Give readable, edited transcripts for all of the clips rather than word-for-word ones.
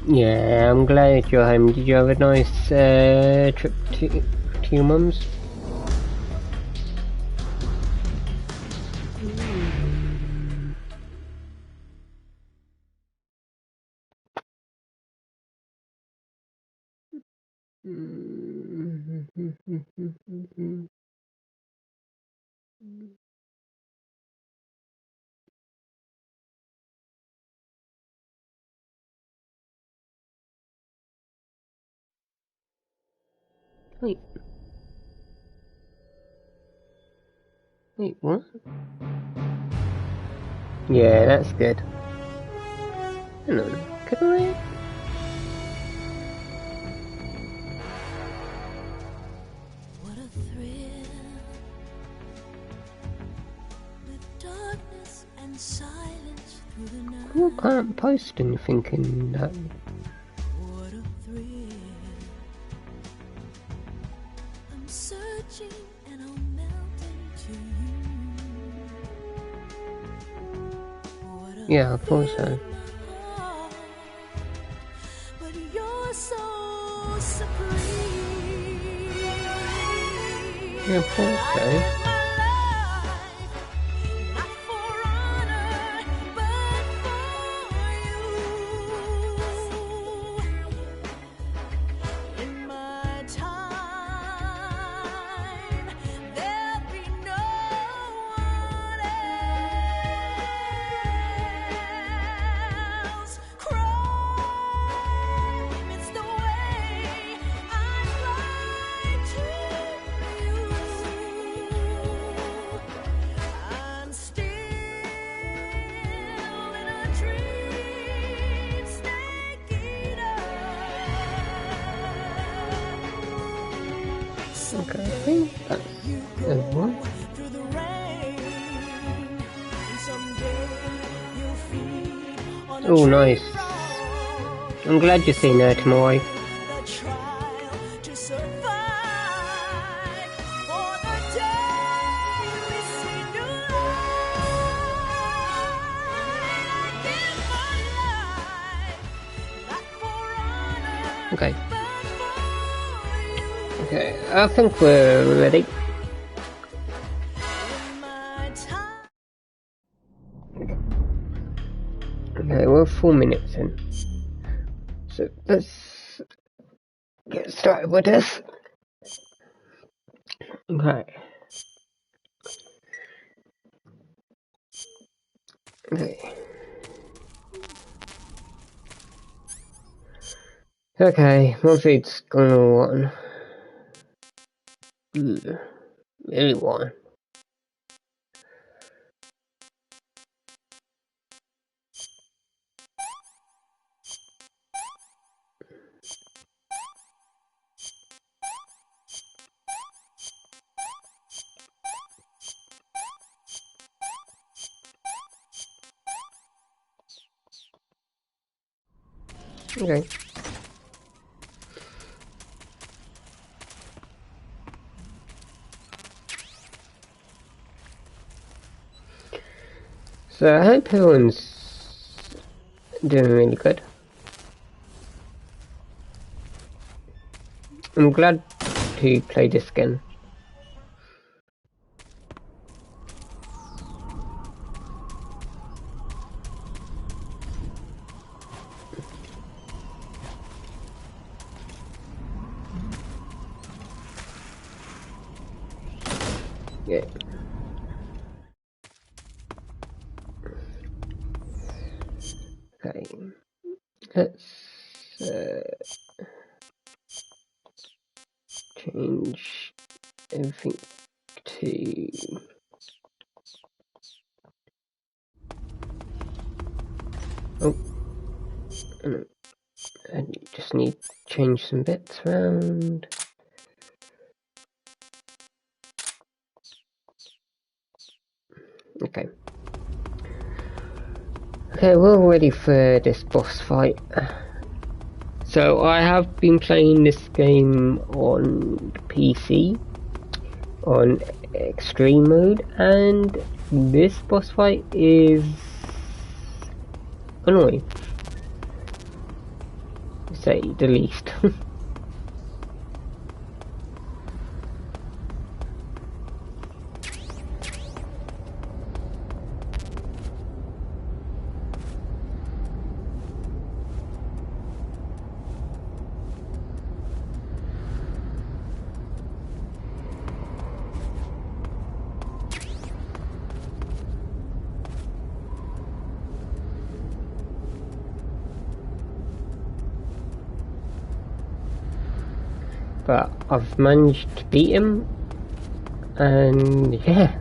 Yeah, I'm glad you're home. Did you have a nice trip to your mum's? Wait. Wait, what? Yeah, that's good. Hang on, can I? What a thrill, with darkness and silence through the night. I can't post anything in that. What a thrill, I'm searching and I'll melt into you. What a Yeah, I thought so. but you're so supreme. Yeah, I thought so. Not for honor, but for you. In my time, there'll be no one else. Crime, it's the way I fly to you. I'm still in a dream, snake eater. Okay, I think that's everyone. Through the rain, and someday you'll feed on a Oh, tree nice. frog. I'm glad you're seeing her tomorrow. The trial to survive for the day we see new light. I give my life, not for honor, Okay. but for you. Okay, I think we're ready. In my time. Okay, we're 4 minutes in. So let's get started with this. Okay. Okay. Okay, my feet's gonna want. Really want. Okay. So I hope everyone's doing really good. I'm glad to play this again. Yeah. Okay. Let's change everything to. Oh. I just need to change some bits around. Okay. Okay, we're ready for this boss fight. So I have been playing this game on PC. on extreme mode, and this boss fight is annoying, to say the least. But I've managed to beat him, and yeah.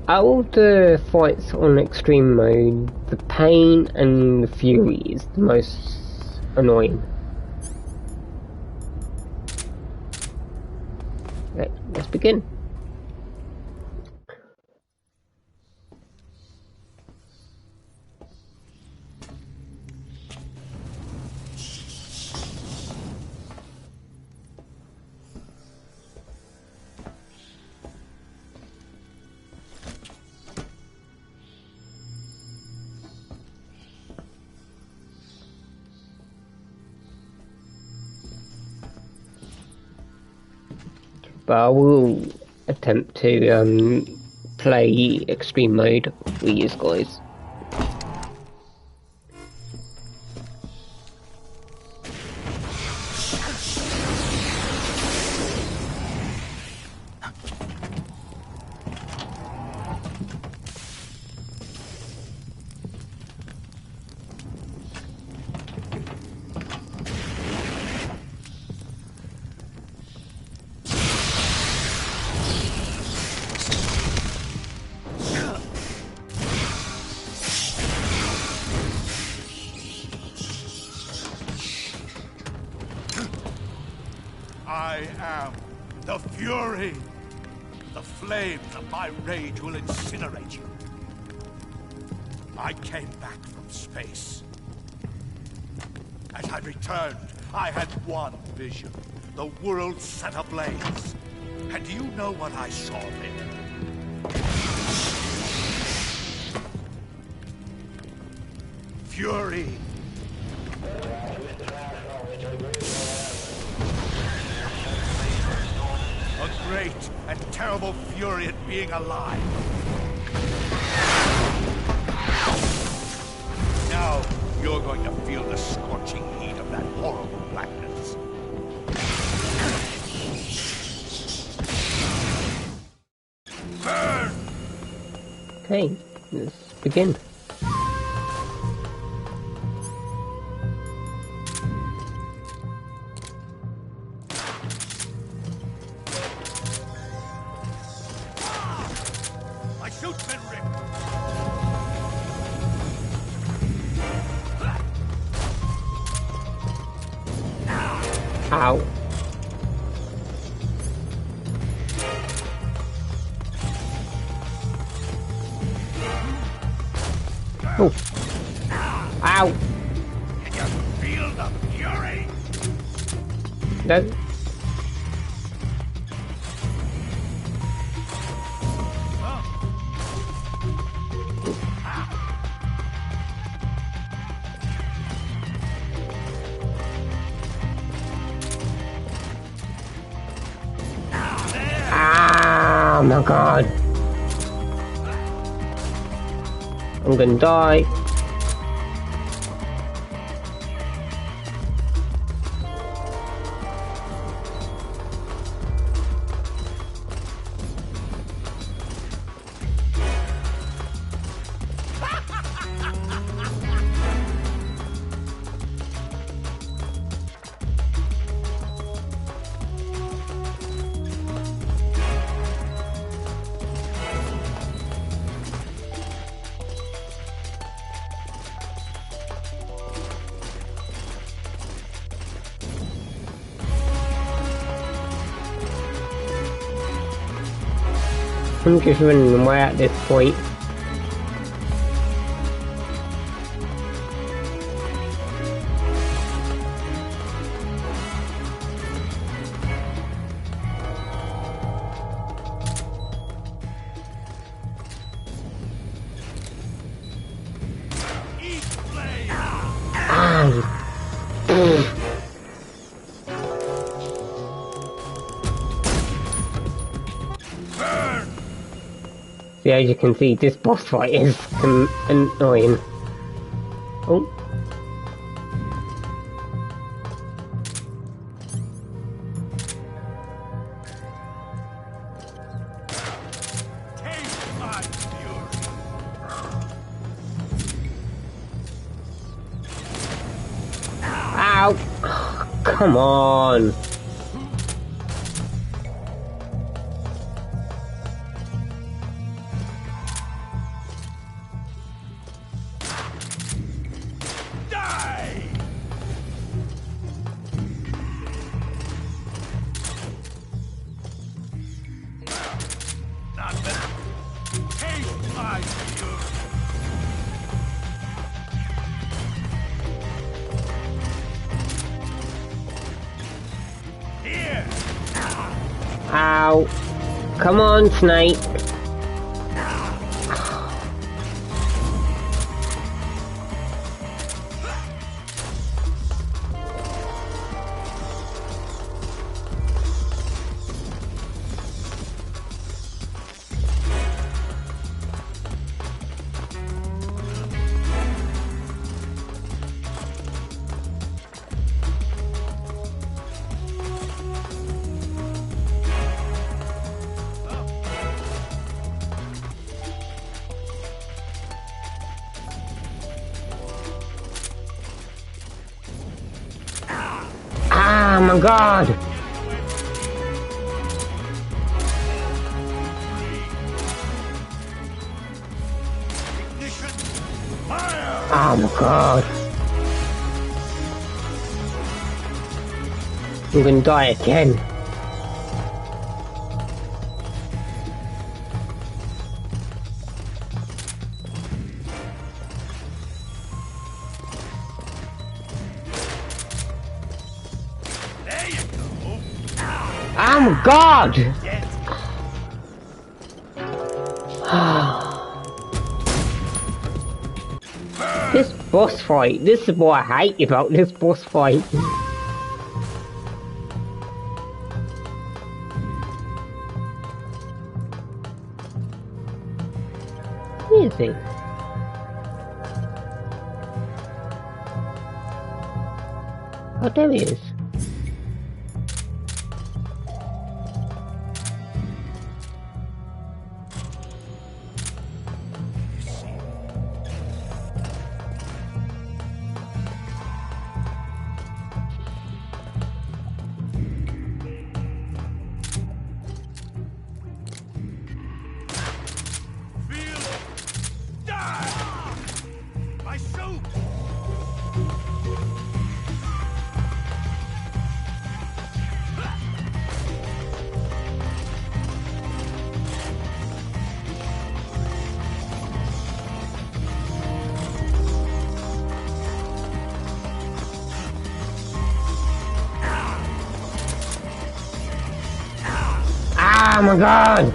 Out of the fights on extreme mode, the pain and the fury is the most annoying. Right, let's begin. But I will attempt to play extreme mode for you guys. I am the Fury. The flames of my rage will incinerate you. I came back from space. As I returned, I had one vision. The world set ablaze. And do you know what I saw there? Fury. A great and terrible fury at being alive. Now you're going to feel the scorching heat of that horrible blackness. Burn! Okay, let's begin. My suit's been ripped. Ow. Oh. Ow. Can you feel the fury? No. Oh my god. I'm gonna die. I'm just running away at this point. See, as you can see, this boss fight is annoying. Oh. Taste my fury. Ow! Oh, come on! Die! Not bad. Taste my fury. Here! Ow! Come on, Snake! Ah, my God! Ignition! Fire! Oh my God! I'm gonna die again. There you go. Oh my God! Get This boss fight, this is what I hate about this boss fight. Where is he? Oh, there he is. feel it. Die! My suit! Oh my God!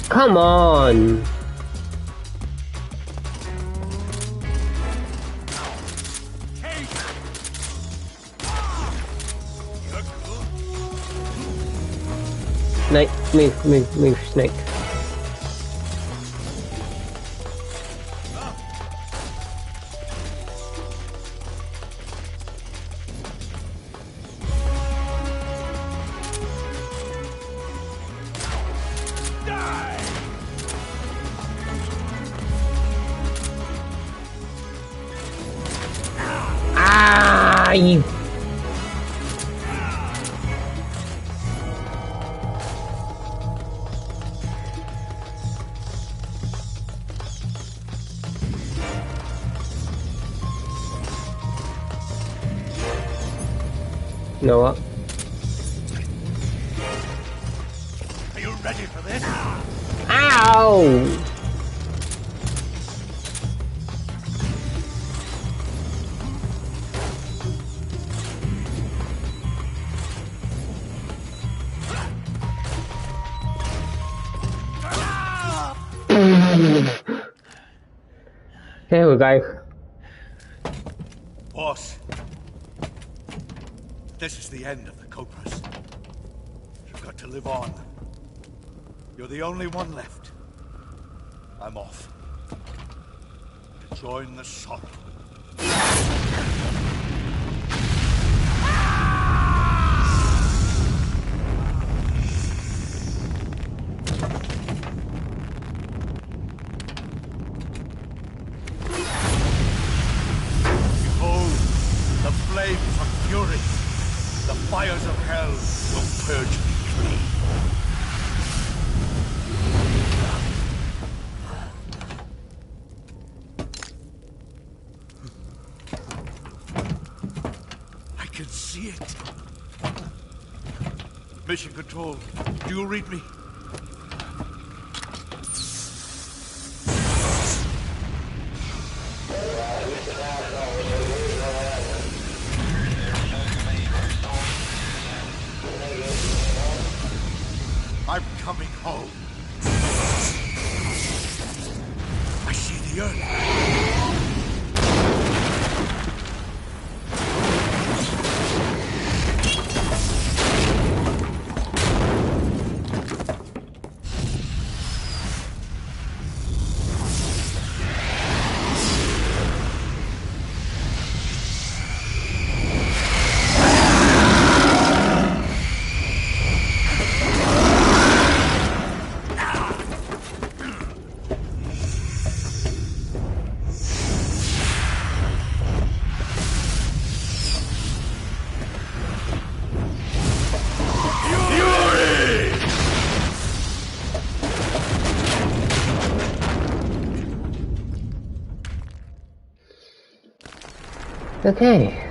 Come on! Take it. You're good. Snake, move, Snake. Die! Ah, you. You know what? Are you ready for this? Ow! There we go. Boss, this is the end of the Cobras. got to live on. You're the only one left. I'm off. To join the sorrow. Behold, the flames of fury. The fires of hell will purge me clean. I can see it. Mission Control, do you read me? I'm coming home. I see the earth. Okay.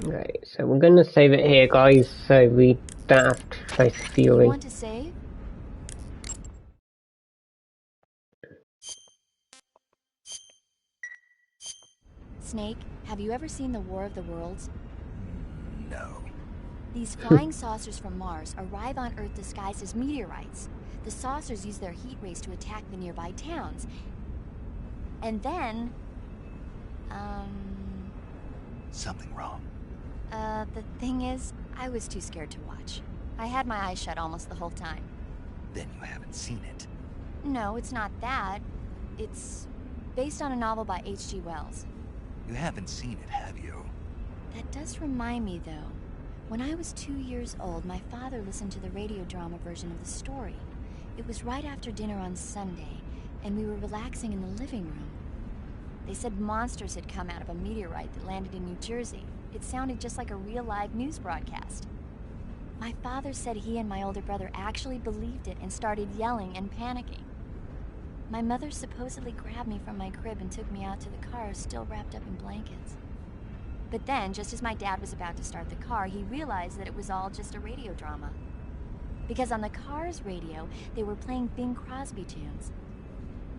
Right, so we're gonna save it here, guys, so we don't have to face the You Fury. want to save? Snake, have you ever seen the War of the Worlds? No. These flying saucers from Mars arrive on Earth disguised as meteorites. The saucers use their heat rays to attack the nearby towns. And then... Something wrong. The thing is, I was too scared to watch. I had my eyes shut almost the whole time. Then you haven't seen it. No, it's not that. It's based on a novel by H.G. Wells. You haven't seen it, have you? That does remind me, though. When I was 2 years old, my father listened to the radio drama version of the story. It was right after dinner on Sunday, and we were relaxing in the living room. They said monsters had come out of a meteorite that landed in New Jersey. It sounded just like a real live news broadcast. My father said he and my older brother actually believed it and started yelling and panicking. My mother supposedly grabbed me from my crib and took me out to the car, still wrapped up in blankets. But then, just as my dad was about to start the car, he realized that it was all just a radio drama. Because on the car's radio, they were playing Bing Crosby tunes.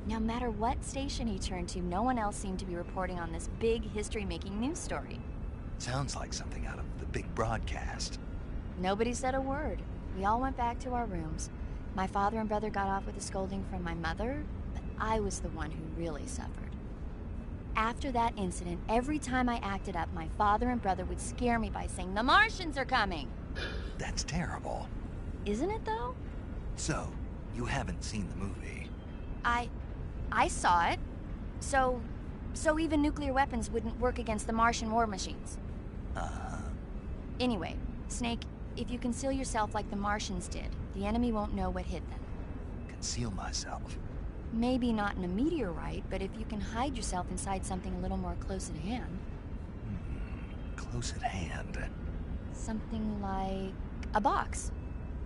No matter what station he turned to, no one else seemed to be reporting on this big history-making news story. Sounds like something out of the big broadcast. Nobody said a word. We all went back to our rooms. My father and brother got off with a scolding from my mother, but I was the one who really suffered. After that incident, every time I acted up, my father and brother would scare me by saying, "The Martians are coming!" That's terrible. Isn't it, though? So, you haven't seen the movie? I saw it. So even nuclear weapons wouldn't work against the Martian war machines. Anyway, Snake, if you conceal yourself like the Martians did, the enemy won't know what hit them. Conceal myself. Maybe not in a meteorite, but if you can hide yourself inside something a little more close at hand. Close at hand. Something like a box.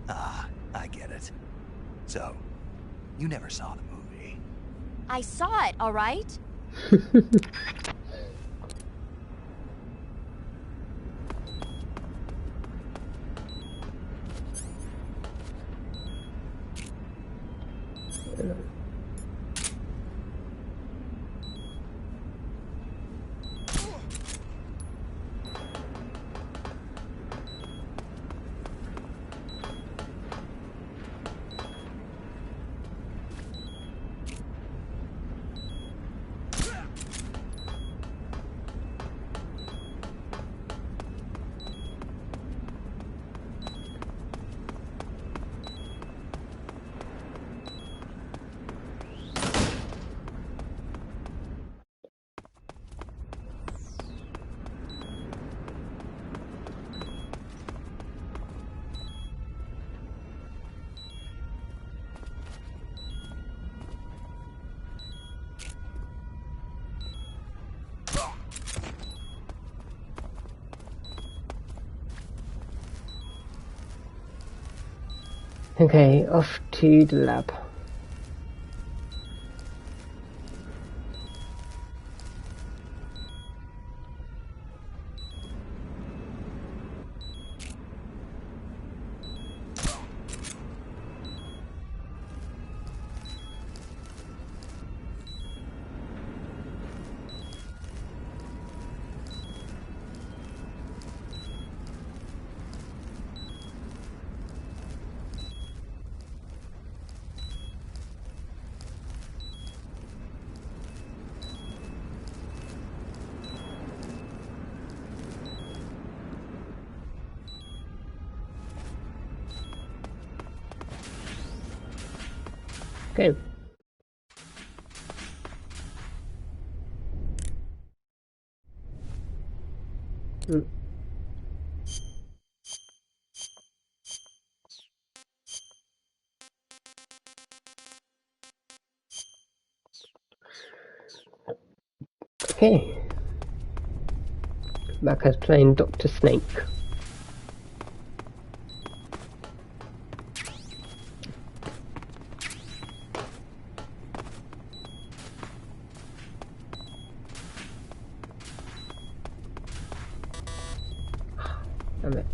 Ah, I get it. So, you never saw the movie? I saw it, all right? Okay, off to the lab. Okay. Okay. Back as playing Dr. Snake. Damn it.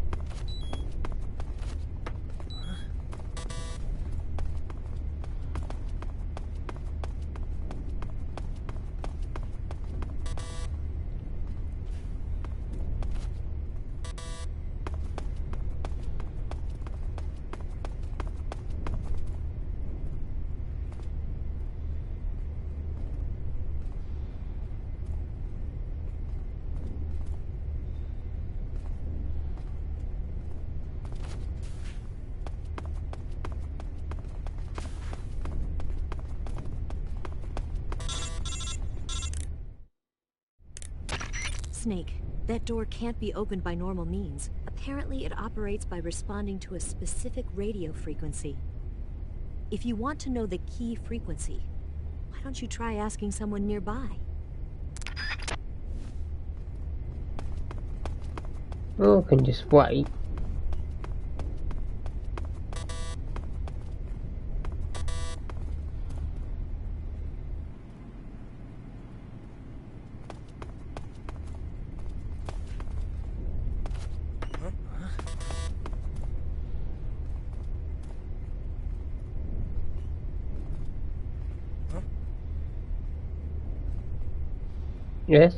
Snake, that door can't be opened by normal means. Apparently, it operates by responding to a specific radio frequency. If you want to know the key frequency, why don't you try asking someone nearby? Or I can just wait. Yes.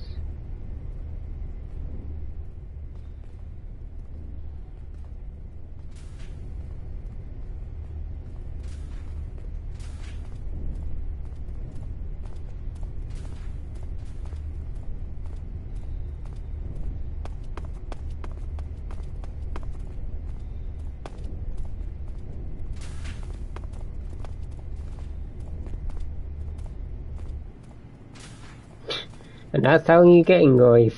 And that's how you getting, guys.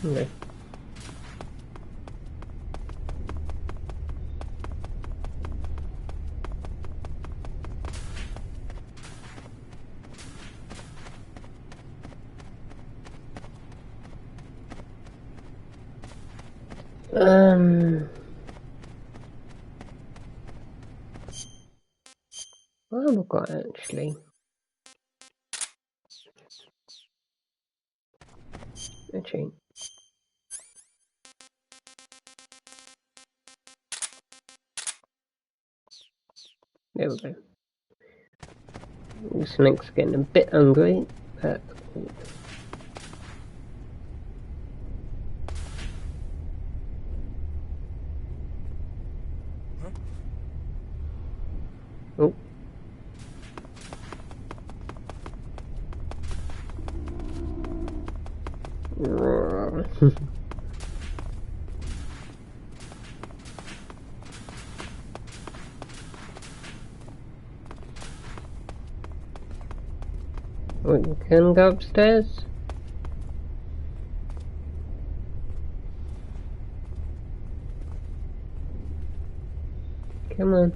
Okay. What have I got actually? Actually. There we go. This snake's getting a bit hungry, but oh. Wait, you can go upstairs? Come on.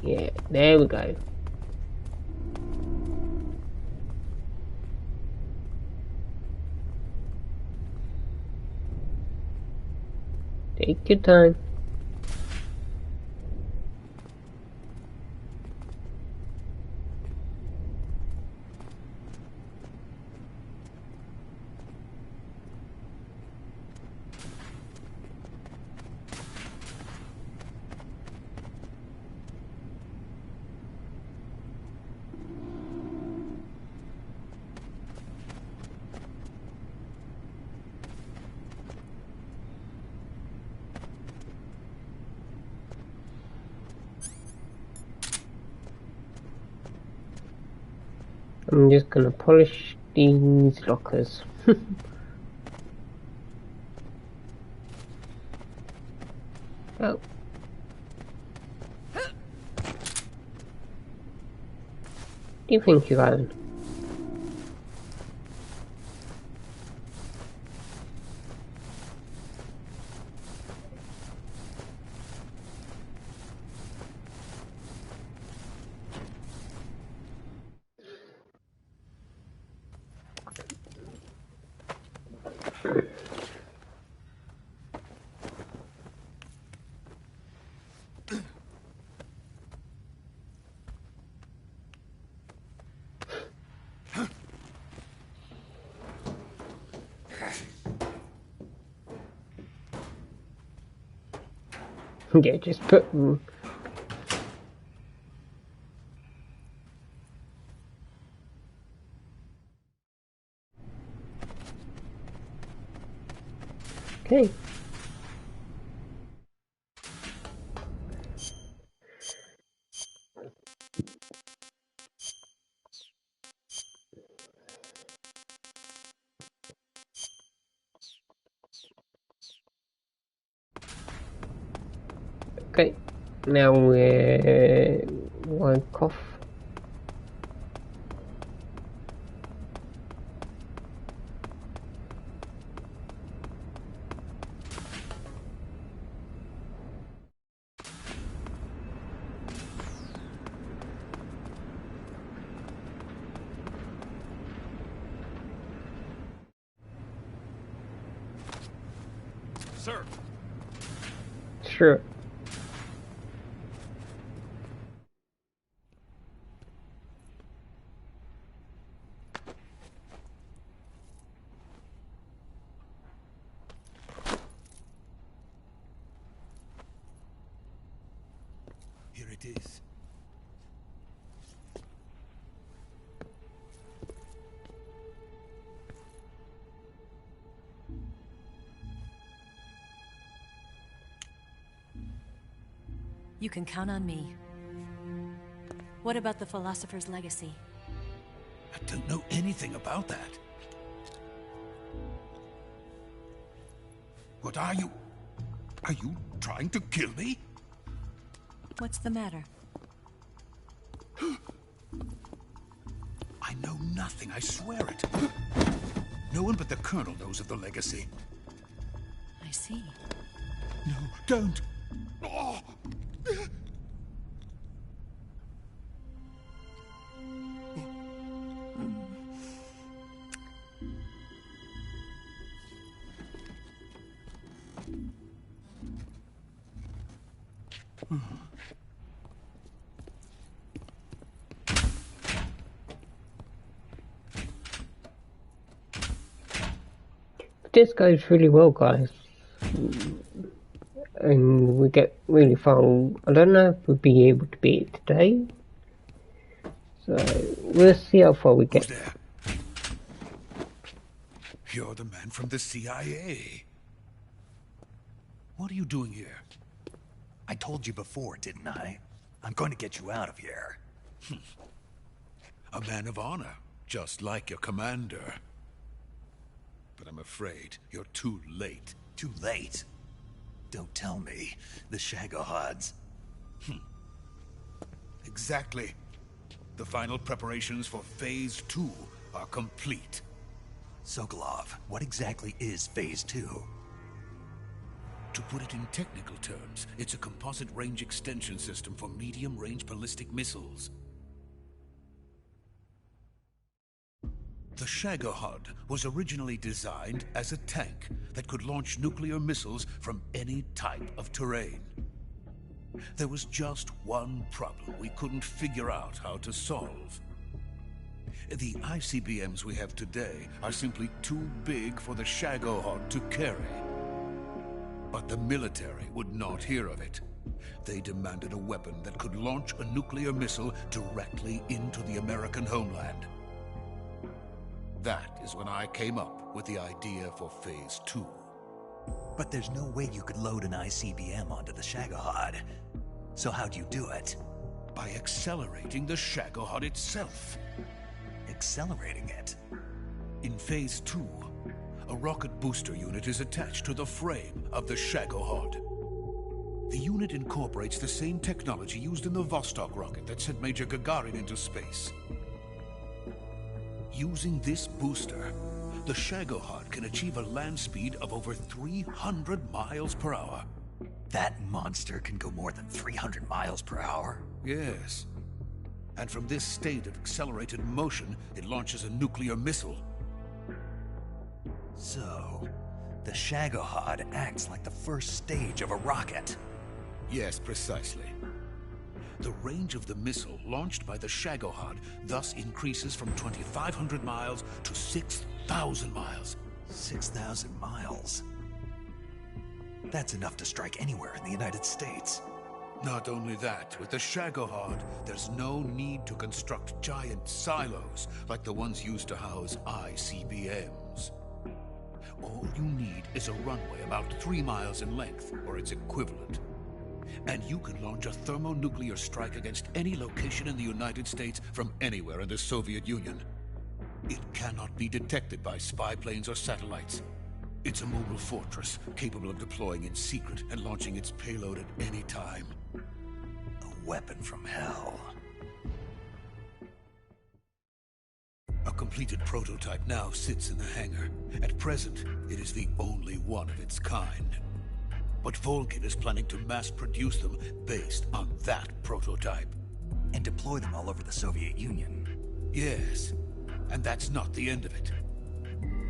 Yeah, there we go. Take your time. I'm just gonna polish these lockers. Oh. Do you think you're going? Yeah, just put. Okay. Okay. Now we're woke off. Sir, Sure. here it is. You can count on me. What about the Philosopher's Legacy? I don't know anything about that. What are you? Are you trying to kill me? What's the matter? I know nothing, I swear it. No one but the Colonel knows of the legacy. I see. No, don't! Oh. This goes really well, guys, and we get really far. I don't know if we'll be able to beat it today, so we'll see how far we get. Who's there? You're the man from the CIA. What are you doing here? I told you before, didn't I? I'm going to get you out of here. A man of honor, just like your commander. But I'm afraid you're too late. Too late? Don't tell me. The Shagohods. Exactly. The final preparations for Phase 2 are complete. Sokolov, what exactly is Phase 2? To put it in technical terms, it's a composite range extension system for medium-range ballistic missiles. The Shagohod was originally designed as a tank that could launch nuclear missiles from any type of terrain. There was just one problem we couldn't figure out how to solve. The ICBMs we have today are simply too big for the Shagohod to carry. But the military would not hear of it. They demanded a weapon that could launch a nuclear missile directly into the American homeland. That is when I came up with the idea for Phase 2. But there's no way you could load an ICBM onto the Shagohod. So how'd you do it? By accelerating the Shagohod itself. Accelerating it? In Phase 2, a rocket booster unit is attached to the frame of the Shagohod. The unit incorporates the same technology used in the Vostok rocket that sent Major Gagarin into space. Using this booster, the Shagohod can achieve a land speed of over 300 miles per hour. That monster can go more than 300 miles per hour? Yes. And from this state of accelerated motion, it launches a nuclear missile. So, the Shagohod acts like the first stage of a rocket. Yes, precisely. The range of the missile launched by the Shagohod thus increases from 2,500 miles to 6,000 miles. 6,000 miles? That's enough to strike anywhere in the United States. Not only that, with the Shagohod, there's no need to construct giant silos like the ones used to house ICBMs. All you need is a runway about 3 miles in length, or its equivalent. And you can launch a thermonuclear strike against any location in the United States from anywhere in the Soviet Union. It cannot be detected by spy planes or satellites. It's a mobile fortress, capable of deploying in secret and launching its payload at any time. A weapon from hell. A completed prototype now sits in the hangar. At present, it is the only one of its kind. But Volgin is planning to mass-produce them based on that prototype. And deploy them all over the Soviet Union. Yes, and that's not the end of it.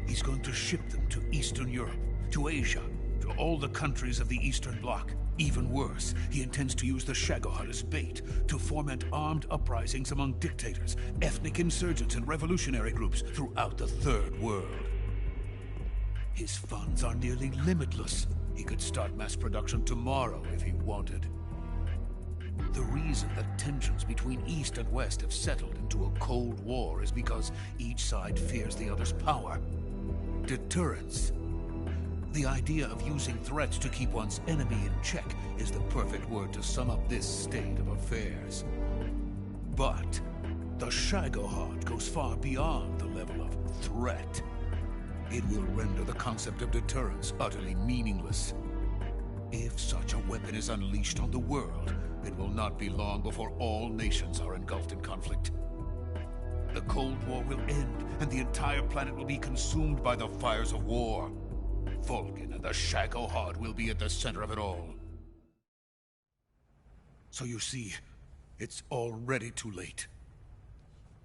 He's going to ship them to Eastern Europe, to Asia, to all the countries of the Eastern Bloc. Even worse, he intends to use the Shagohod as bait to foment armed uprisings among dictators, ethnic insurgents, and revolutionary groups throughout the Third World. His funds are nearly limitless. He could start mass production tomorrow if he wanted. The reason that tensions between East and West have settled into a Cold War is because each side fears the other's power. Deterrence. The idea of using threats to keep one's enemy in check is the perfect word to sum up this state of affairs. But the Shagohod goes far beyond the level of threat. It will render the concept of deterrence utterly meaningless. If such a weapon is unleashed on the world, it will not be long before all nations are engulfed in conflict. The Cold War will end, and the entire planet will be consumed by the fires of war. Vulcan and the Shagohod will be at the center of it all. So you see, it's already too late.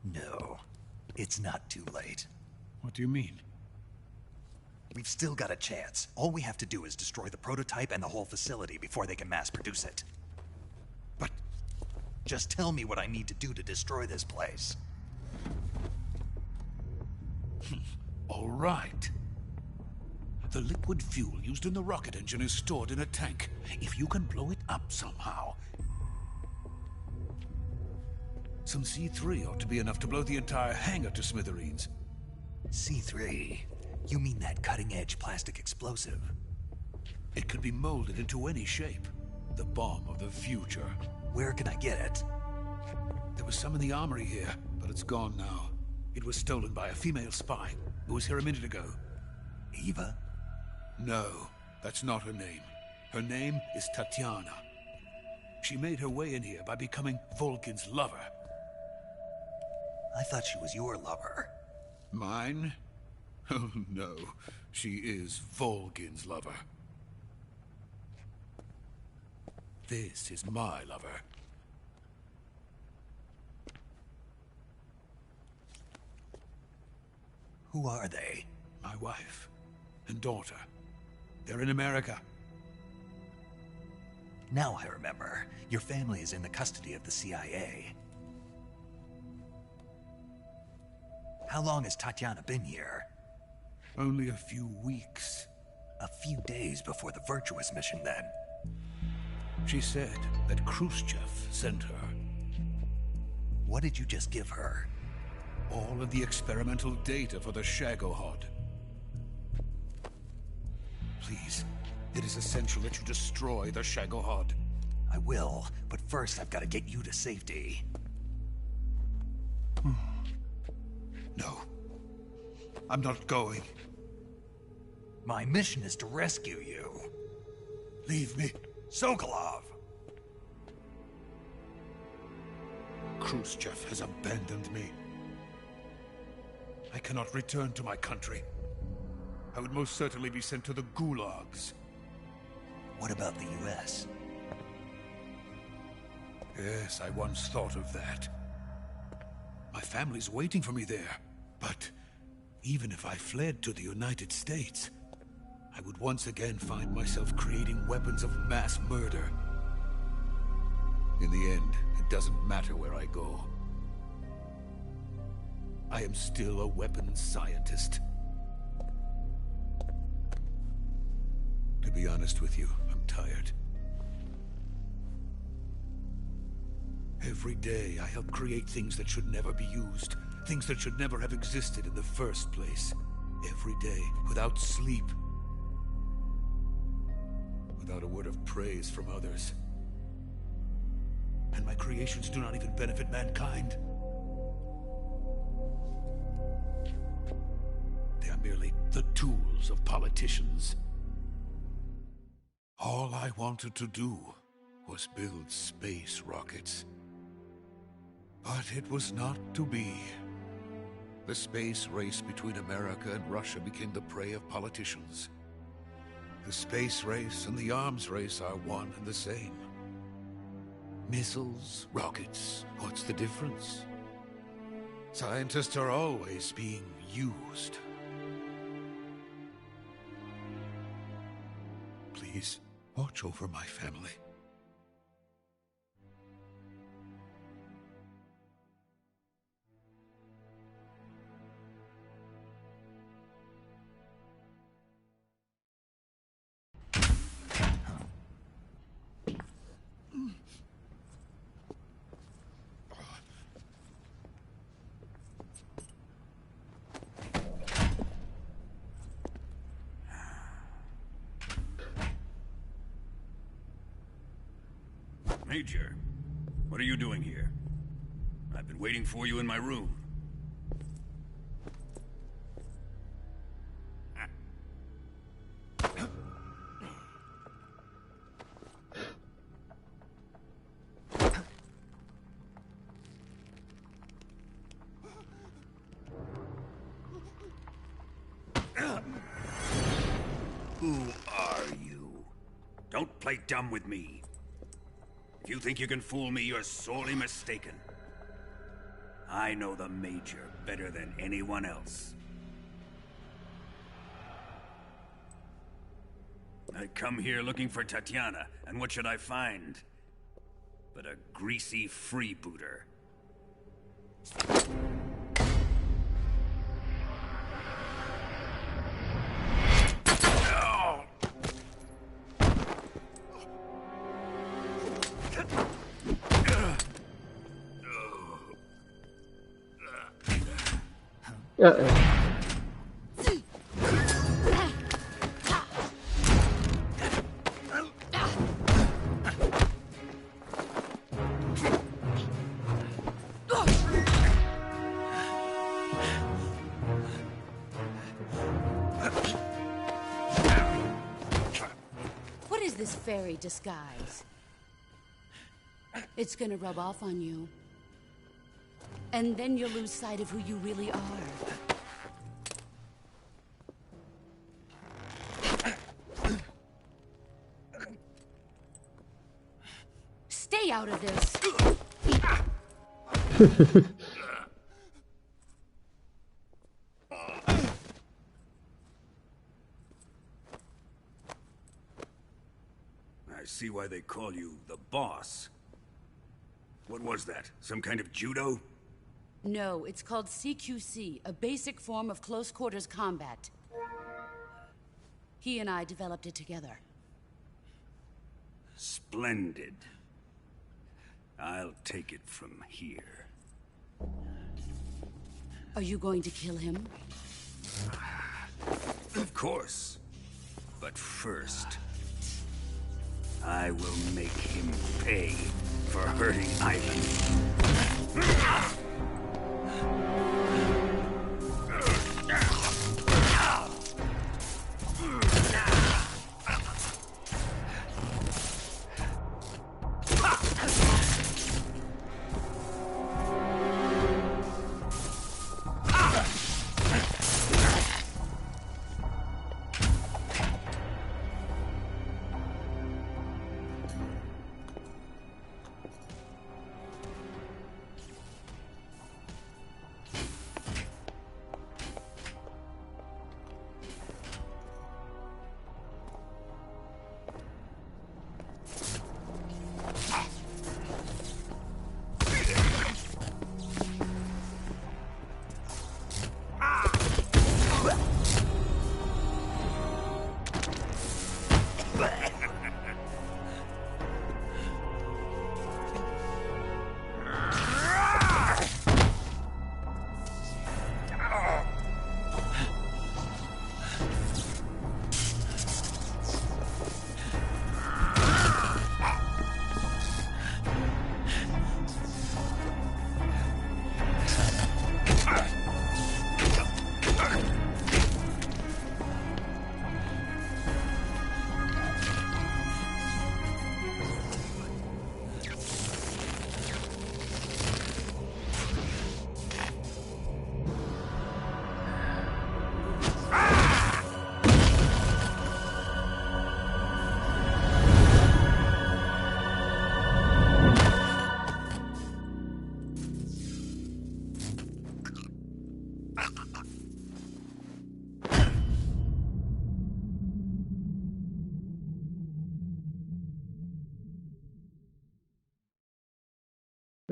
No, it's not too late. What do you mean? We've still got a chance. All we have to do is destroy the prototype and the whole facility before they can mass produce it. But just tell me what I need to do to destroy this place. All right. The liquid fuel used in the rocket engine is stored in a tank. If you can blow it up somehow... Some C3 ought to be enough to blow the entire hangar to smithereens. C3? You mean that cutting-edge plastic explosive? It could be molded into any shape. The bomb of the future. Where can I get it? There was some in the armory here, but it's gone now. It was stolen by a female spy who was here a minute ago. Eva? No, that's not her name. Her name is Tatiana. She made her way in here by becoming Vulcan's lover. I thought she was your lover. Mine? Oh no, she is Vulcan's lover. This is my lover. Who are they? My wife and daughter. They're in America. Now I remember. Your family is in the custody of the CIA. How long has Tatiana been here? Only a few weeks. A few days before the Virtuous mission, then. She said that Khrushchev sent her. What did you just give her? All of the experimental data for the Shagohod. Please, it is essential that you destroy the Shagohod. I will, but first I've got to get you to safety. No. I'm not going. My mission is to rescue you. Leave me. Sokolov! Khrushchev has abandoned me. I cannot return to my country. I would most certainly be sent to the gulags. What about the US? Yes, I once thought of that. My family's waiting for me there. But even if I fled to the United States, I would once again find myself creating weapons of mass murder. In the end, it doesn't matter where I go. I am still a weapons scientist. To be honest with you, I'm tired. Every day, I help create things that should never be used. Things that should never have existed in the first place. Every day, without sleep. Without a word of praise from others. And my creations do not even benefit mankind. They are merely the tools of politicians. All I wanted to do was build space rockets. But it was not to be. The space race between America and Russia became the prey of politicians. The space race and the arms race are one and the same. Missiles, rockets, what's the difference? Scientists are always being used. Please, watch over my family. Major, what are you doing here? I've been waiting for you in my room. Who are you? Don't play dumb with me. If you think you can fool me, you're sorely mistaken. I know the Major better than anyone else. I come here looking for Tatiana, and what should I find? But a greasy freebooter. What is this fairy disguise? It's gonna rub off on you. And then you'll lose sight of who you really are. Stay out of this. I see why they call you the boss. What was that? Some kind of judo? No, it's called CQC, a basic form of close quarters combat. He and I developed it together. Splendid. I'll take it from here. Are you going to kill him? Of course. But first, I will make him pay for hurting Ivan.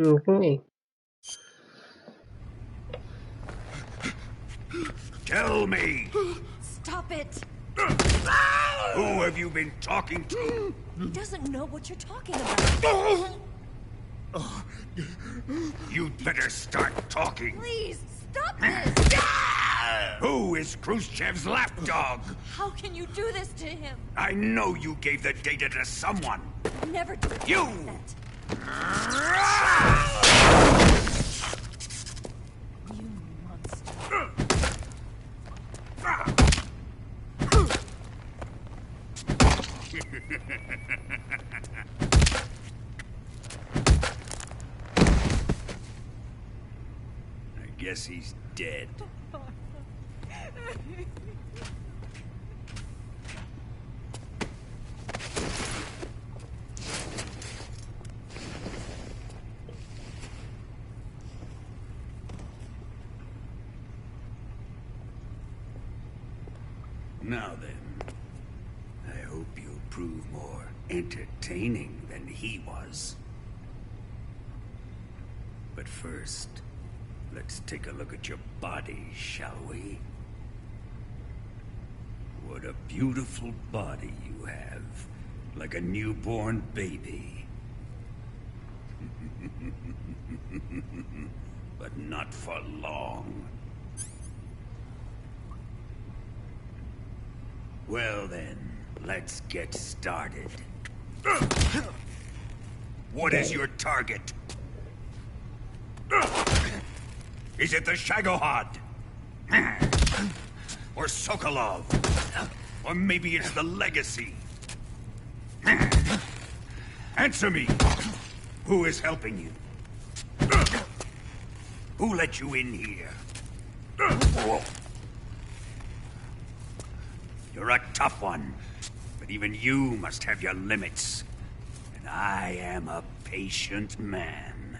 Okay. Tell me! Stop it! Who have you been talking to? He doesn't know what you're talking about. You'd better start talking. Please, stop this! Who is Khrushchev's lapdog? How can you do this to him? I know you gave the data to someone. Never do You! that. Guess he's dead. Now then, I hope you'll prove more entertaining than he was. But first, let's take a look at your body, shall we? What a beautiful body you have, like a newborn baby. But not for long. Well then, let's get started. What is your target? Is it the Shagohod? Or Sokolov? Or maybe it's the Legacy? Answer me! Who is helping you? Who let you in here? You're a tough one, but even you must have your limits. And I am a patient man.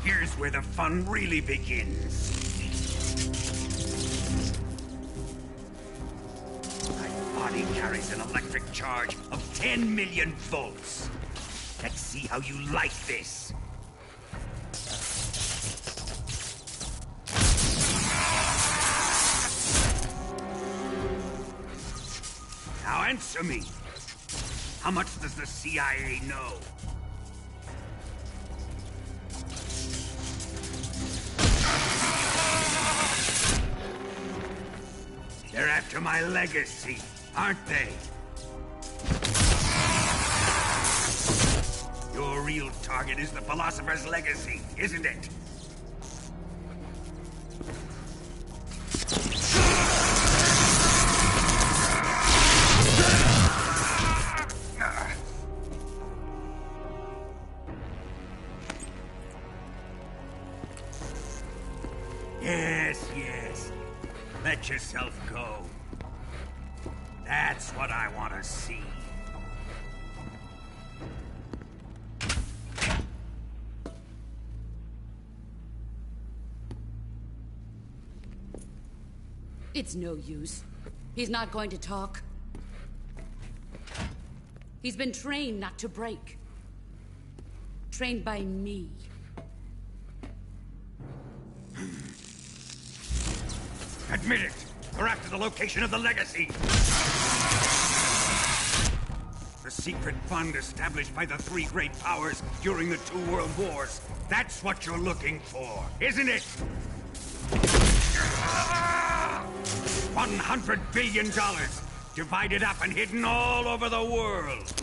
Here's where the fun really begins. My body carries an electric charge of 10 million volts. Let's see how you like this. Now answer me. How much does the CIA know? They're after my legacy, aren't they? Your real target is the Philosopher's Legacy, isn't it? Yes. Let yourself go. That's what I want to see. It's no use. He's not going to talk. He's been trained not to break. Trained by me. Admit it! We're after the location of the Legacy! The secret fund established by the three great powers during the 2 world wars. That's what you're looking for, isn't it? $100 billion, divided up and hidden all over the world.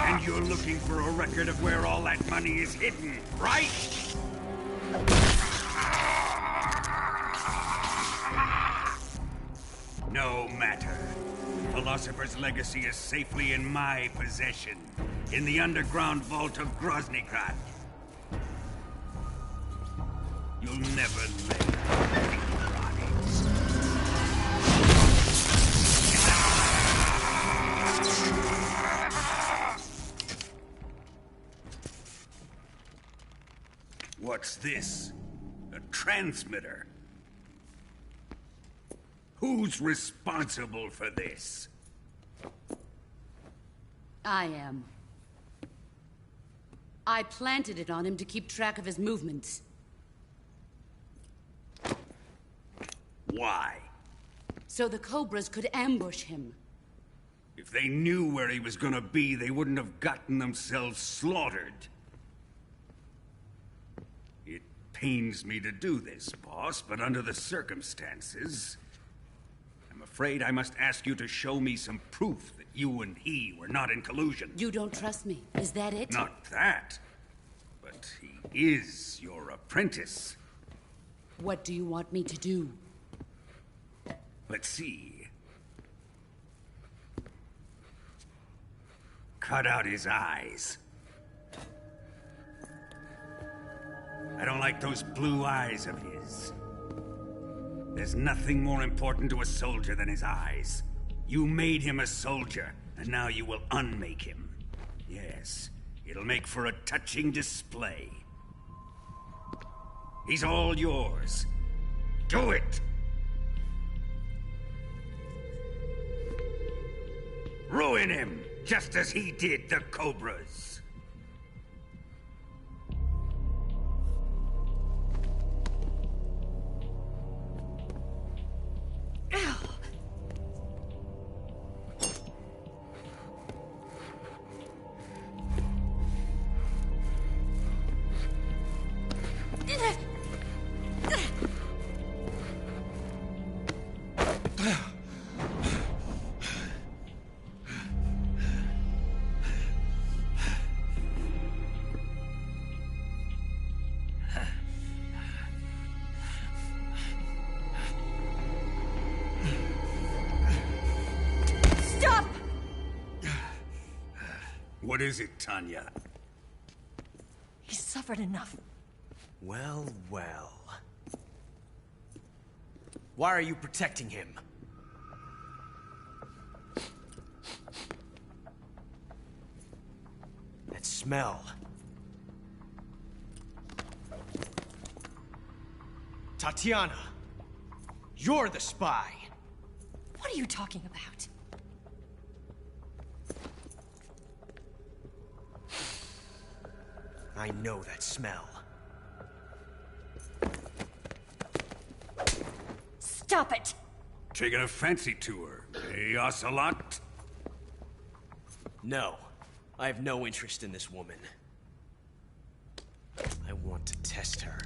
And you're looking for a record of where all that money is hidden, right? No matter. Philosopher's Legacy is safely in my possession, in the underground vault of Groznygrad. You'll never lay eyes. What's this? A transmitter? Who's responsible for this? I am. I planted it on him to keep track of his movements. Why? So the Cobras could ambush him. If they knew where he was gonna be, they wouldn't have gotten themselves slaughtered. It pains me to do this, boss, but under the circumstances, I'm afraid I must ask you to show me some proof that you and he were not in collusion. You don't trust me, is that it? Not that, but he is your apprentice. What do you want me to do? Let's see. Cut out his eyes. I don't like those blue eyes of his. There's nothing more important to a soldier than his eyes. You made him a soldier, and now you will unmake him. Yes, it'll make for a touching display. He's all yours. Do it! Ruin him, just as he did the Cobras. What is it, Tanya? He's suffered enough. Well, well. Why are you protecting him? That smell. Tatiana, you're the spy. What are you talking about? I know that smell. Stop it! Taking a fancy to her, eh, Ocelot? No, I have no interest in this woman. I want to test her.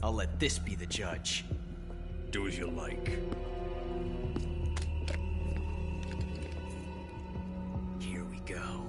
I'll let this be the judge. Do as you like. Here we go.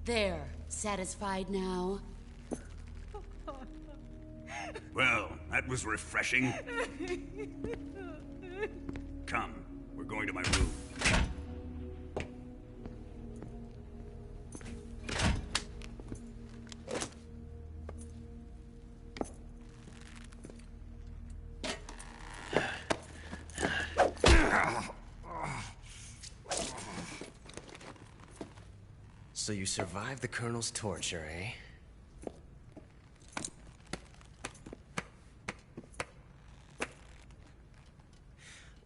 There. Satisfied now? Well, that was refreshing. Come, we're going to my room. So you survived the Colonel's torture, eh?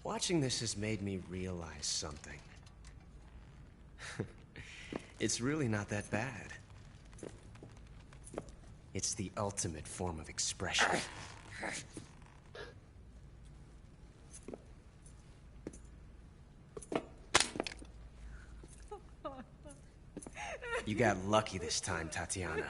Watching this has made me realize something. It's really not that bad. It's the ultimate form of expression. You got lucky this time, Tatiana.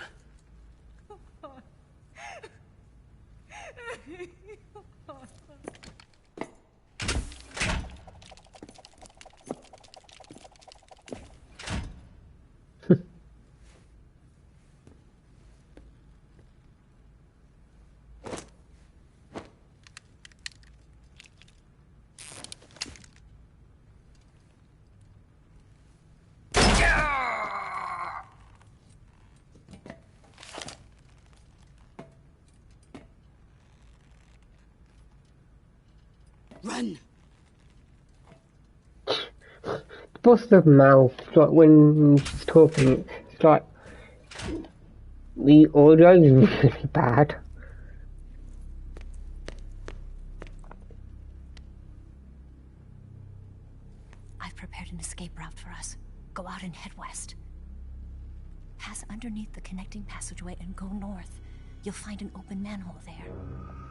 Run! What's the mouth? Like when she's talking, it's like the audio is really bad. I've prepared an escape route for us. Go out and head west. Pass underneath the connecting passageway and go north. You'll find an open manhole there.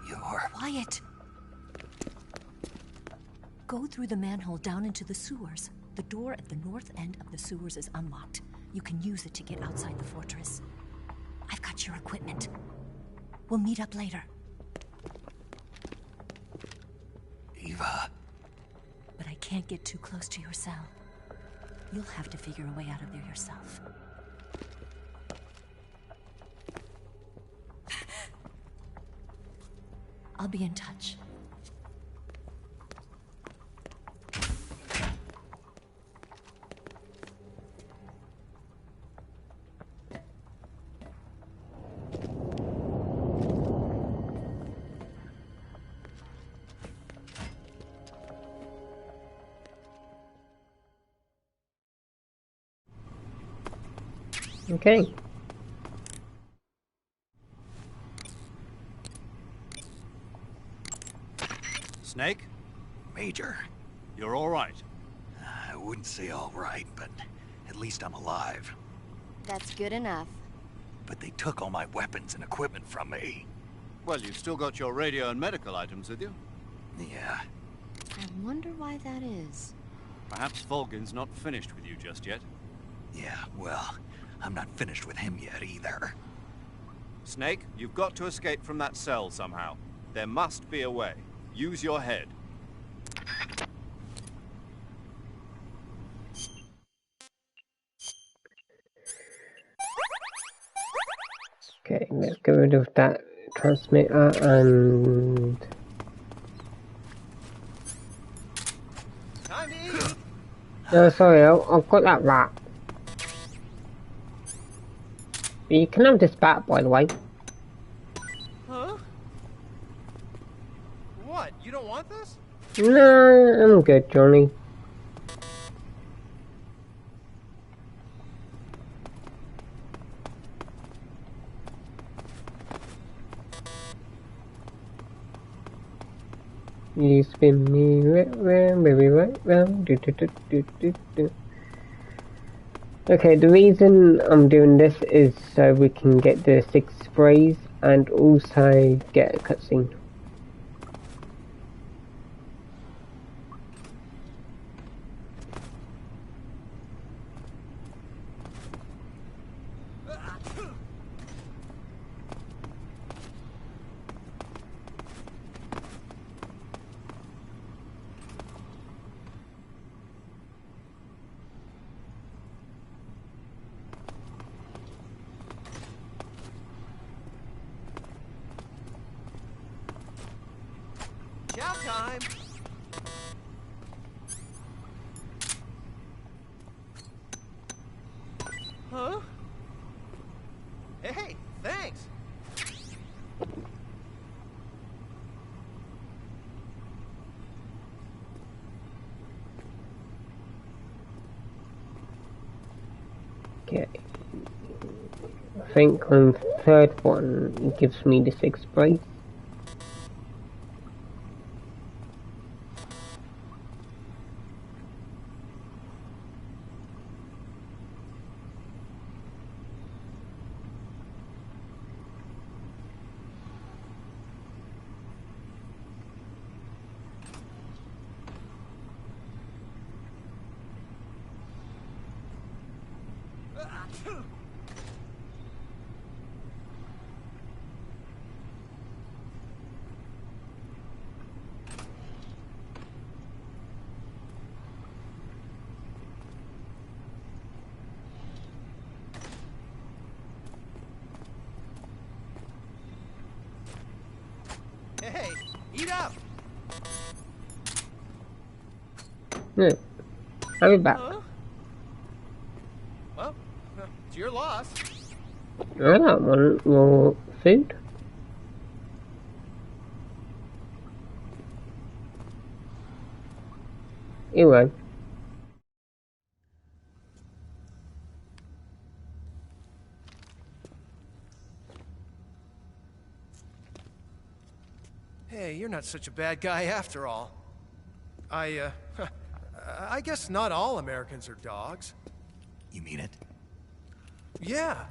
You're... Quiet! Go through the manhole down into the sewers. The door at the north end of the sewers is unlocked. You can use it to get outside the fortress. I've got your equipment. We'll meet up later. Eva... But I can't get too close to your cell. You'll have to figure a way out of there yourself. I'll be in touch. Okay. Snake? Major, You're all right. I wouldn't say all right, but at least I'm alive. That's good enough. But they took all my weapons and equipment from me. Well, you've still got your radio and medical items with you. Yeah. I wonder why that is. Perhaps Volgin's not finished with you just yet. Yeah, well, I'm not finished with him yet either. Snake, you've got to escape from that cell somehow. There must be a way. Use your head. Okay, let's get rid of that transmitter and... No, sorry, I've got that rat. You can have this bat, by the way. Huh? What? You don't want this? No, I'm good, Johnny. You spin me right round, baby, right round. Do, do, do, do, do, do. Okay, the reason I'm doing this is so we can get the 6 sprays and also get a cutscene. Chow time! Huh? Hey, thanks! Okay. I think on the third one it gives me the 6 sprays. Hey, eat up! No. I'll be back. Huh? Well, it's your loss. I don't want more food. Anyway. Hey, you're not such a bad guy after all. I guess not all Americans are dogs. You mean it? Yeah.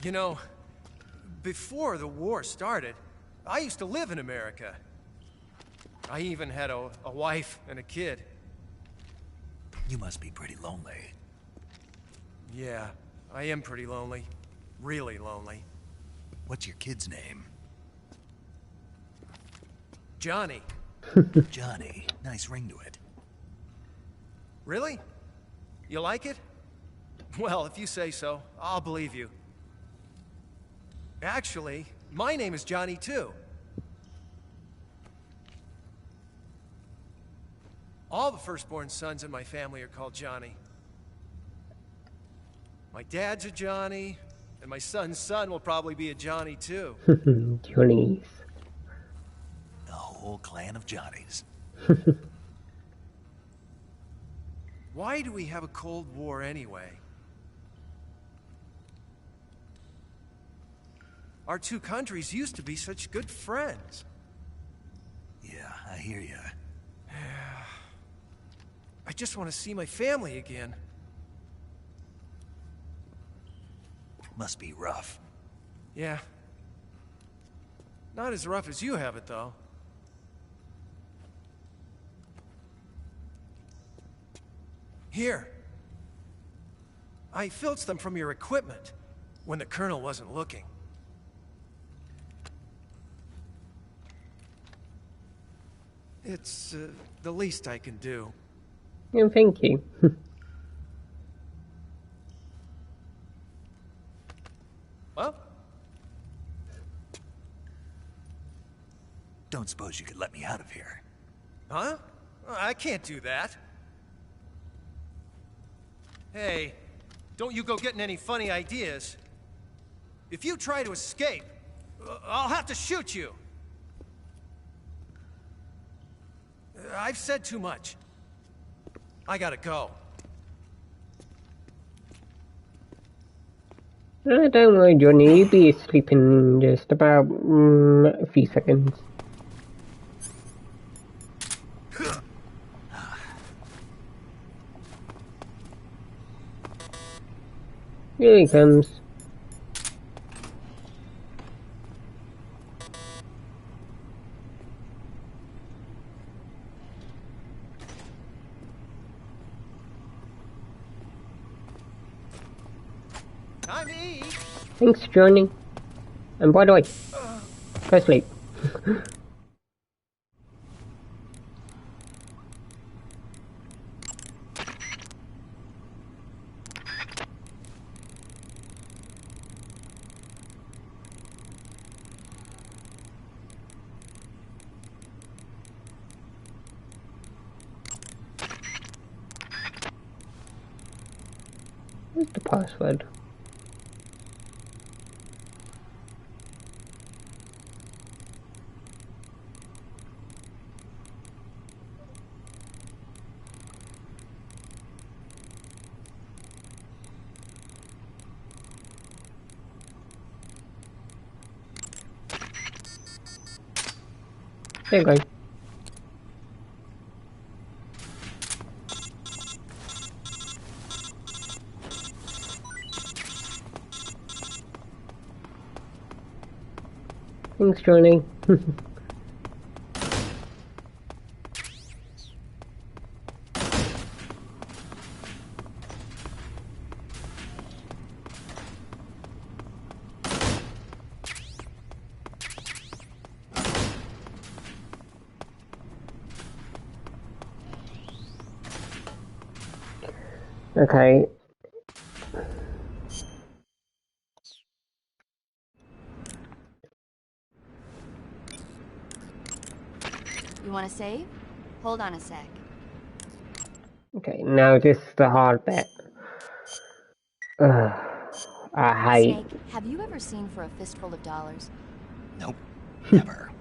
You know, before the war started, I used to live in America. I even had a wife and a kid. You must be pretty lonely. Yeah, I am pretty lonely. Really lonely. What's your kid's name? Johnny. Johnny. Nice ring to it. Really? You like it? Well, if you say so, I'll believe you. Actually, my name is Johnny too. All the firstborn sons in my family are called Johnny. My dad's a Johnny, and my son's son will probably be a Johnny too. Johnnies. The whole clan of Johnnies. Why do we have a Cold War anyway? Our two countries used to be such good friends. Yeah, I hear ya. I just want to see my family again. Must be rough. Yeah. Not as rough as you have it, though. Here. I filched them from your equipment when the Colonel wasn't looking. It's the least I can do. Yeah, thank you. Well? Don't suppose you could let me out of here? Huh? I can't do that. Hey, don't you go getting any funny ideas. If you try to escape, I'll have to shoot you. I've said too much. I gotta go. Don't worry, Johnny. You'll be asleep in just about a few seconds. Here he comes. Time to eat. Thanks, Johnny. And by the way, go sleep. Where's the password? There you go. Thanks, Johnny. Okay. You want to save? Hold on a sec. Okay, now this is the hard bit. I hate. Snake, have you ever seen For a Fistful of Dollars? Nope. Never.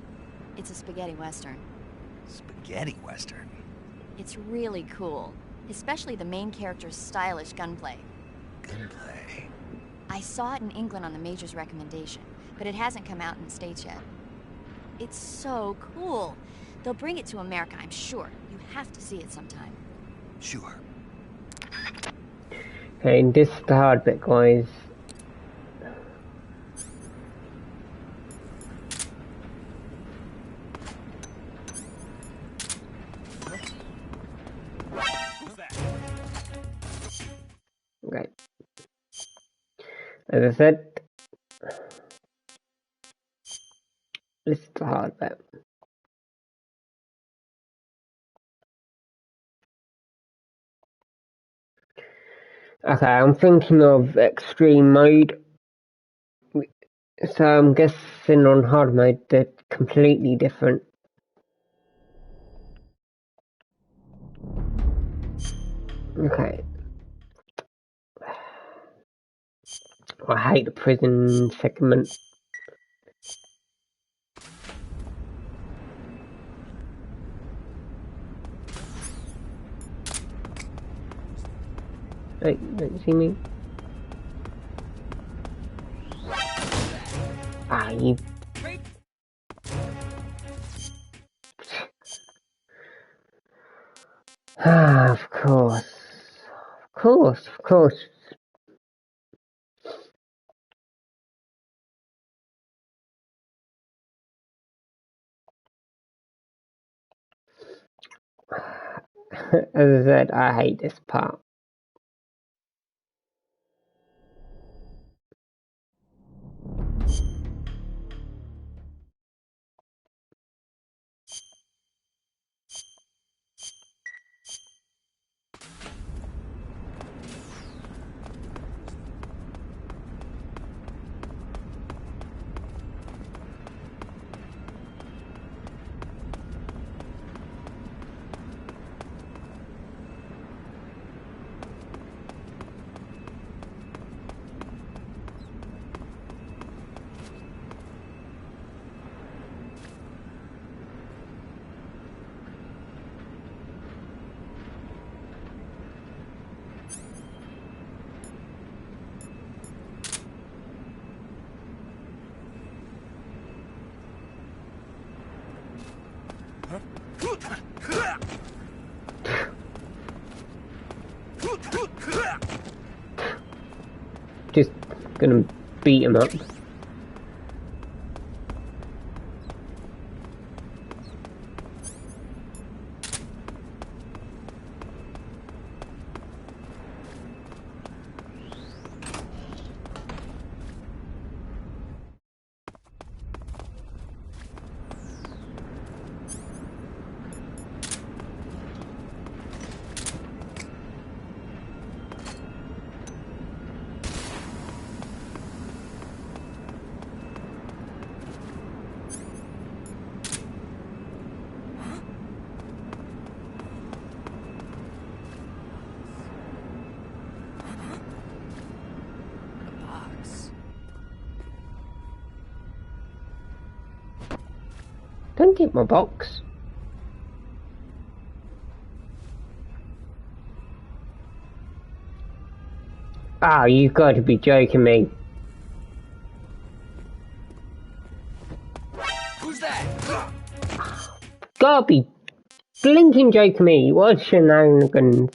It's a spaghetti western. Spaghetti western? It's really cool, especially the main character's stylish gunplay. Gunplay? I saw it in England on the Major's recommendation, but it hasn't come out in the States yet. It's so cool. They'll bring it to America, I'm sure. You have to see it sometime. Sure. Okay, this is the hard bit, guys. As I said, this is the hard bit. Okay, I'm thinking of extreme mode. So I'm guessing on hard mode they're completely different. Okay. I hate the prison segment. Hey, don't you see me? Ah, you... Ah, of course. Of course, of course. As I said, I hate this part. Just gonna beat him up. Don't get my box. Ah, you've got to be joking me. Who's that? Gotta be blinking joking me. What shenanigans?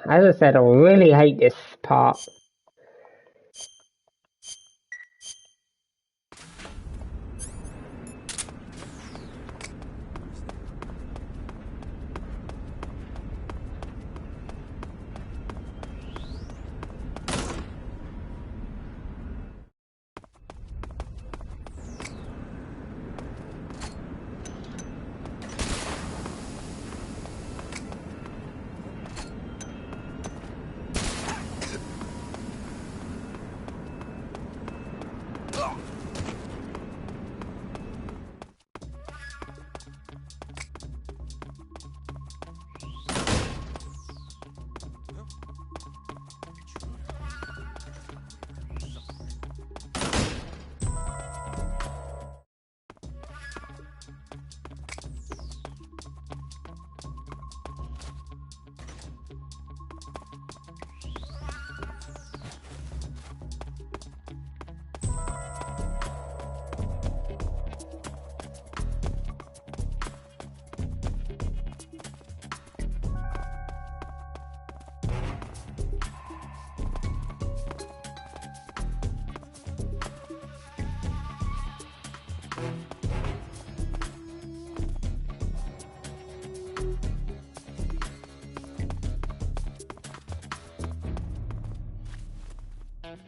As I said, I really hate this part.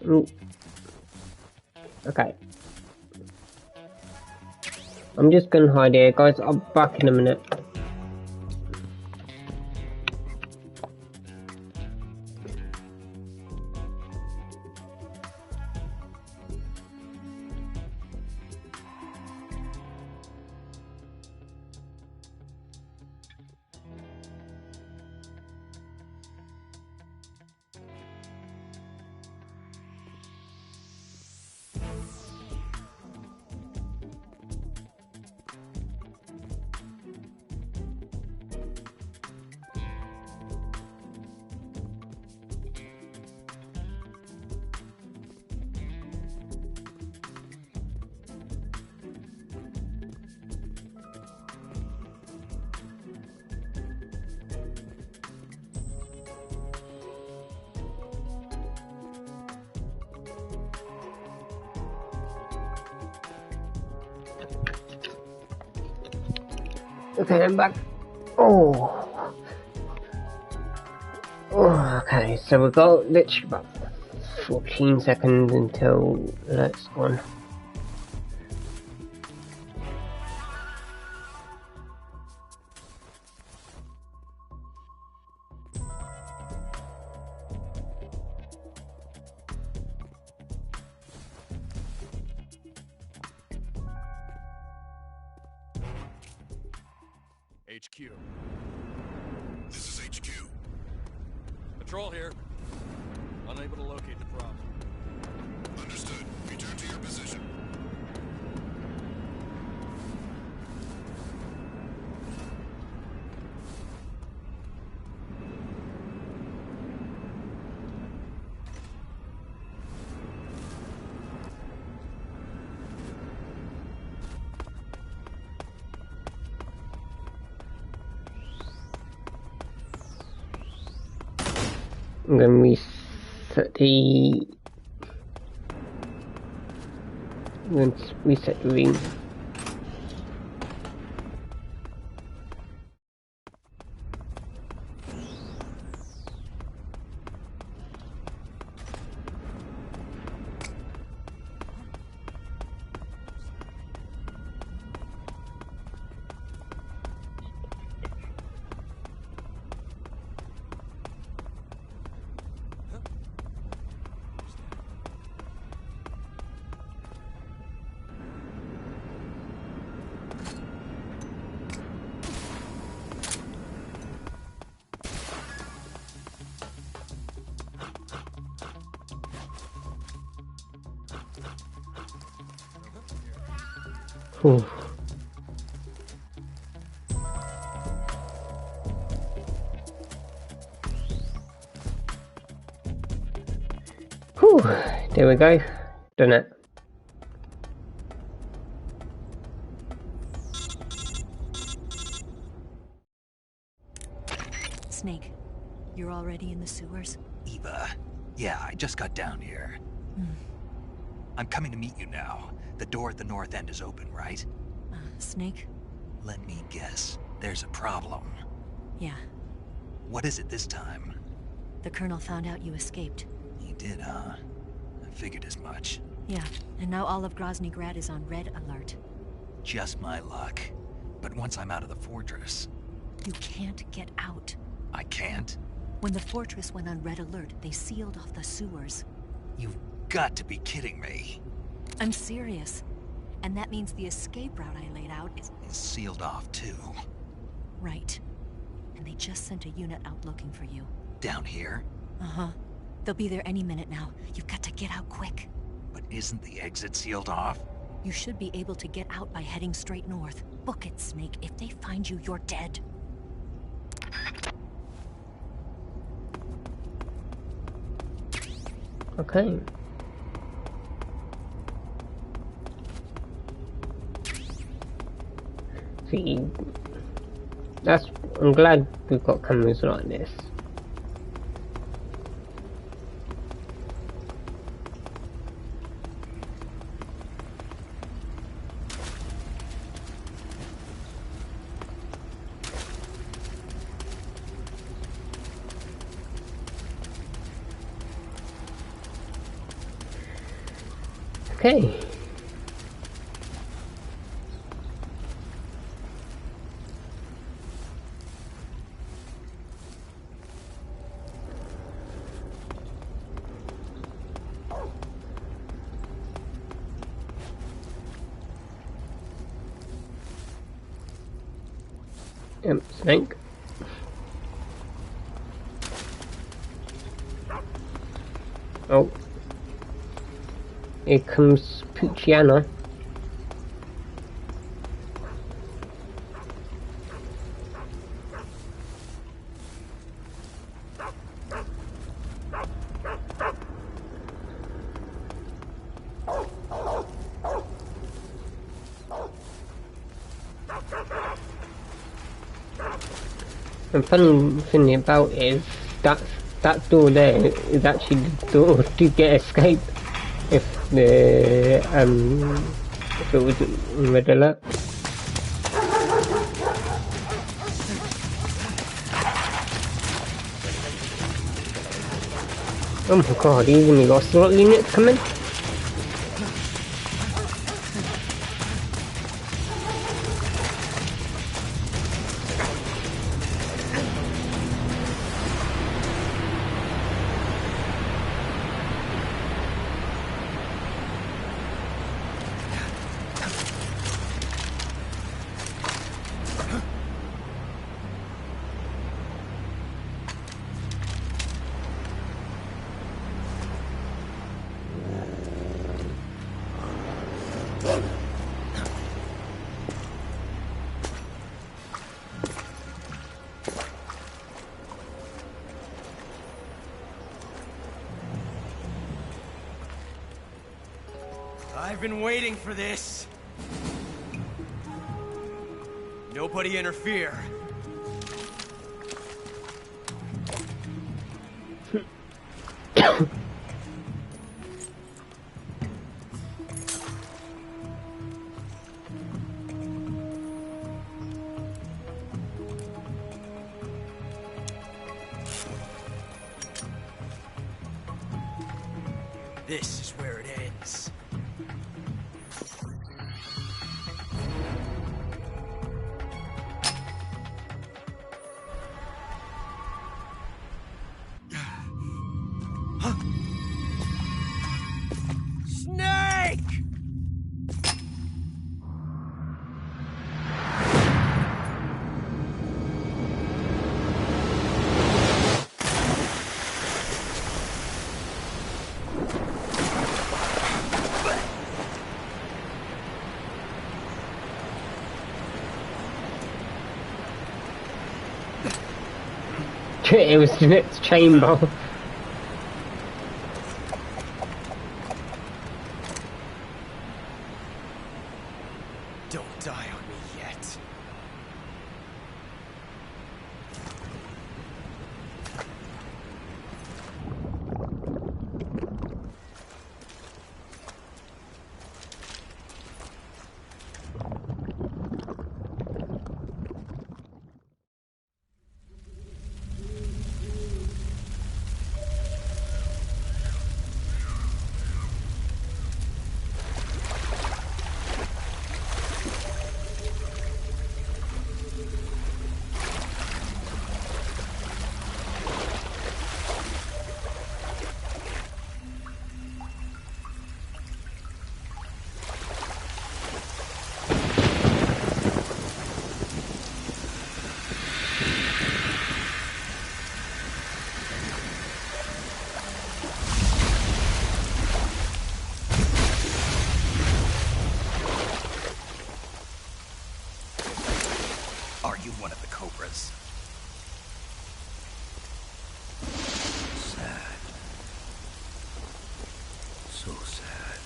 Ooh. Okay. I'm just gonna hide here, guys. I'll be back in a minute. Okay, I'm back. Oh. Okay, so we've got literally about 14 seconds until that's gone. HQ. This is HQ. Patrol here. Unable to locate the problem. Understood. Return to your position. I'm going to reset the... I'm going to reset the room. Whew. Whew. There we go. Done it. Snake, you're already in the sewers? Eva. Yeah, I just got down here. I'm coming to meet you now. The door at the north end is open, right? Snake? Let me guess. There's a problem. Yeah. What is it this time? The Colonel found out you escaped. He did, huh? I figured as much. Yeah, and now all of Grozny Grad is on red alert. Just my luck. But once I'm out of the fortress... You can't get out. I can't? When the fortress went on red alert, they sealed off the sewers. You've got to be kidding me. I'm serious. And that means the escape route I laid out is sealed off, too. Right. And they just sent a unit out looking for you. Down here? Uh-huh. They'll be there any minute now. You've got to get out quick. But isn't the exit sealed off? You should be able to get out by heading straight north. Book it, Snake. If they find you, you're dead. Okay. See, I'm glad we've got cameras like this. Okay. Snake. Oh. Here comes Pucciana. The funny thing about it is that door there is actually the door to get escape if it was red alert. Oh my god, he's only got SWAT units coming. I've been waiting for this. Nobody interfere. This is where it ends. Snake! It was the next chamber. Don't die on me yet. Are you one of the Cobras? Sad. So sad.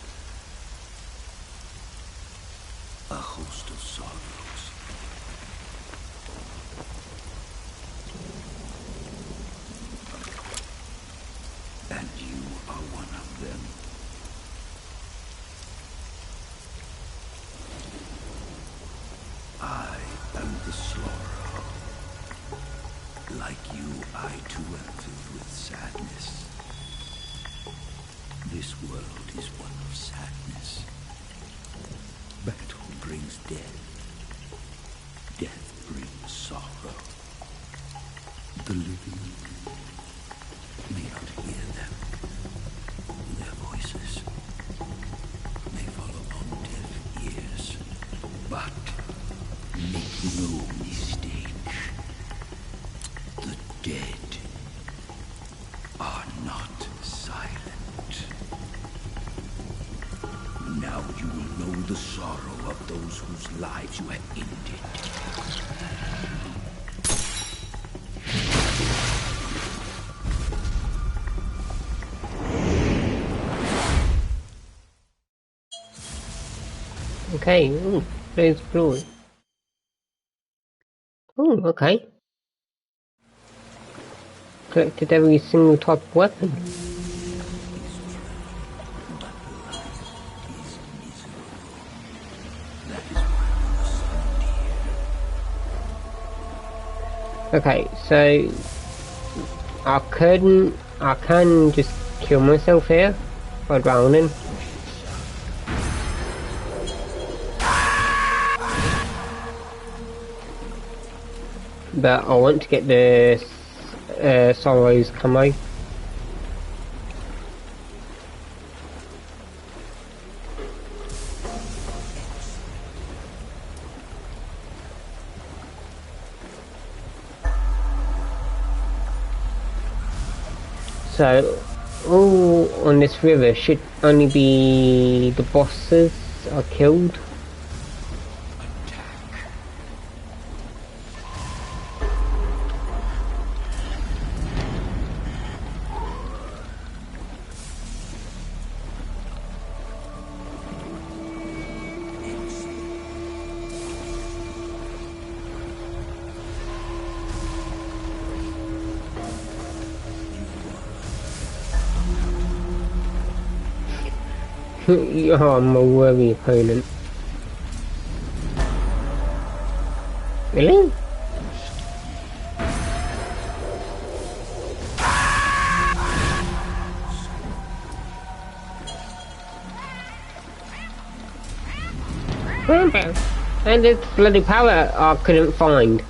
A host of sorrows. And you are one of them. I am the Slaughterer. Like you, I too am filled with sadness. This world is one of sadness. Battle brings death. Death brings sorrow. The living may not hear them. Their voices may fall upon deaf ears. But make no mistake, the dead are not silent. Now you will know the sorrow of those whose lives you have ended. Okay, ooh, there's glory. Ooh, okay. Collected every single type of weapon. Okay, so I can just kill myself here by drowning. But I want to get the Sorrow's camo. So, all on this river should only be the bosses are killed. Oh, I'm a worthy opponent. Really? And this bloody power I couldn't find.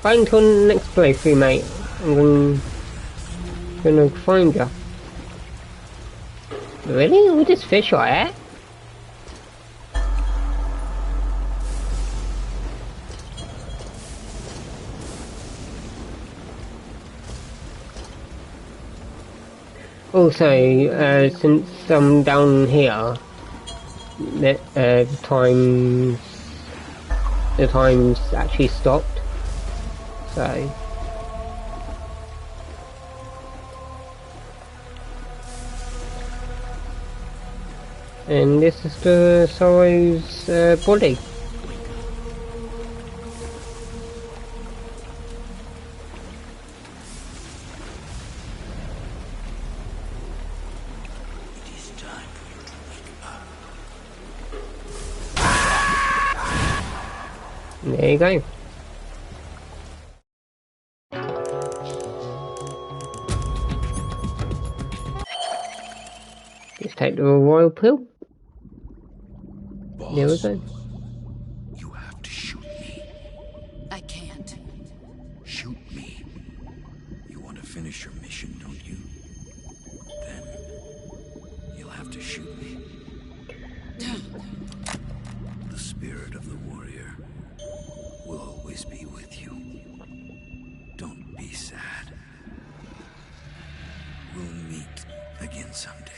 Wait until the next playthrough, mate. I'm gonna find you. Really? All this fish like that? Also, since I'm down here, the time's actually stopped. So. And this is the Sorrow's body. It is time for you to wake up. There you go. Just take the royal pill. There we go. You have to shoot me. I can't. Shoot me. You want to finish your mission, don't you? Then you'll have to shoot me. The spirit of the warrior will always be with you. Don't be sad. We'll meet again someday.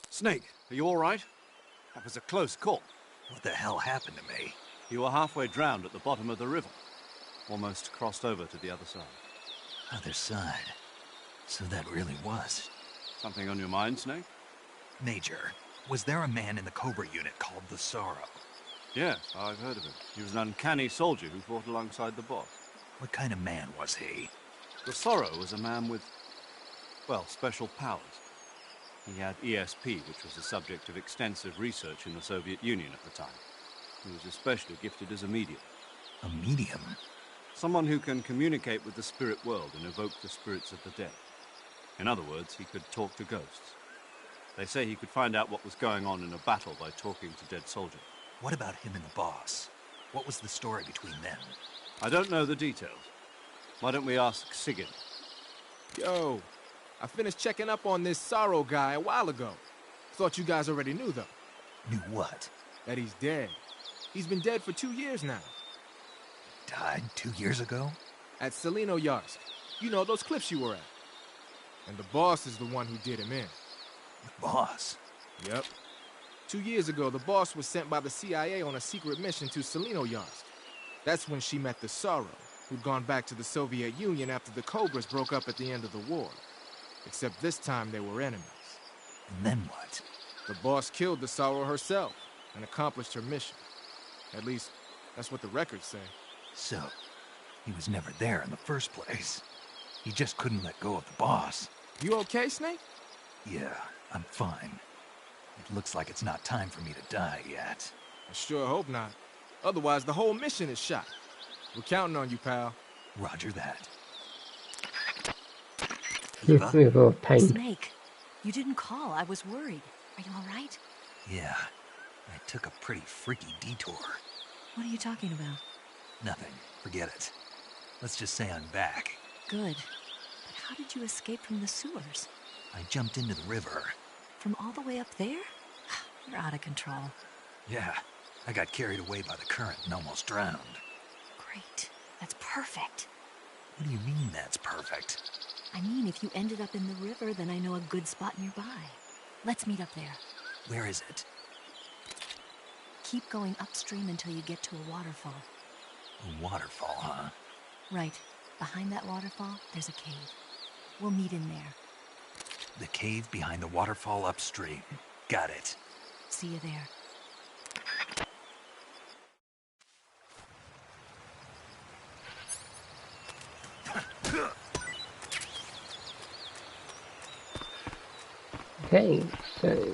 Snake, are you all right? That was a close call. What the hell happened to me? You were halfway drowned at the bottom of the river. Almost crossed over to the other side. Other side? So that really was. Something on your mind, Snake? Major, was there a man in the Cobra unit called the Sorrow? Yes, I've heard of him. He was an uncanny soldier who fought alongside the boss. What kind of man was he? The Sorrow was a man with, well, special powers. He had ESP, which was the subject of extensive research in the Soviet Union at the time. He was especially gifted as a medium. A medium? Someone who can communicate with the spirit world and evoke the spirits of the dead. In other words, he could talk to ghosts. They say he could find out what was going on in a battle by talking to dead soldiers. What about him and the boss? What was the story between them? I don't know the details. Why don't we ask Sigyn? Yo, I finished checking up on this Sorrow guy a while ago. Thought you guys already knew, though. Knew what? That he's dead. He's been dead for 2 years now. Died 2 years ago? At Selino-Yarsk. You know, those cliffs you were at. And the boss is the one who did him in. The boss? Yep. 2 years ago, the boss was sent by the CIA on a secret mission to Selino-Yarsk. That's when she met the Sorrow, who'd gone back to the Soviet Union after the Cobras broke up at the end of the war. Except this time they were enemies. And then what? The boss killed the Sorrow herself and accomplished her mission. At least, that's what the records say. So, he was never there in the first place. He just couldn't let go of the boss. You okay, Snake? Yeah, I'm fine. It looks like it's not time for me to die yet. I sure hope not. Otherwise, the whole mission is shot. We're counting on you, pal. Roger that. Snake, you didn't call. I was worried. Are you all right? Yeah, I took a pretty freaky detour. What are you talking about? Nothing. Forget it. Let's just say I'm back. Good. But how did you escape from the sewers? I jumped into the river. From all the way up there? You're out of control. Yeah, I got carried away by the current and almost drowned. Great. That's perfect. What do you mean that's perfect? I mean, if you ended up in the river, then I know a good spot nearby. Let's meet up there. Where is it? Keep going upstream until you get to a waterfall. A waterfall, huh? Right. Behind that waterfall, there's a cave. We'll meet in there. The cave behind the waterfall upstream. Got it. See you there. Okay, so...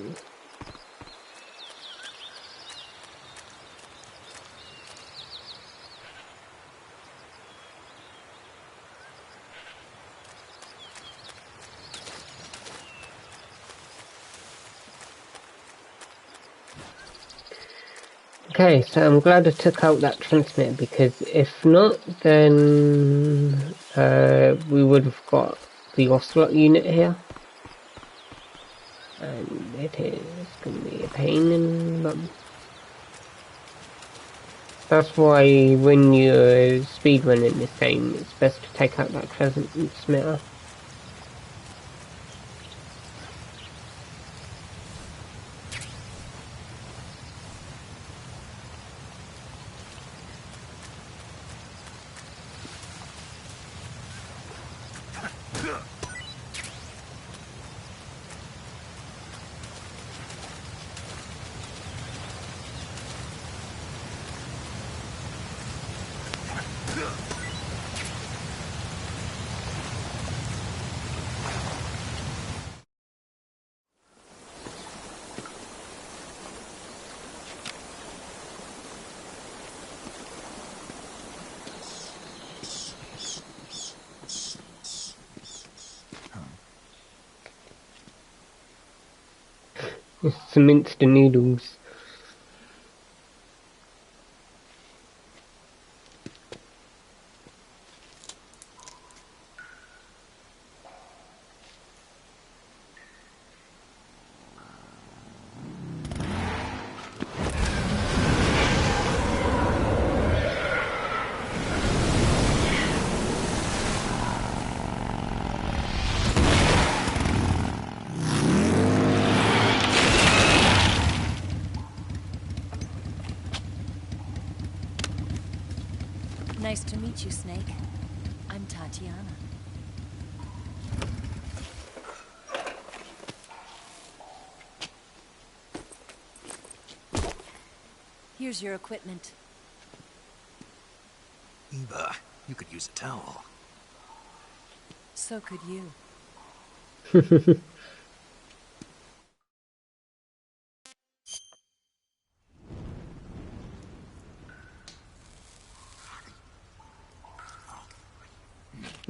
Okay, so I'm glad I took out that transmitter, because if not, then we would have got the Ocelot unit here. And it is going to be a pain in the bum. That's why when you're speedrunning this game, it's best to take out that transmitter. Some instant noodles. Nice to meet you, Snake. I'm Tatiana. Here's your equipment. Eva, you could use a towel. So could you.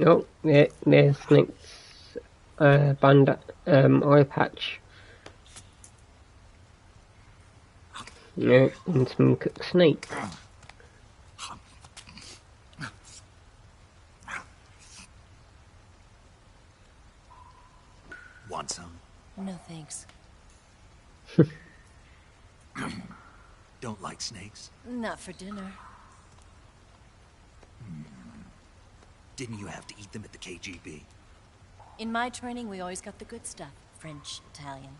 Oh, there's Snake's eye patch. No, and some cooked snake. Want some? No thanks. Don't like snakes? Not for dinner. Didn't you have to eat them at the KGB? In my training, we always got the good stuff. French, Italian,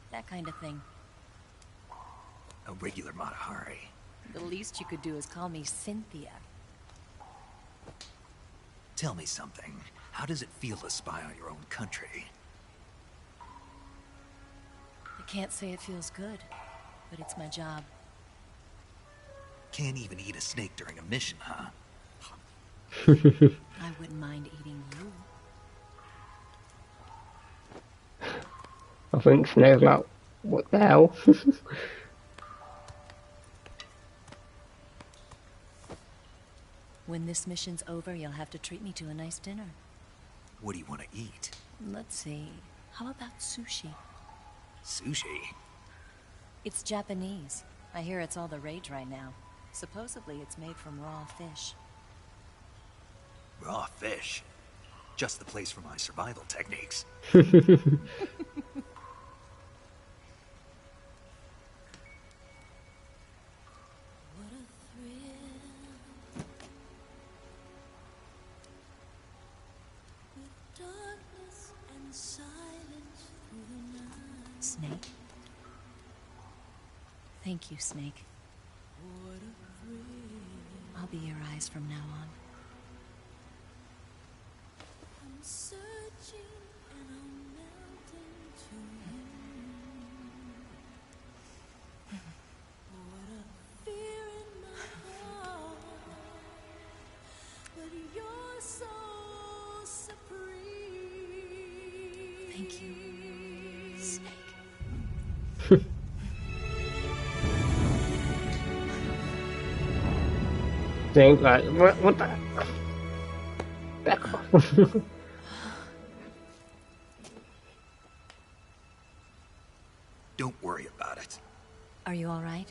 that kind of thing. A regular Mata Hari. The least you could do is call me Cynthia. Tell me something. How does it feel to spy on your own country? I can't say it feels good, but it's my job. Can't even eat a snake during a mission, huh? I wouldn't mind eating you. I think Snake's like, what the hell? When this mission's over, you'll have to treat me to a nice dinner. What do you want to eat? Let's see. How about sushi? Sushi? It's Japanese. I hear it's all the rage right now. Supposedly it's made from raw fish. Raw fish? Just the place for my survival techniques. Snake? Thank you, Snake. I'll be your eyes from now on. I'm searching and I'm melting to you. What a fear in my heart, but you're so supreme. Thank you, Snake. Snake like, what the? Back off. Don't worry about it. Are you all right?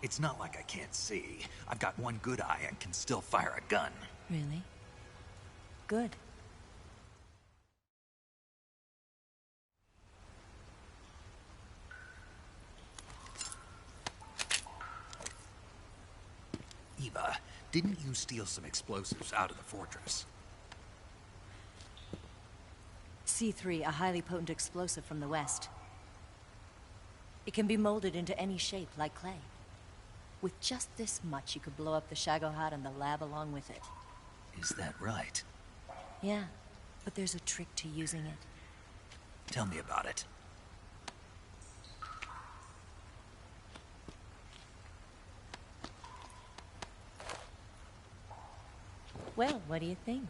It's not like I can't see. I've got one good eye and can still fire a gun. Really? Good. Eva, didn't you steal some explosives out of the fortress? C3, a highly potent explosive from the west. It can be molded into any shape, like clay. With just this much, you could blow up the Shagohod and the lab along with it. Is that right? Yeah, but there's a trick to using it. Tell me about it. Well, what do you think?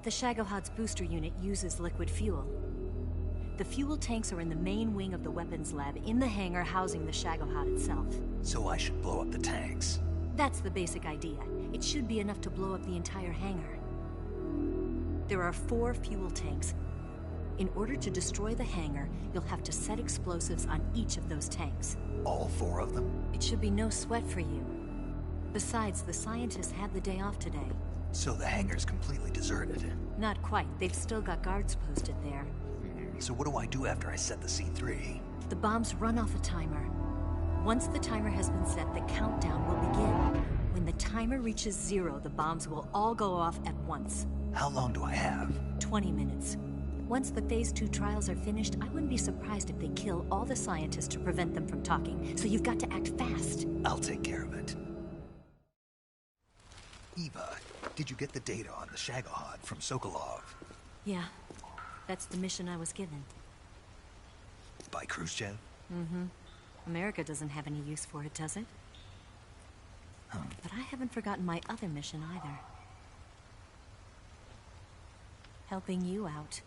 The Shagohod's booster unit uses liquid fuel. The fuel tanks are in the main wing of the weapons lab in the hangar housing the Shagohod itself. So I should blow up the tanks. That's the basic idea. It should be enough to blow up the entire hangar. There are 4 fuel tanks. In order to destroy the hangar, you'll have to set explosives on each of those tanks. All 4 of them? It should be no sweat for you. Besides, the scientists had the day off today. So the hangar's completely deserted. Not quite. They've still got guards posted there. So what do I do after I set the C3? The bombs run off a timer. Once the timer has been set, the countdown will begin. When the timer reaches 0, the bombs will all go off at once. How long do I have? 20 minutes. Once the Phase 2 trials are finished, I wouldn't be surprised if they kill all the scientists to prevent them from talking. So you've got to act fast. I'll take care of it. Eva, did you get the data on the Shagohod from Sokolov? Yeah, that's the mission I was given. By Khrushchev? Mm-hmm. America doesn't have any use for it, does it? But I haven't forgotten my other mission either. Helping you out.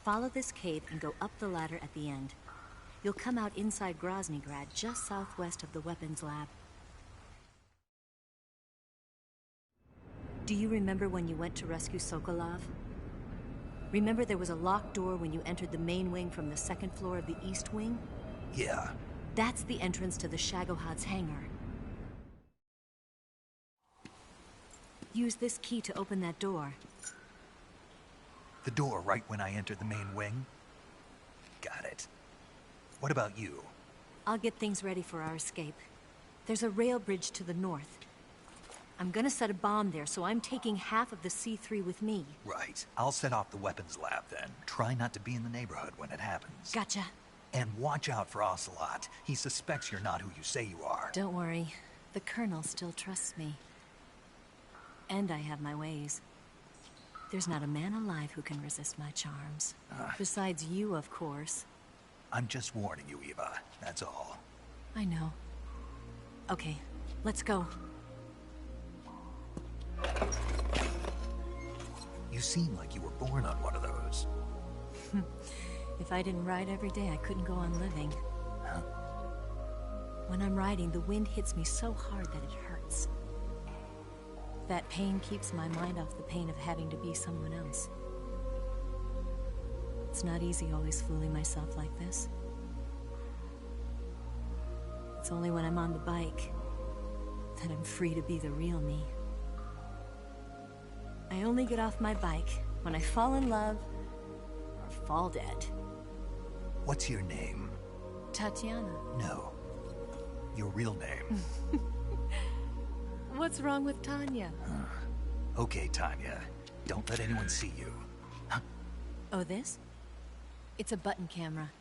Follow this cave and go up the ladder at the end. You'll come out inside Groznygrad, just southwest of the weapons lab. Do you remember when you went to rescue Sokolov? Remember there was a locked door when you entered the main wing from the second floor of the East Wing? Yeah. That's the entrance to the Shagohod's hangar. Use this key to open that door. The door right when I entered the main wing? Got it. What about you? I'll get things ready for our escape. There's a rail bridge to the north. I'm gonna set a bomb there, so I'm taking half of the C3 with me. Right. I'll set off the weapons lab then. Try not to be in the neighborhood when it happens. Gotcha. And watch out for Ocelot. He suspects you're not who you say you are. Don't worry. The Colonel still trusts me. And I have my ways. There's not a man alive who can resist my charms. Besides you, of course. I'm just warning you, Eva. That's all. I know. Okay, let's go. You seem like you were born on one of those. If I didn't ride every day, I couldn't go on living. When I'm riding, the wind hits me so hard that it hurts. That pain keeps my mind off the pain of having to be someone else. It's not easy always fooling myself like this. It's only when I'm on the bike that I'm free to be the real me. I only get off my bike when I fall in love or fall dead. What's your name? Tatiana. No. Your real name. What's wrong with Tanya? Okay, Tanya. Don't let anyone see you. Oh, this? It's a button camera.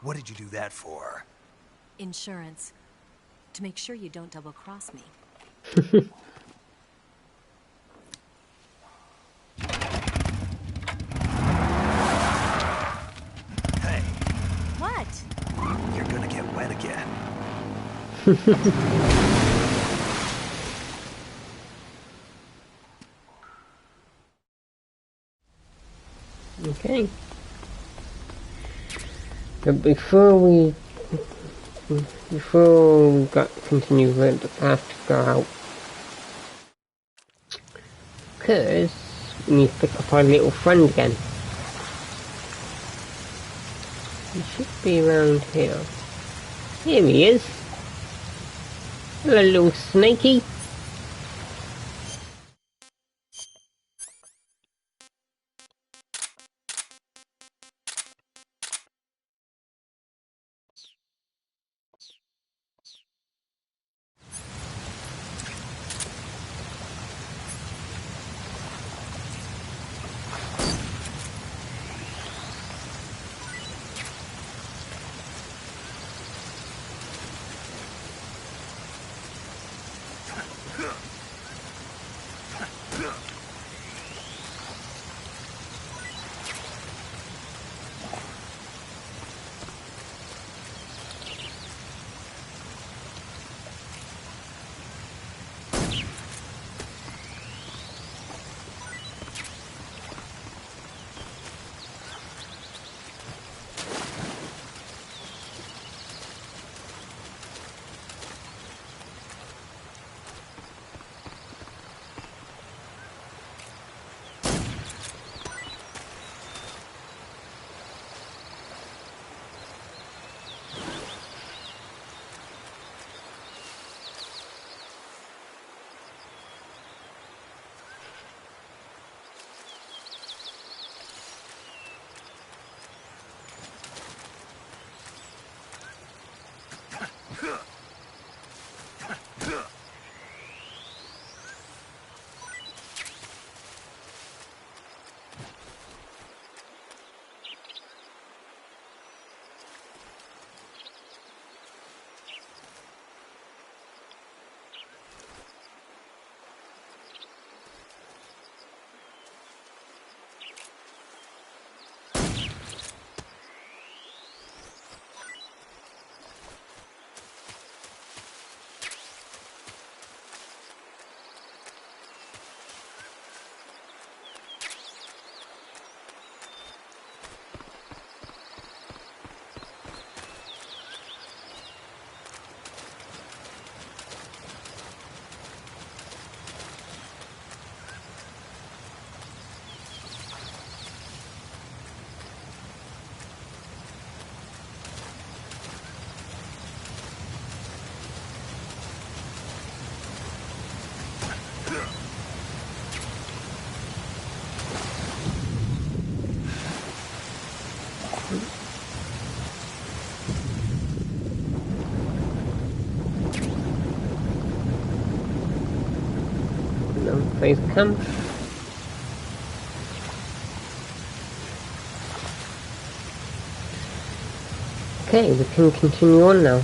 What did you do that for? Insurance. To make sure you don't double-cross me. Hey. What? You're gonna get wet again. Okay. But before we continue, we have to go out. Because we need to pick up our little friend again. He should be around here. Here he is. Hello, little snaky. Please come. Okay, we can continue on now.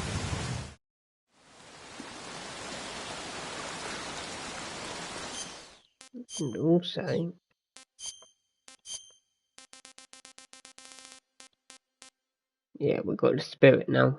And also, yeah, we've got the spirit now.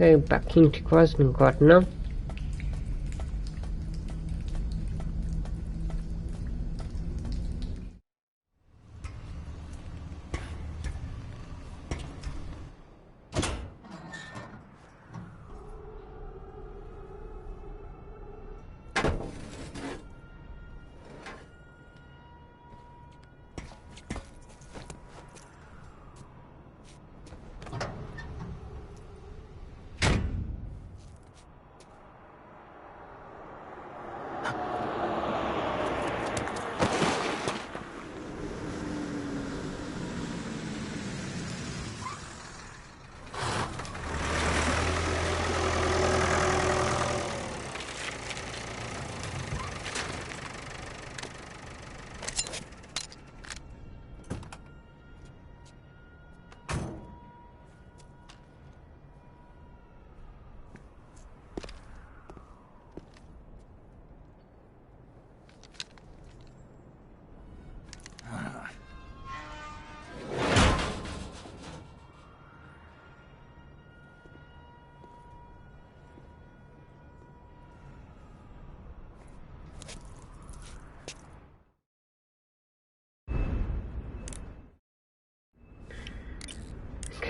Okay, back into Krasnograd now.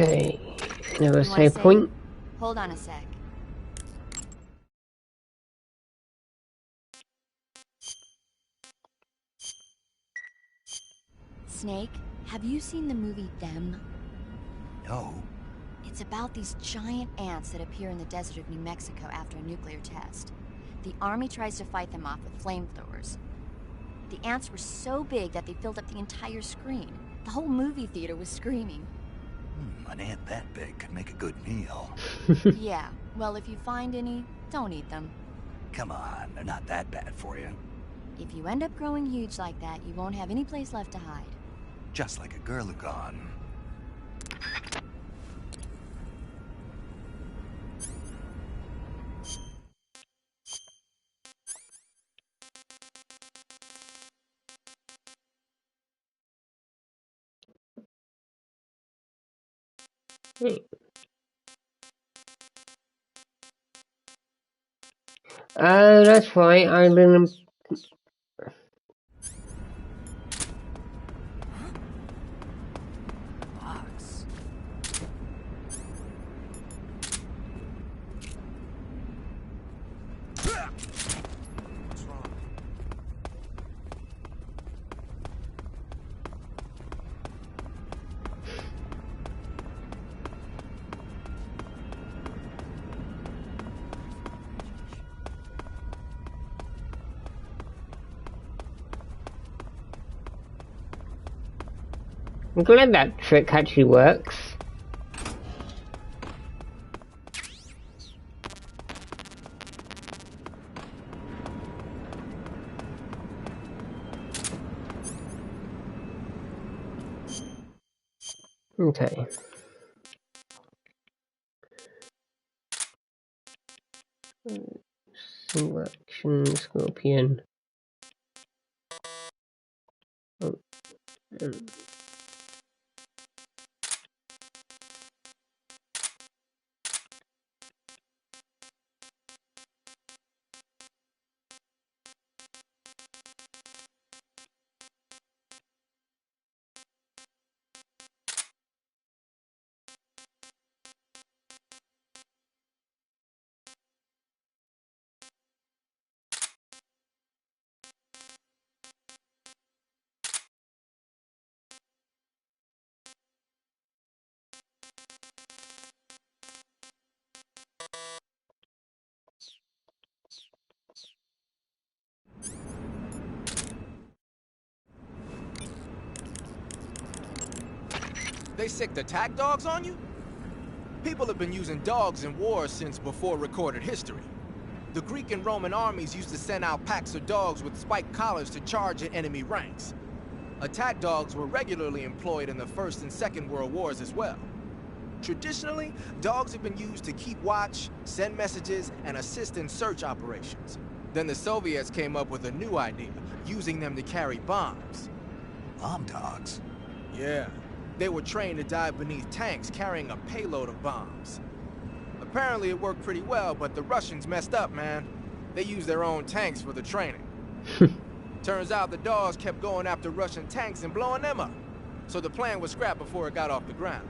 Okay, never save point. Hold on a sec. Snake, have you seen the movie Them? No. It's about these giant ants that appear in the desert of New Mexico after a nuclear test. The army tries to fight them off with flamethrowers. The ants were so big that they filled up the entire screen. The whole movie theater was screaming. An ant that big could make a good meal. Yeah, well, if you find any, don't eat them. Come on, they're not that bad for you. If you end up growing huge like that, you won't have any place left to hide. Just like a Gurlugon. That's right, I didn't... Box. What's wrong? I'm glad that trick actually works. Okay. Single action Scorpion. Oh, They sicked attack dogs on you? People have been using dogs in wars since before recorded history. The Greek and Roman armies used to send out packs of dogs with spiked collars to charge at enemy ranks. Attack dogs were regularly employed in the First and Second World Wars as well. Traditionally, dogs have been used to keep watch, send messages, and assist in search operations. Then the Soviets came up with a new idea, using them to carry bombs. Bomb dogs? Yeah. They were trained to dive beneath tanks carrying a payload of bombs. Apparently it worked pretty well, but the Russians messed up, man. They used their own tanks for the training. Turns out the dogs kept going after Russian tanks and blowing them up. So the plan was scrapped before it got off the ground.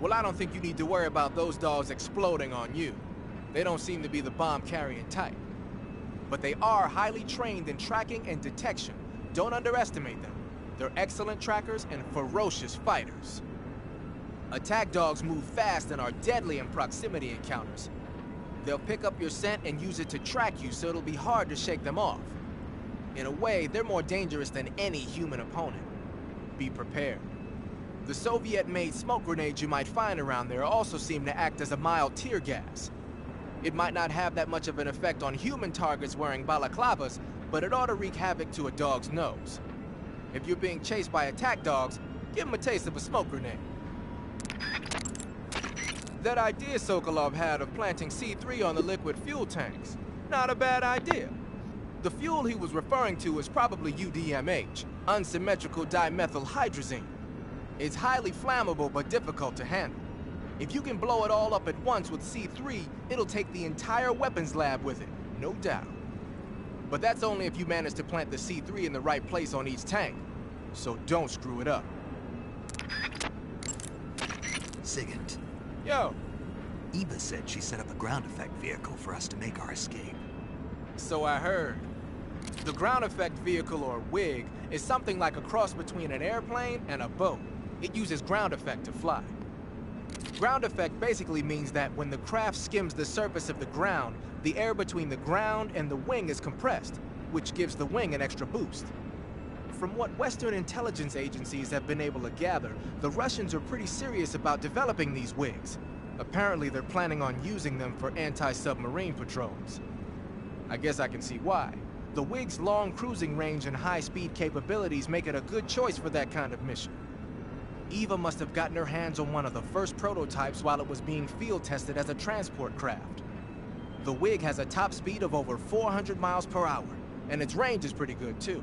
Well, I don't think you need to worry about those dogs exploding on you. They don't seem to be the bomb-carrying type. But they are highly trained in tracking and detection. Don't underestimate them. They're excellent trackers and ferocious fighters. Attack dogs move fast and are deadly in proximity encounters. They'll pick up your scent and use it to track you, so it'll be hard to shake them off. In a way, they're more dangerous than any human opponent. Be prepared. The Soviet-made smoke grenades you might find around there also seem to act as a mild tear gas. It might not have that much of an effect on human targets wearing balaclavas, but it ought to wreak havoc to a dog's nose. If you're being chased by attack dogs, give them a taste of a smoke grenade. That idea Sokolov had of planting C3 on the liquid fuel tanks, not a bad idea. The fuel he was referring to is probably UDMH, unsymmetrical dimethylhydrazine. It's highly flammable but difficult to handle. If you can blow it all up at once with C3, it'll take the entire weapons lab with it, no doubt. But that's only if you manage to plant the C3 in the right place on each tank. So don't screw it up. Sigint. Yo. Eva said she set up a ground effect vehicle for us to make our escape. So I heard. The ground effect vehicle, or WIG, is something like a cross between an airplane and a boat. It uses ground effect to fly. Ground effect basically means that when the craft skims the surface of the ground, the air between the ground and the wing is compressed, which gives the wing an extra boost. From what Western intelligence agencies have been able to gather, the Russians are pretty serious about developing these WIGs. Apparently they're planning on using them for anti-submarine patrols. I guess I can see why. The WIG's long cruising range and high-speed capabilities make it a good choice for that kind of mission. Eva must have gotten her hands on one of the first prototypes while it was being field tested as a transport craft. The WIG has a top speed of over 400 miles per hour, and its range is pretty good too.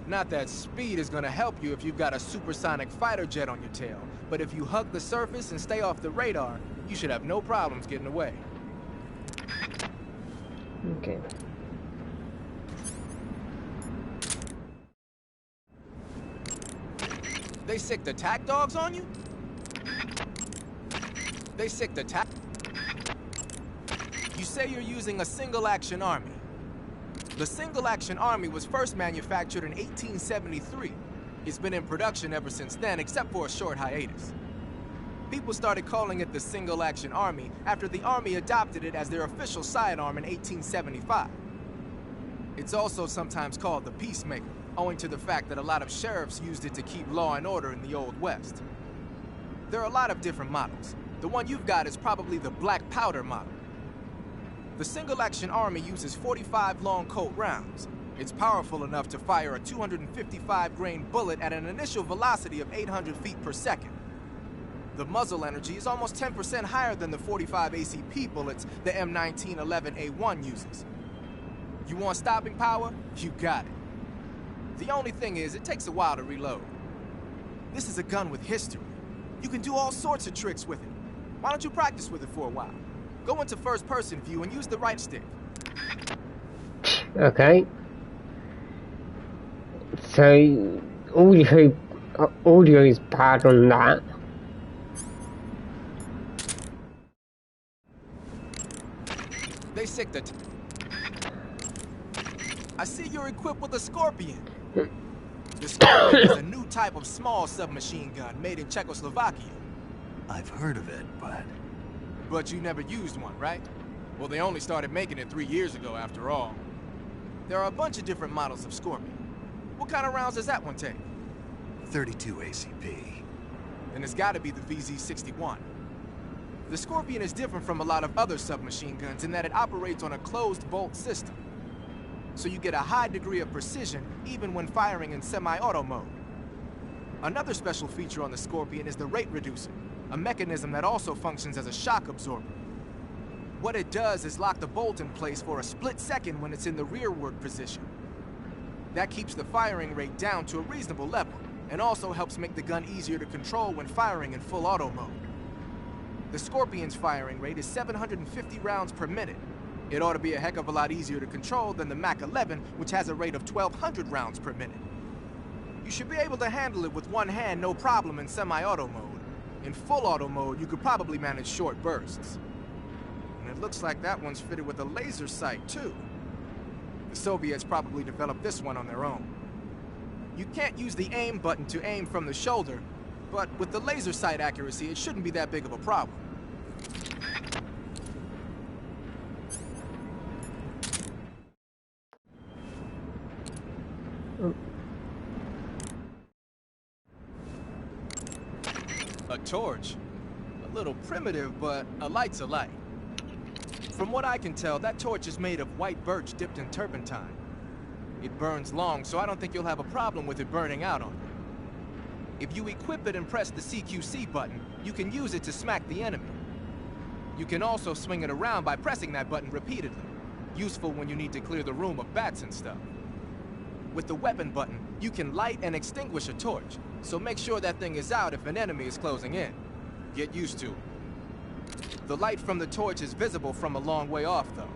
Not that speed is gonna help you if you've got a supersonic fighter jet on your tail, but if you hug the surface and stay off the radar, you should have no problems getting away. Okay. They sicked attack dogs on you? They sicked attack... You say you're using a single-action army. The single-action army was first manufactured in 1873. It's been in production ever since then, except for a short hiatus. People started calling it the single-action army after the army adopted it as their official sidearm in 1875. It's also sometimes called the Peacemaker, owing to the fact that a lot of sheriffs used it to keep law and order in the Old West. There are a lot of different models. The one you've got is probably the Black Powder model. The single-action army uses 45 long Colt rounds. It's powerful enough to fire a 255-grain bullet at an initial velocity of 800 feet per second. The muzzle energy is almost 10% higher than the 45 ACP bullets the M1911A1 uses. You want stopping power? You got it. The only thing is, it takes a while to reload. This is a gun with history. You can do all sorts of tricks with it. Why don't you practice with it for a while? Go into first-person view and use the right stick. Okay. So, audio is bad on that. They sicked it. I see you're equipped with a Scorpion. The Scorpion is a new type of small submachine gun made in Czechoslovakia. I've heard of it, but... But you never used one, right? Well, they only started making it 3 years ago, after all. There are a bunch of different models of Scorpion. What kind of rounds does that one take? 32 ACP. Then it's gotta be the VZ-61. The Scorpion is different from a lot of other submachine guns in that it operates on a closed bolt system. So you get a high degree of precision even when firing in semi-auto mode. Another special feature on the Scorpion is the rate reducer, a mechanism that also functions as a shock absorber. What it does is lock the bolt in place for a split second when it's in the rearward position. That keeps the firing rate down to a reasonable level, and also helps make the gun easier to control when firing in full auto mode. The Scorpion's firing rate is 750 rounds per minute. It ought to be a heck of a lot easier to control than the Mach-11, which has a rate of 1,200 rounds per minute. You should be able to handle it with one hand no problem in semi-auto mode. In full auto mode, you could probably manage short bursts. And it looks like that one's fitted with a laser sight, too. The Soviets probably developed this one on their own. You can't use the aim button to aim from the shoulder, but with the laser sight accuracy, it shouldn't be that big of a problem. A torch. A little primitive, but a light's a light. From what I can tell, that torch is made of white birch dipped in turpentine. It burns long, so I don't think you'll have a problem with it burning out on you. If you equip it and press the CQC button, you can use it to smack the enemy. You can also swing it around by pressing that button repeatedly. Useful when you need to clear the room of bats and stuff. With the weapon button, you can light and extinguish a torch, so make sure that thing is out if an enemy is closing in. Get used to it. The light from the torch is visible from a long way off, though.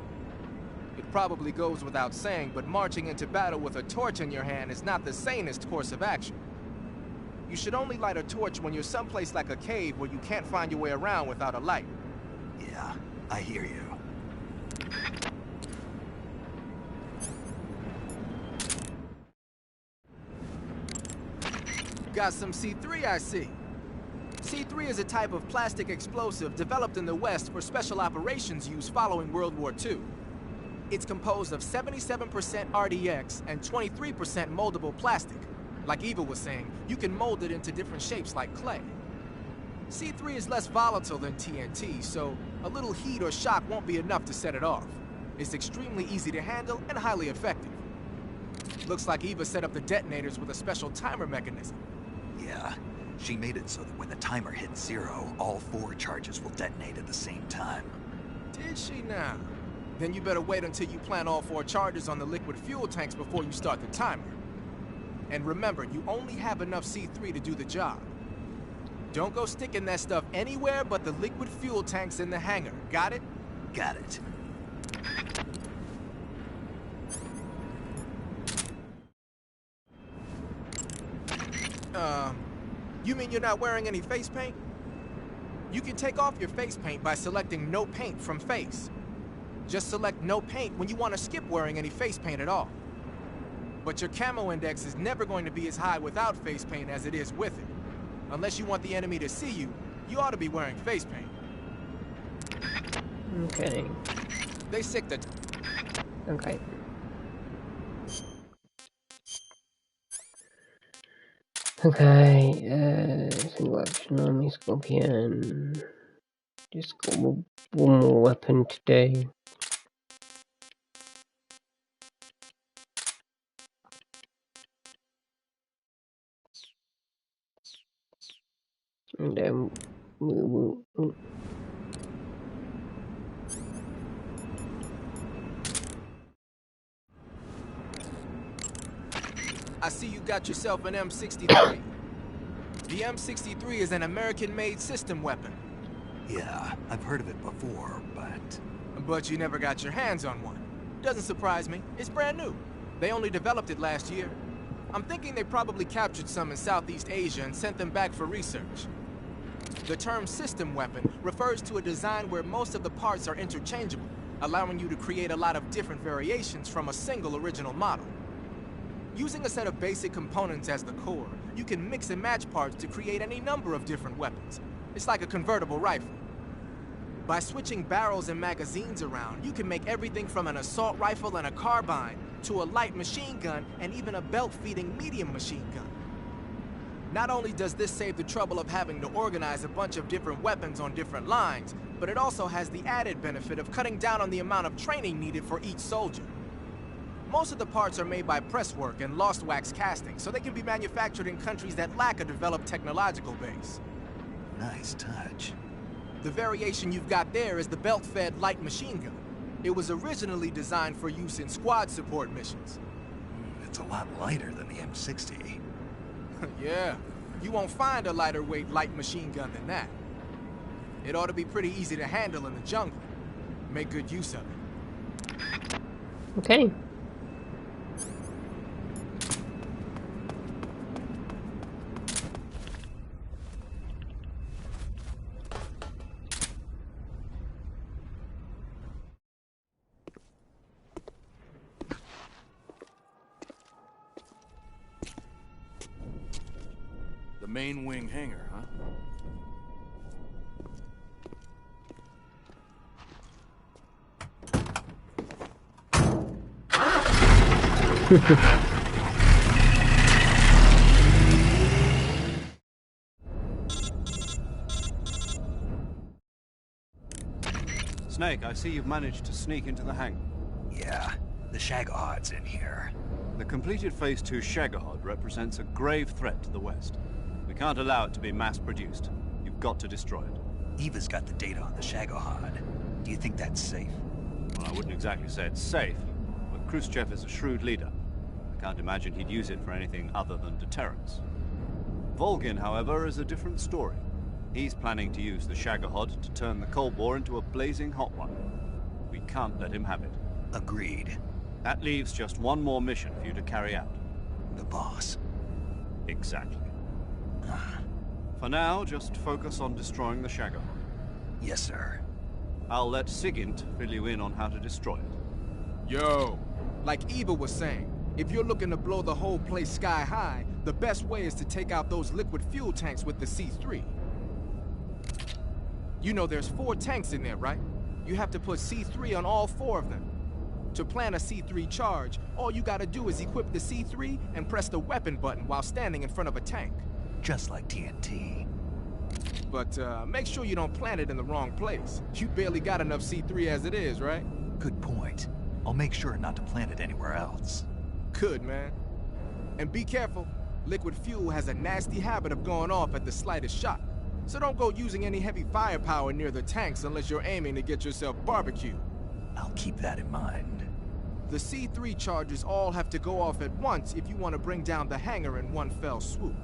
It probably goes without saying, but marching into battle with a torch in your hand is not the sanest course of action. You should only light a torch when you're someplace like a cave where you can't find your way around without a light. Yeah, I hear you. Got some C3, I see. C3 is a type of plastic explosive developed in the West for special operations use following World War II. It's composed of 77% RDX and 23% moldable plastic. Like Eva was saying, you can mold it into different shapes like clay. C3 is less volatile than TNT, so a little heat or shock won't be enough to set it off. It's extremely easy to handle and highly effective. Looks like Eva set up the detonators with a special timer mechanism. Yeah, she made it so that when the timer hits 0, all 4 charges will detonate at the same time. Did she now? Then you better wait until you plant all 4 charges on the liquid fuel tanks before you start the timer. And remember, you only have enough C3 to do the job. Don't go sticking that stuff anywhere but the liquid fuel tanks in the hangar. Got it? Got it. You mean you're not wearing any face paint? You can take off your face paint by selecting no paint from face. Just select no paint when you want to skip wearing any face paint at all. But your camo index is never going to be as high without face paint as it is with it. Unless you want the enemy to see you, you ought to be wearing face paint. Okay. They sick the... Okay. Okay, single action army Scorpion. Just got one more weapon to do. And then we will... I see you got yourself an M63. The M63 is an American-made system weapon. Yeah, I've heard of it before, but... But you never got your hands on one. Doesn't surprise me. It's brand new. They only developed it last year. I'm thinking they probably captured some in Southeast Asia and sent them back for research. The term system weapon refers to a design where most of the parts are interchangeable, allowing you to create a lot of different variations from a single original model. Using a set of basic components as the core, you can mix and match parts to create any number of different weapons. It's like a convertible rifle. By switching barrels and magazines around, you can make everything from an assault rifle and a carbine to a light machine gun and even a belt-feeding medium machine gun. Not only does this save the trouble of having to organize a bunch of different weapons on different lines, but it also has the added benefit of cutting down on the amount of training needed for each soldier. Most of the parts are made by presswork and lost wax casting, so they can be manufactured in countries that lack a developed technological base. Nice touch. The variation you've got there is the belt-fed light machine gun. It was originally designed for use in squad support missions. It's a lot lighter than the M60. Yeah, you won't find a lighter weight light machine gun than that. It ought to be pretty easy to handle in the jungle. Make good use of it. Okay. The main wing hangar, huh? Snake, I see you've managed to sneak into the hangar. Yeah, the Shagohod's in here. The completed Phase 2 Shagohod represents a grave threat to the West. We can't allow it to be mass-produced. You've got to destroy it. Eva's got the data on the Shagohod. Do you think that's safe? Well, I wouldn't exactly say it's safe, but Khrushchev is a shrewd leader. I can't imagine he'd use it for anything other than deterrence. Volgin, however, is a different story. He's planning to use the Shagohod to turn the Cold War into a blazing hot one. We can't let him have it. Agreed. That leaves just one more mission for you to carry out. The boss. Exactly. For now, just focus on destroying the Shagohod. Yes, sir. I'll let Sigint fill you in on how to destroy it. Yo, like Eva was saying, if you're looking to blow the whole place sky high, the best way is to take out those liquid fuel tanks with the C3. You know there's 4 tanks in there, right? You have to put C3 on all 4 of them. To plan a C3 charge, all you gotta do is equip the C3 and press the weapon button while standing in front of a tank. Just like TNT. But make sure you don't plant it in the wrong place. You barely got enough C3 as it is, right? Good point. I'll make sure not to plant it anywhere else. Good, man. And be careful. Liquid fuel has a nasty habit of going off at the slightest shock. So don't go using any heavy firepower near the tanks unless you're aiming to get yourself barbecued. I'll keep that in mind. The C3 charges all have to go off at once if you want to bring down the hangar in one fell swoop.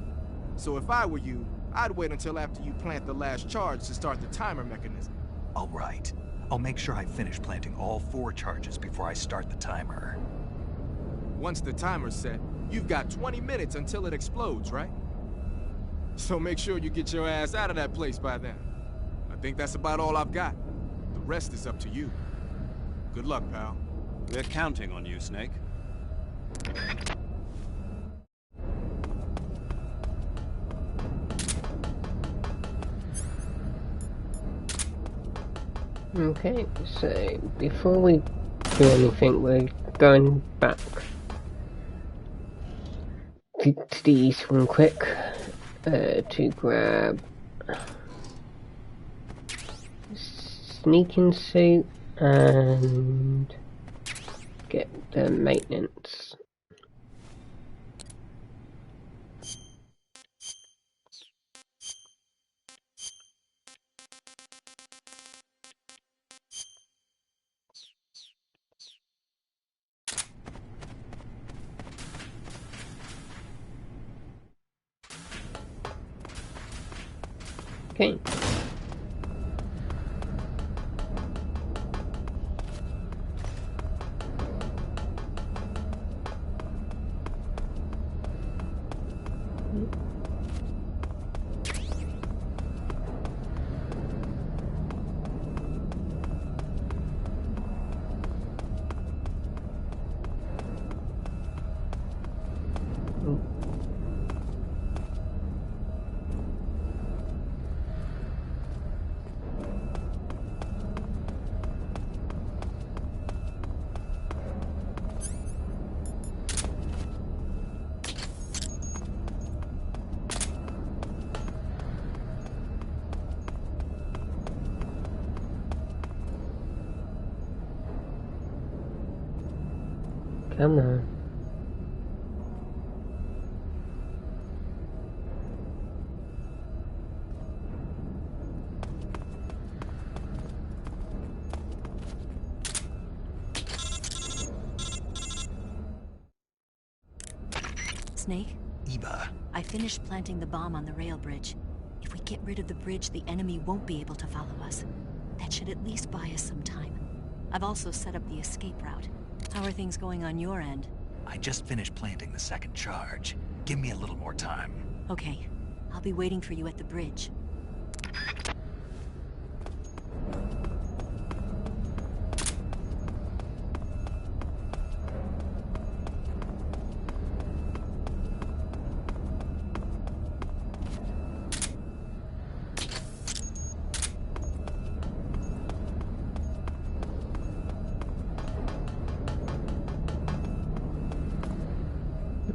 So if I were you, I'd wait until after you plant the last charge to start the timer mechanism. All right. I'll make sure I finish planting all 4 charges before I start the timer. Once the timer's set, you've got 20 minutes until it explodes, right? So make sure you get your ass out of that place by then. I think that's about all I've got. The rest is up to you. Good luck, pal. We're counting on you, Snake. Okay, so before we do anything, we're going back to the east one quick to grab sneaking suit and get the maintenance. Okay. Come on. Snake? Eva. I finished planting the bomb on the rail bridge. If we get rid of the bridge, the enemy won't be able to follow us. That should at least buy us some time. I've also set up the escape route. How are things going on your end? I just finished planting the second charge. Give me a little more time. Okay. I'll be waiting for you at the bridge.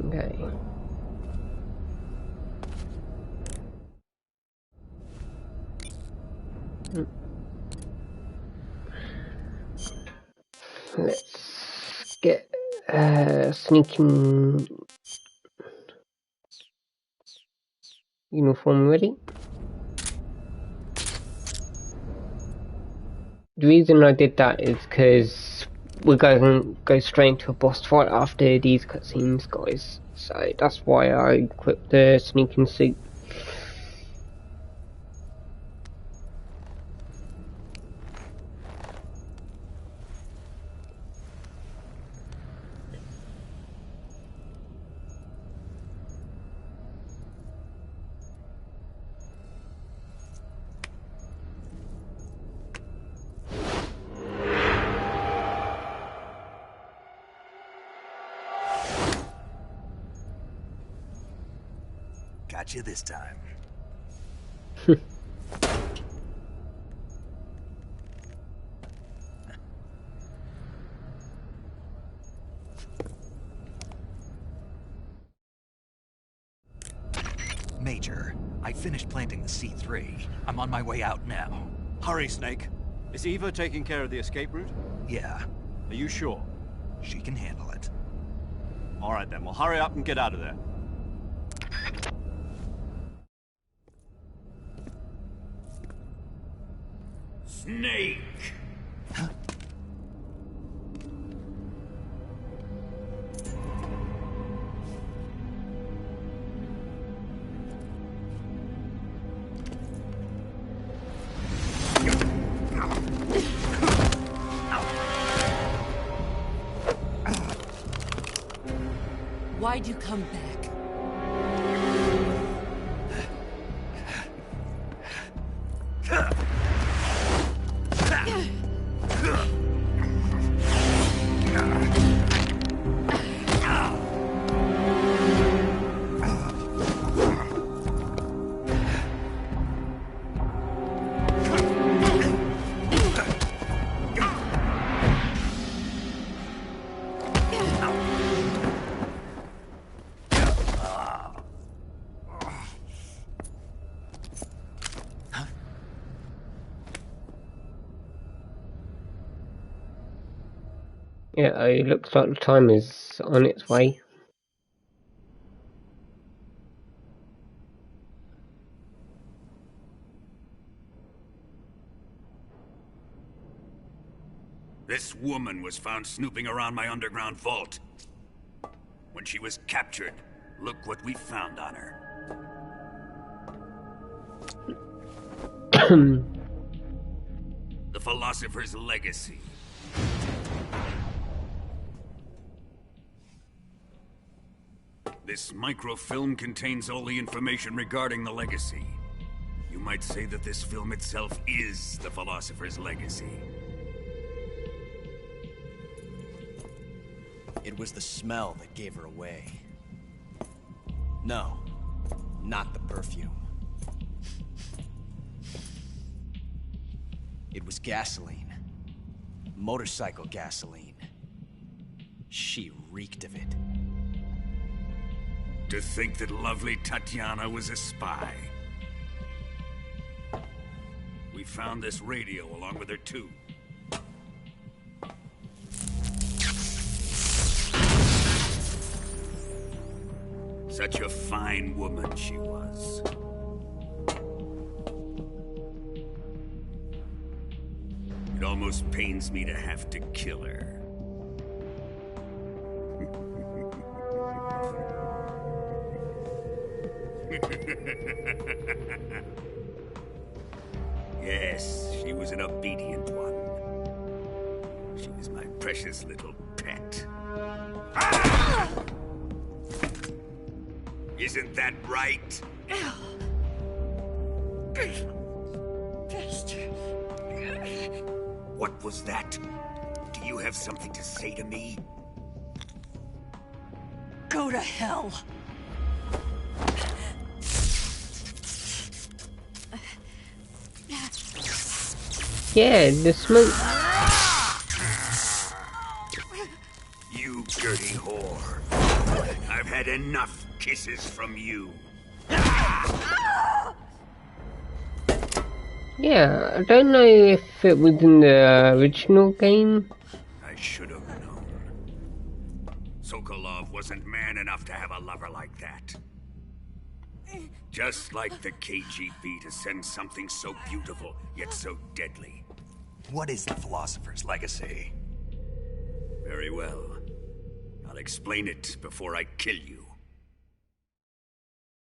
Okay. Let's get sneaking uniform ready. The reason I did that is because we're going to go straight into a boss fight after these cutscenes, guys. So that's why I equipped the sneaking suit. Got you this time. Major, I finished planting the C3. I'm on my way out now. Hurry, Snake. Is Eva taking care of the escape route? Yeah. Are you sure? She can handle it. All right then, well hurry up and get out of there. Snake! Why'd you come back? Yeah, it looks like the time is on its way. This woman was found snooping around my underground vault. When she was captured, look what we found on her. The Philosopher's Legacy. This microfilm contains all the information regarding the Legacy. You might say that this film itself is the Philosopher's Legacy. It was the smell that gave her away. No, not the perfume. It was gasoline. Motorcycle gasoline. She reeked of it. To think that lovely Tatiana was a spy. We found this radio along with her too. Such a fine woman she was. It almost pains me to have to kill her. Yes, she was an obedient one. She was my precious little pet. Ah! Isn't that right? What was that? Do you have something to say to me? Go to hell. Yeah, the smoke. You dirty whore. I've had enough kisses from you. Yeah, I don't know if it was in the original game. I should have known. Sokolov wasn't man enough to have a lover like that. Just like the KGB to send something so beautiful, yet so deadly. What is the Philosopher's Legacy? Very well. I'll explain it before I kill you.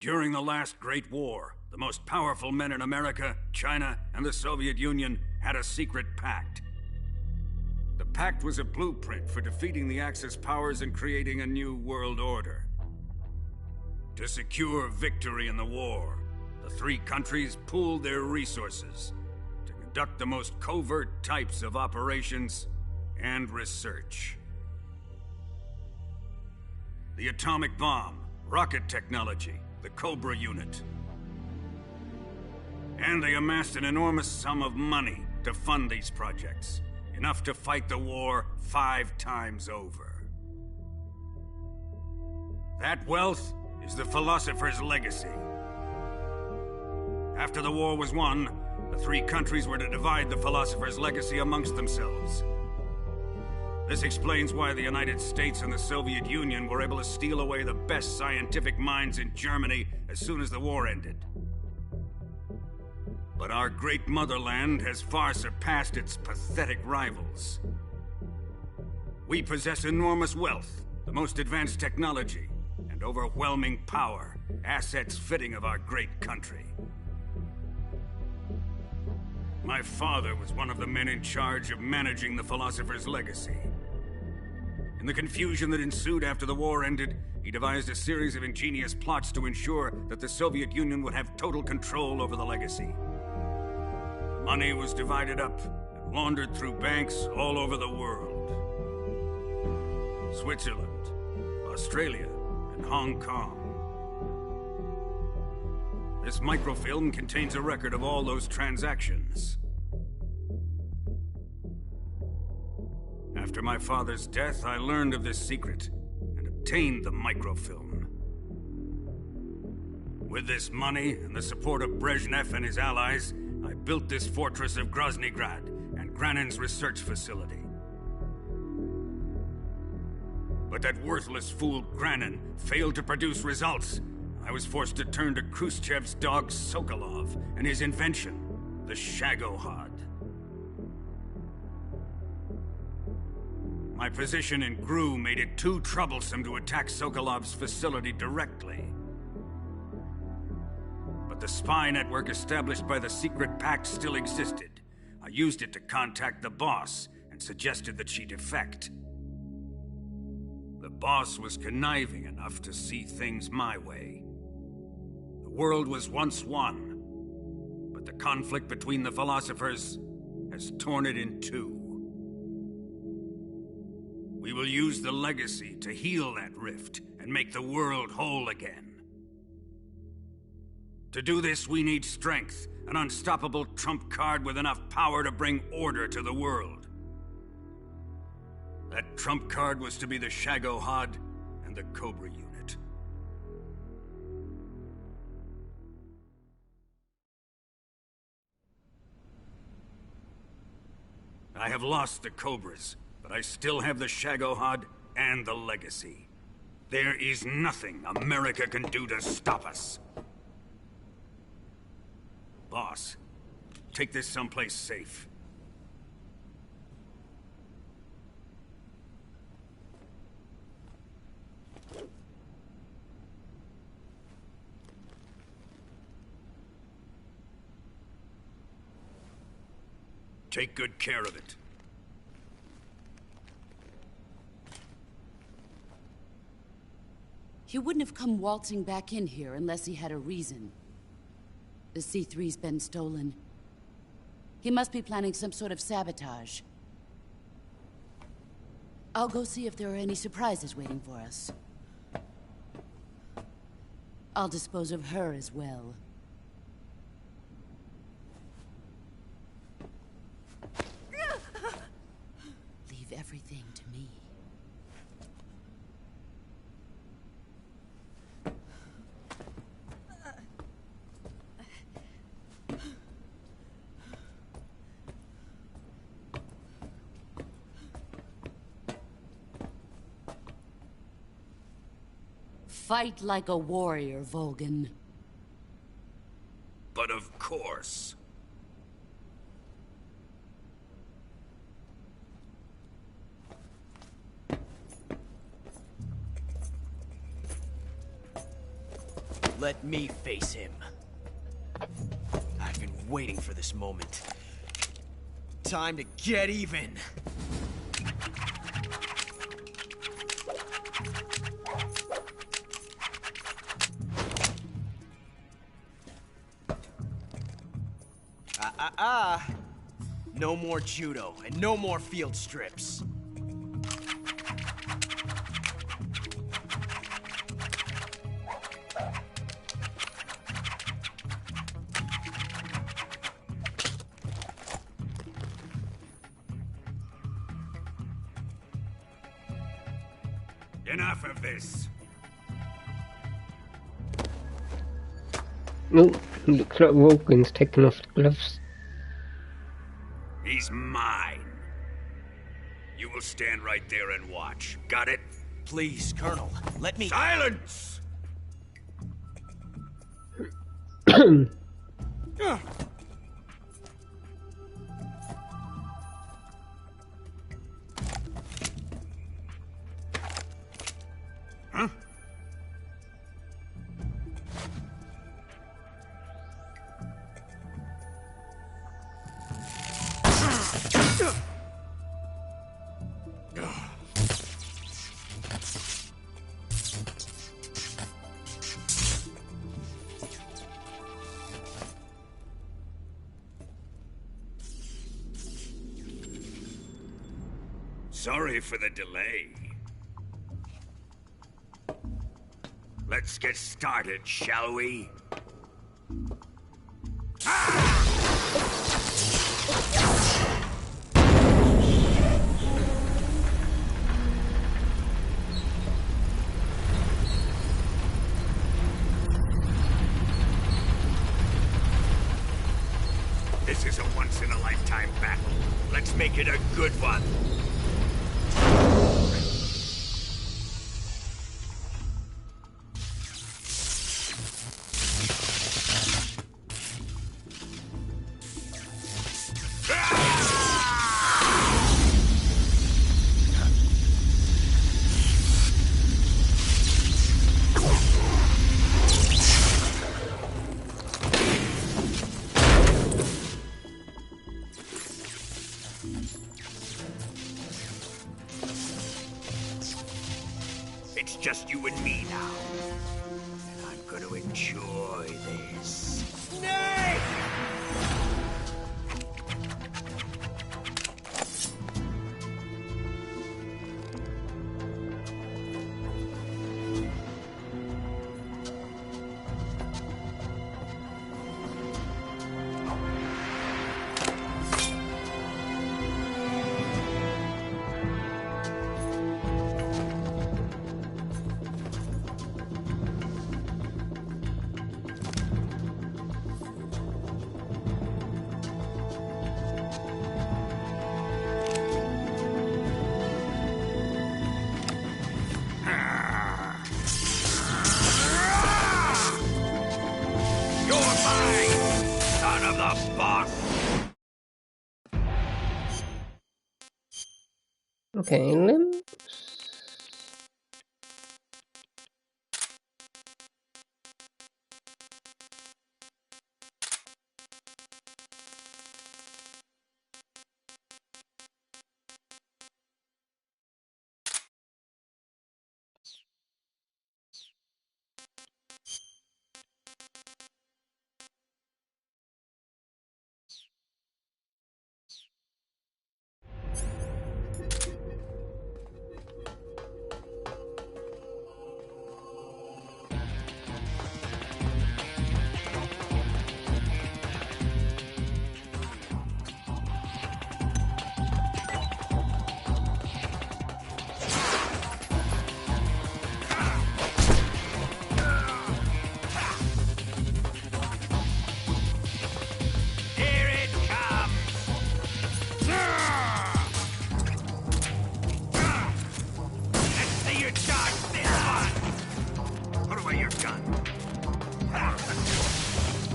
During the last Great War, the most powerful men in America, China, and the Soviet Union had a secret pact. The pact was a blueprint for defeating the Axis powers and creating a new world order. To secure victory in the war, the three countries pooled their resources to conduct the most covert types of operations and research. The atomic bomb, rocket technology, the Cobra unit. And they amassed an enormous sum of money to fund these projects, enough to fight the war 5 times over. That wealth is the Philosopher's Legacy. After the war was won, the three countries were to divide the Philosopher's Legacy amongst themselves. This explains why the United States and the Soviet Union were able to steal away the best scientific minds in Germany as soon as the war ended. But our great motherland has far surpassed its pathetic rivals. We possess enormous wealth, the most advanced technology, and overwhelming power, assets fitting of our great country. My father was one of the men in charge of managing the Philosopher's Legacy. In the confusion that ensued after the war ended, he devised a series of ingenious plots to ensure that the Soviet Union would have total control over the legacy. Money was divided up and laundered through banks all over the world. Switzerland, Australia, and Hong Kong. This microfilm contains a record of all those transactions. After my father's death, I learned of this secret and obtained the microfilm. With this money and the support of Brezhnev and his allies, I built this fortress of Groznygrad and Granin's research facility. But that worthless fool Granin failed to produce results. I was forced to turn to Khrushchev's dog Sokolov and his invention, the Shagohod. My position in GRU made it too troublesome to attack Sokolov's facility directly. But the spy network established by the secret pact still existed. I used it to contact the boss and suggested that she defect. The boss was conniving enough to see things my way. The world was once one, but the conflict between the philosophers has torn it in two. We will use the legacy to heal that rift and make the world whole again. To do this, we need strength, an unstoppable trump card with enough power to bring order to the world. That trump card was to be the Shagohod and the Cobra unit. I have lost the Cobras, but I still have the Shagohod and the legacy. There is nothing America can do to stop us. Boss, take this someplace safe. Take good care of it. He wouldn't have come waltzing back in here unless he had a reason. The C3's been stolen. He must be planning some sort of sabotage. I'll go see if there are any surprises waiting for us. I'll dispose of her as well. Leave everything to me. Fight like a warrior, Volgin. But of course. Let me face him. I've been waiting for this moment. Time to get even. No more judo, and no more field strips. Enough of this. No, looks like Volgin's taken off the gloves. He's mine. You will stand right there and watch. Got it? Please, Colonel, let me— Silence! Huh? Sorry for the delay. Let's get started, shall we? This is a once-in-a-lifetime battle. Let's make it a good one. It's just you and me now. And I'm going to enjoy this. Snake! Okay, limbs.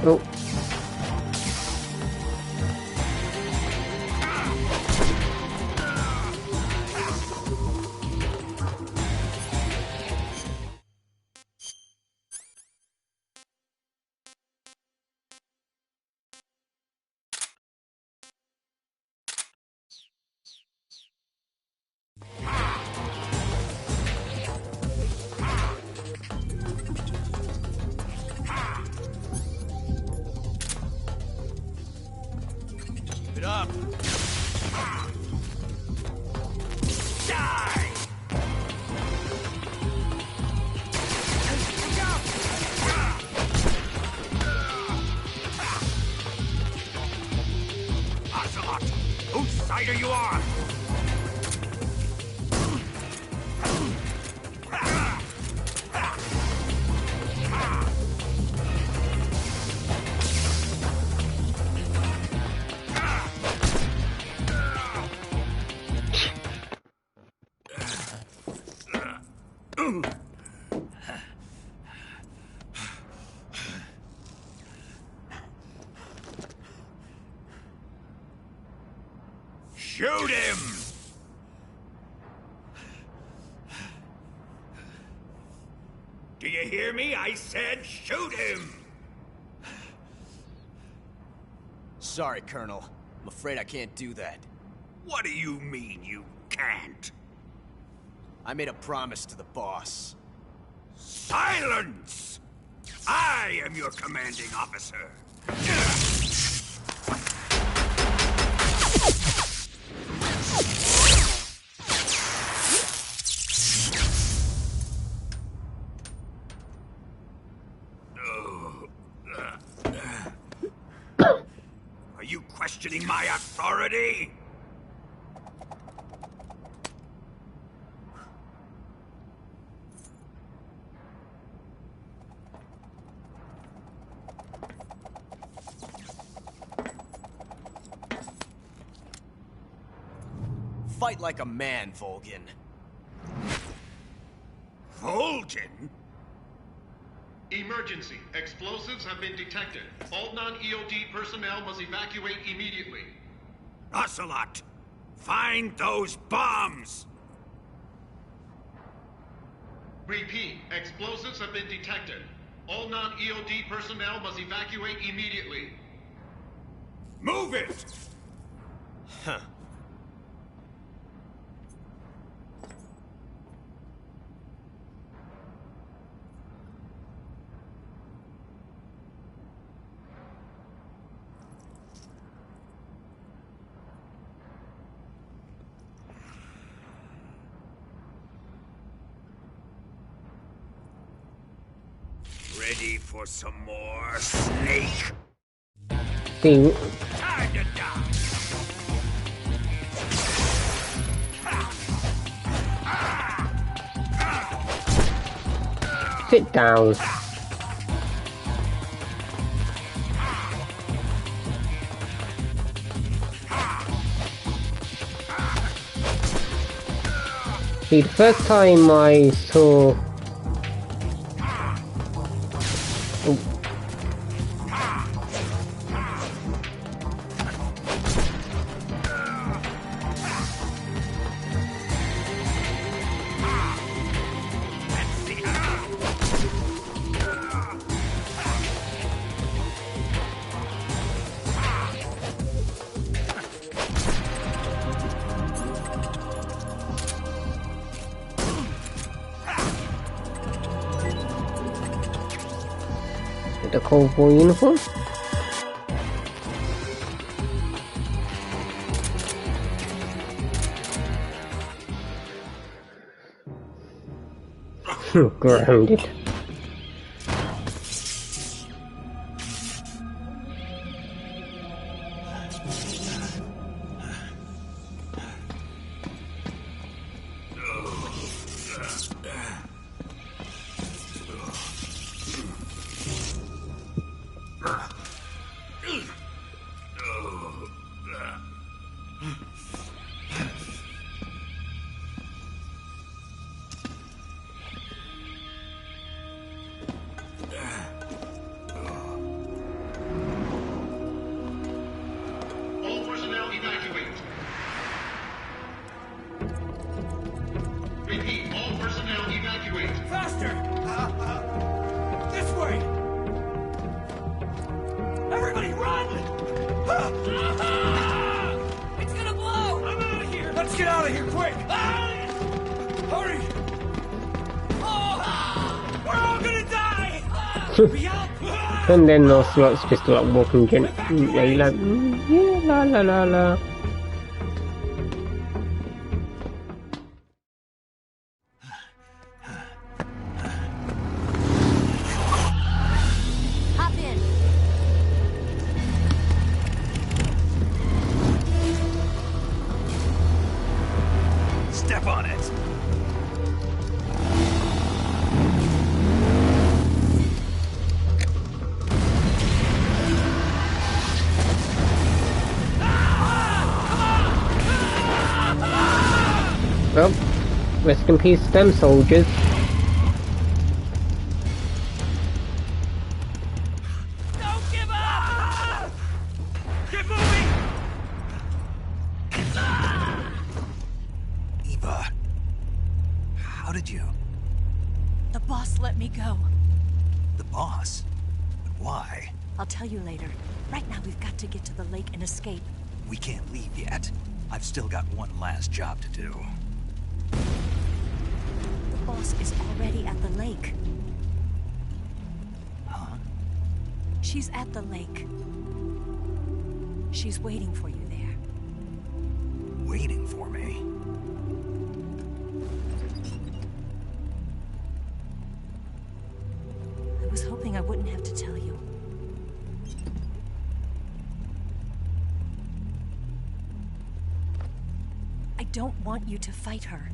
Oh. It up. Die! Ocelot, whose side are you on? Shoot him! Do you hear me? I said shoot him! Sorry, Colonel. I'm afraid I can't do that. What do you mean you can't? I made a promise to the boss. Silence! I am your commanding officer. questioning my authority? Fight like a man, Volgin. Volgin? Emergency. Explosives have been detected. All non-EOD personnel must evacuate immediately. Ocelot, find those bombs! Repeat. Explosives have been detected. All non-EOD personnel must evacuate immediately. Move it! Huh. Ready for some more, Snake? See, Time to die! sit down. See, the first time I saw... Oh. The cowboy uniform. Grounded. All personnel evacuate. Repeat. All personnel evacuate. Faster! This way! Everybody run! It's gonna blow! I'm out of here! Let's get out of here quick! Hurry! We're all gonna die! Be out! And then Ocelot's just like walking gently, like, yeah, la la la la. Hop in. Step on it. Well, rest in peace, them soldiers. Don't give up! Get moving! Eva, how did you? The boss let me go. The boss? But why? I'll tell you later. Right now, we've got to get to the lake and escape. We can't leave yet. I've still got one last job to do. The boss is already at the lake. Huh? She's at the lake. She's waiting for you there. Waiting for me? I was hoping I wouldn't have to tell you. don't want you to fight her.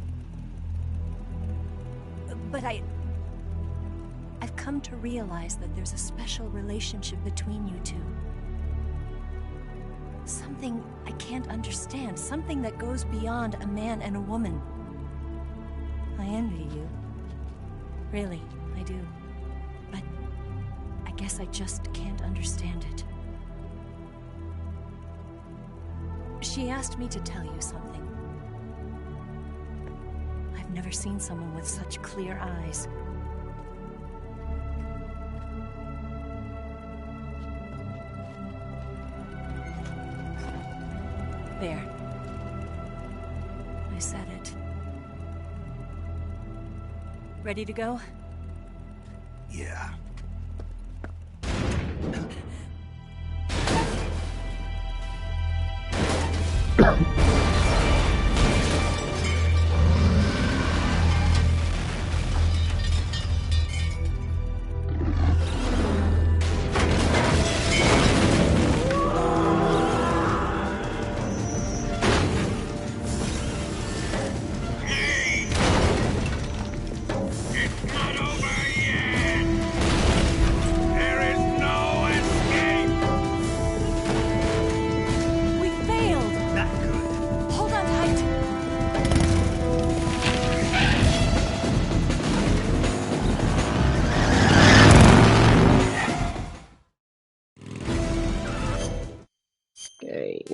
But I've come to realize that there's a special relationship between you two. Something I can't understand. Something that goes beyond a man and a woman. I envy you. Really, I do. But I guess I just can't understand it. She asked me to tell you something. I've never seen someone with such clear eyes. There. I said it. Ready to go? Yeah.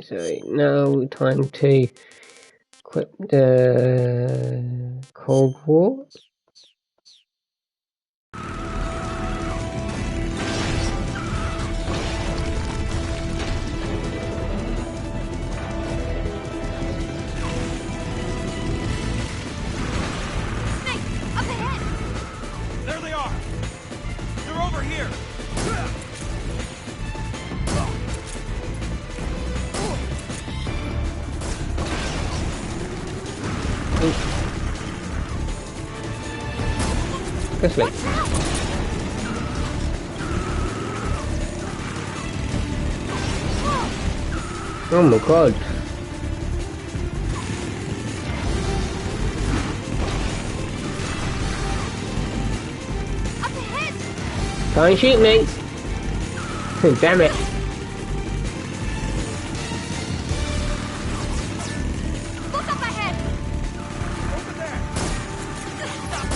So now time to quit the Cold War. There they are! They're over here! This way. Oh my god. Don't shoot me. Damn it. Look up ahead! Over there! Stop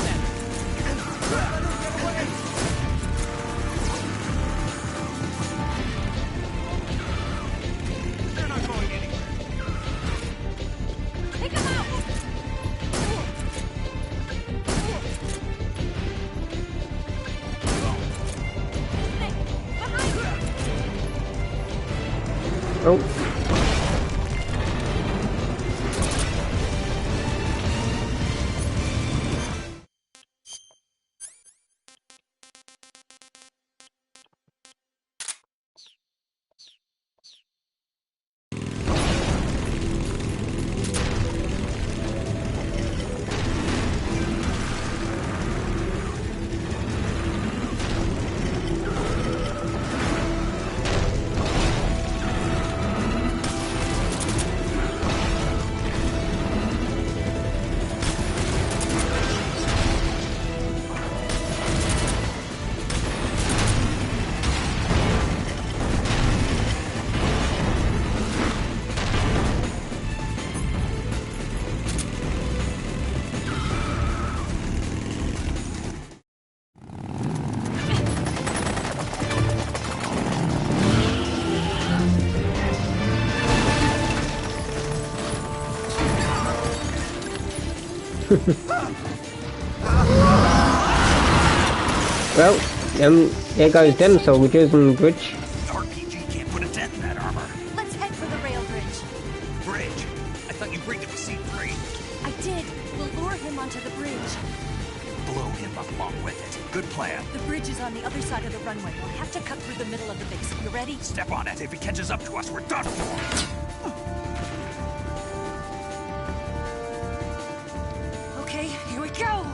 They're not going anywhere. Take him out! Oh. Well, there goes them soldiers on the bridge. RPG can't put a dent in that armor. Let's head for the rail bridge. Bridge? I thought you rigged it with C3. I did. We'll lure him onto the bridge. Blow him up along with it. Good plan. The bridge is on the other side of the runway. We'll have to cut through the middle of the base. You ready? Step on it. If he catches up to us, we're done for. Okay, here we go.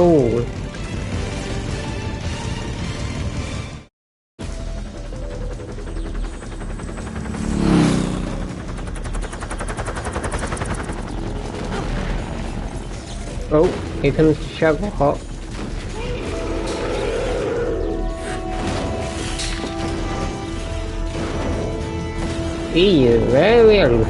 Oh. Oh, here comes the Shagohod. He is very angry.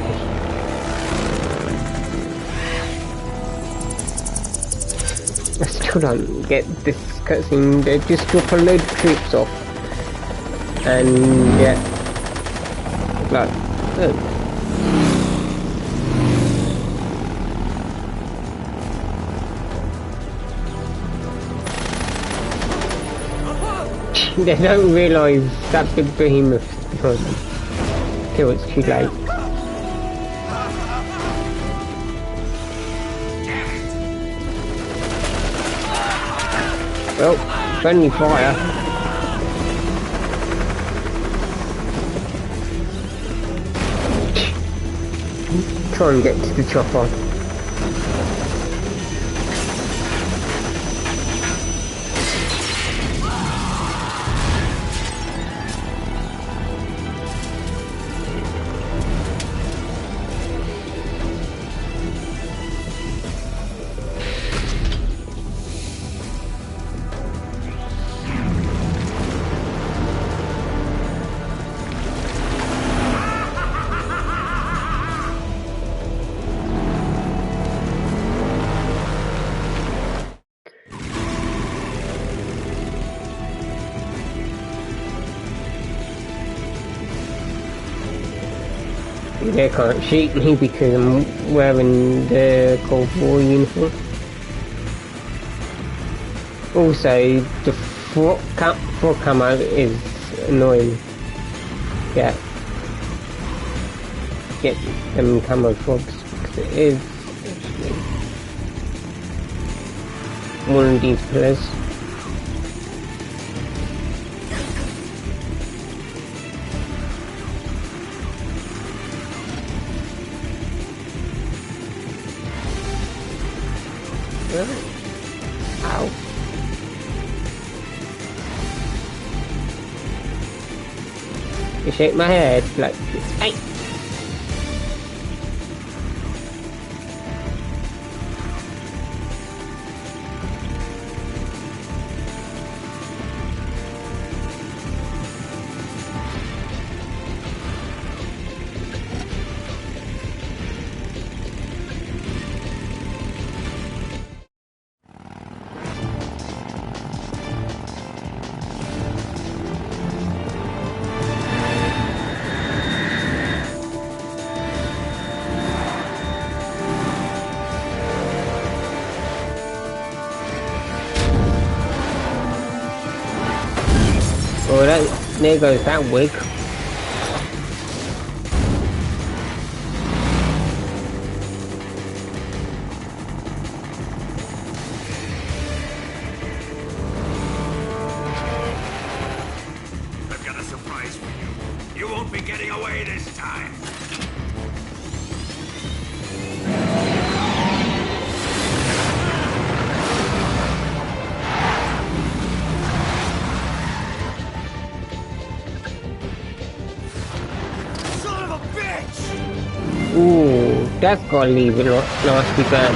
I still don't get this cutscene. They just drop a load of troops off. And yeah. Like, oh. They don't realise that big behemoth behind them till it's too late. Well, friendly fire. Try and get to the chopper. They can't shoot me because I'm wearing the Cold War uniform. Also, the frog camo is annoying. Yeah. Get them camo frogs because it is actually one of these pillars. Ow. You shake my head like, hey! Oh, there goes that wig. I've got a surprise for you. You won't be getting away this time. Ooh, that's gotta leave a nasty burn.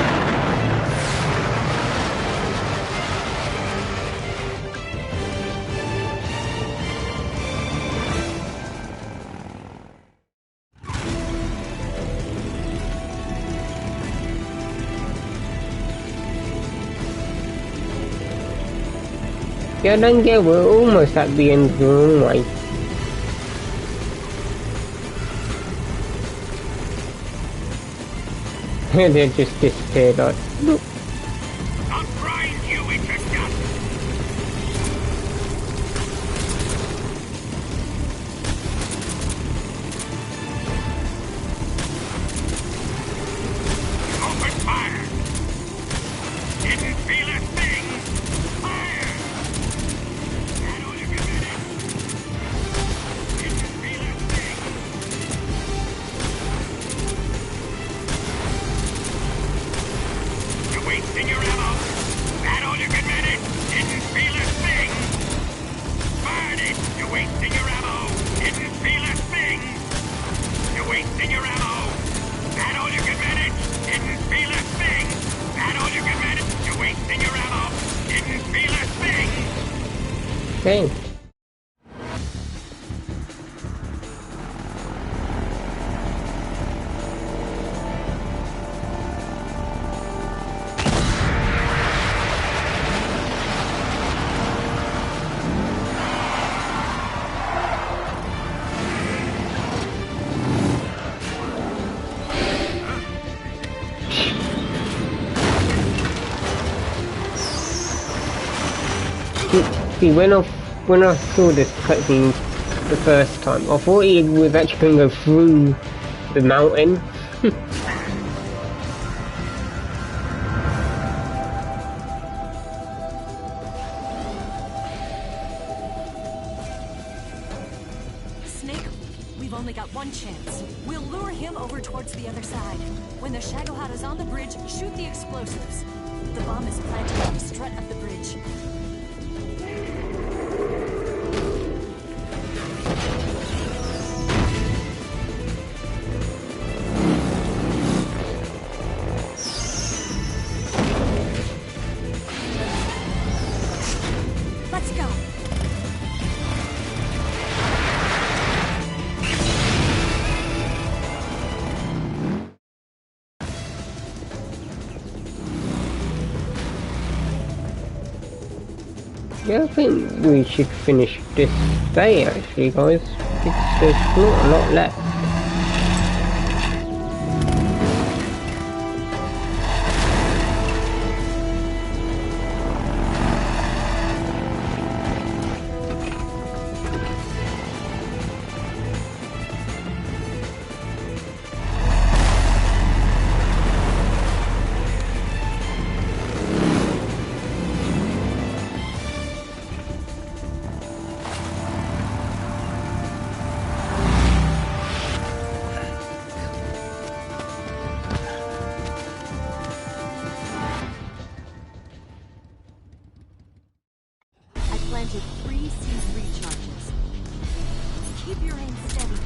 Yeah, then yeah, we're almost at the end of the runway. And they just disappeared like, look. I'll grind you into dust. Open fire. Didn't feel a thing. Fire. That ought to give it. Didn't feel a thing. wasting your ammo! That all you can manage? Didn't feel a thing! That all you can manage? You're wasting your ammo! Didn't feel a thing! Okay. See, when I saw this cutscene the first time, I thought he was actually going to go through the mountain. Snake, we've only got one chance. We'll lure him over towards the other side. When the Shagohod is on the bridge, shoot the explosives. The bomb is planted on the strut of the bridge. Let's go. Yeah, I think we should finish this day actually, guys. There's not a lot left. Planted 3 C3 charges. Keep your aim steady.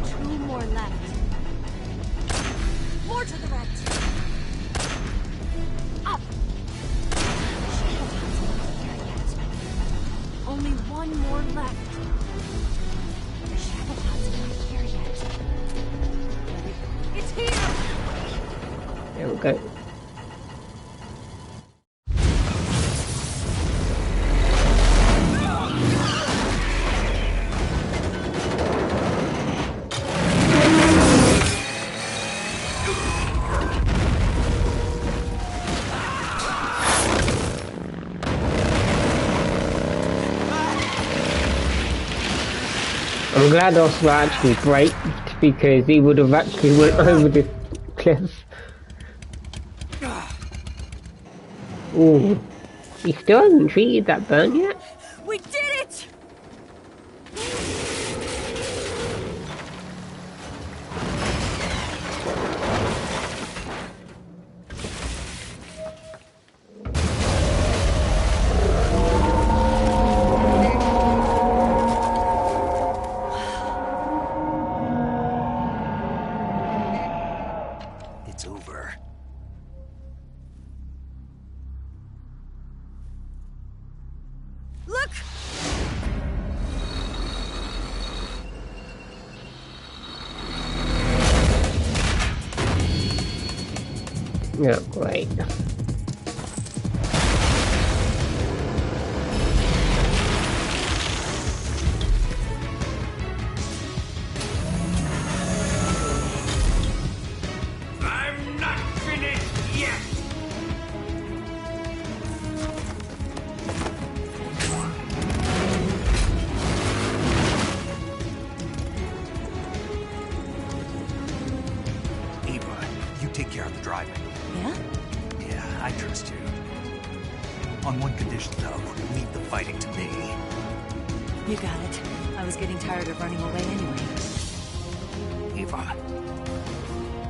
2 more left. More to the right. Up. Only 1 more left. The Shagohod's not here yet. It's here! There we go. I'm glad Oscar actually braked because he would have actually went over the cliff. Ooh, he still hasn't treated that burn yet. We did it! It's over. Look! Yeah, great. I'm not finished yet! Ava, you take care of the driving. Yeah? Yeah, I trust you. On one condition, though, leave the fighting to me. You got it. I was getting tired of running away anyway. Ava,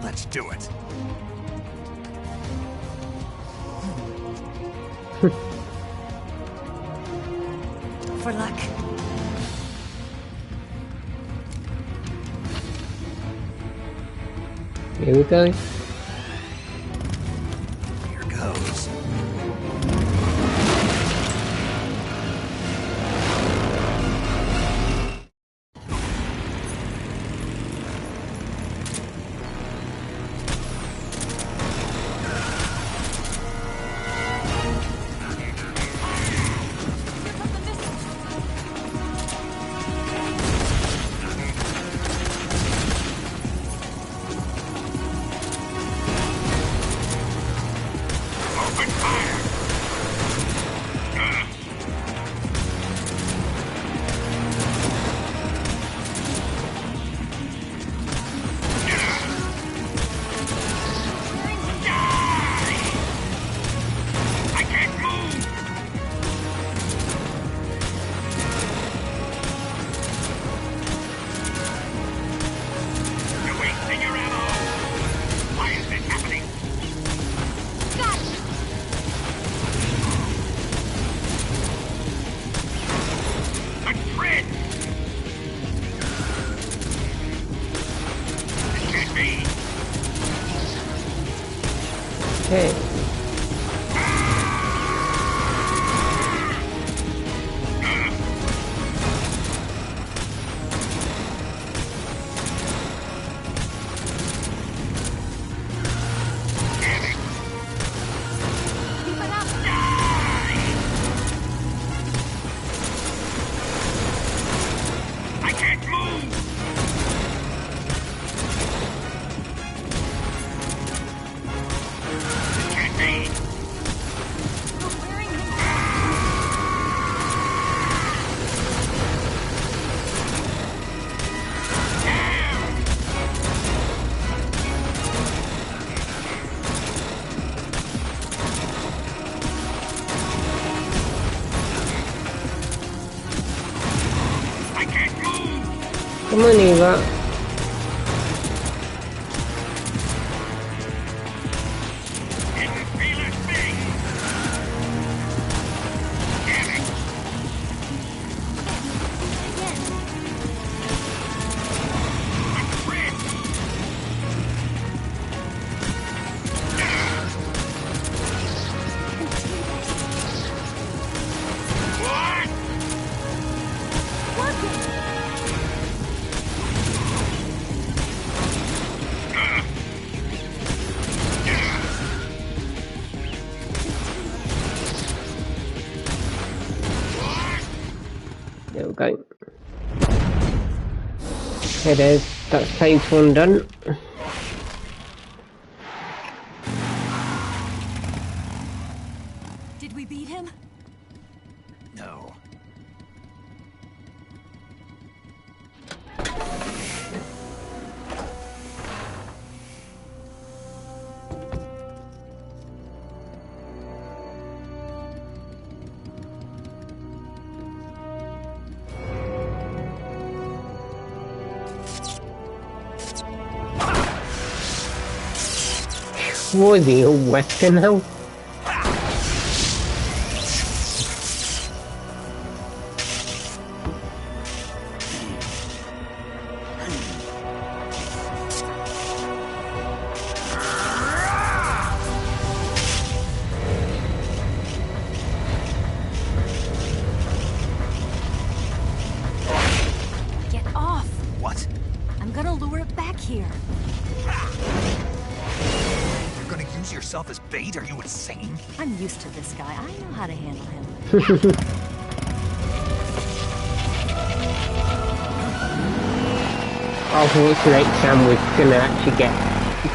let's do it. For luck. Here we go. Here goes. Okay. I can't move! Can't be! I can't move! Come on, Eva. Didn't feel a thing! Damn it! A trick! What? There we go. Okay, that's phase 1 done. Did we beat him? No. What is he, a Western now? Get off! What? I'm gonna lure it back here. You're gonna use yourself as bait? Are you insane? I'm used to this guy. I know how to handle him. I thought next time we're gonna actually get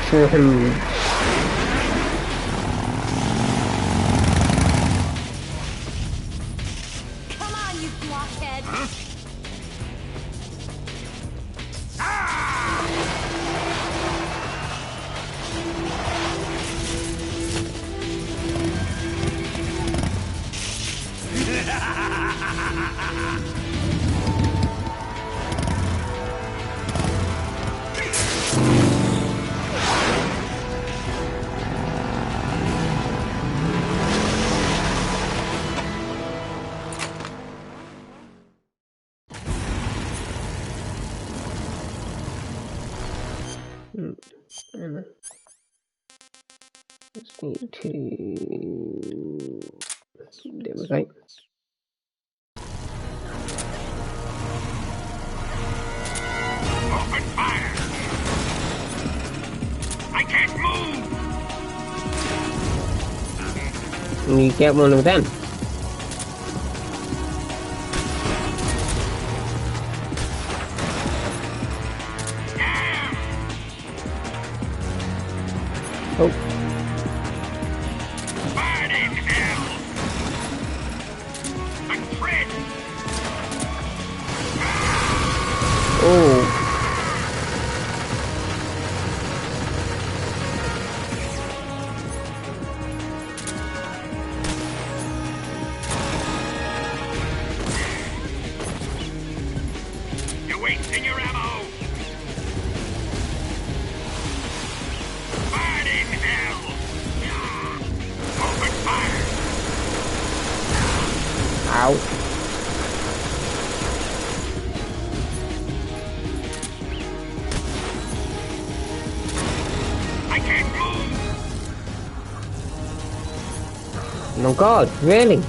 some. Come on, you blockhead! Just need to... There we go. Open fire! I can't move! You get one of them. Oh. Burning hell! The tread! Oh. You're wasting your ammo! Burning hell! Open fire! Ow. I can't move! Oh my god, really?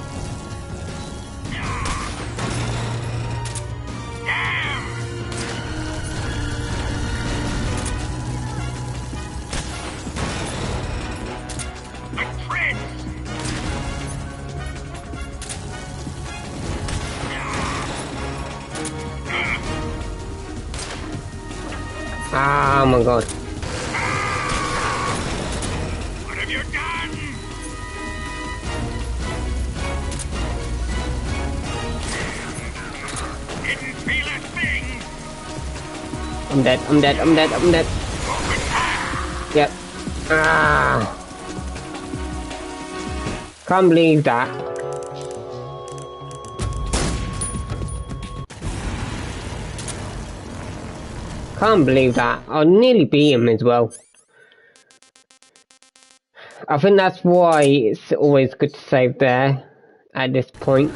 Ah, Oh my god. What have you done? Didn't feel a thing. I'm dead, I'm dead, I'm dead, I'm dead. Yep. Ah. Can't believe that. Can't believe that. I nearly beat him as well. I think that's why it's always good to save there at this point.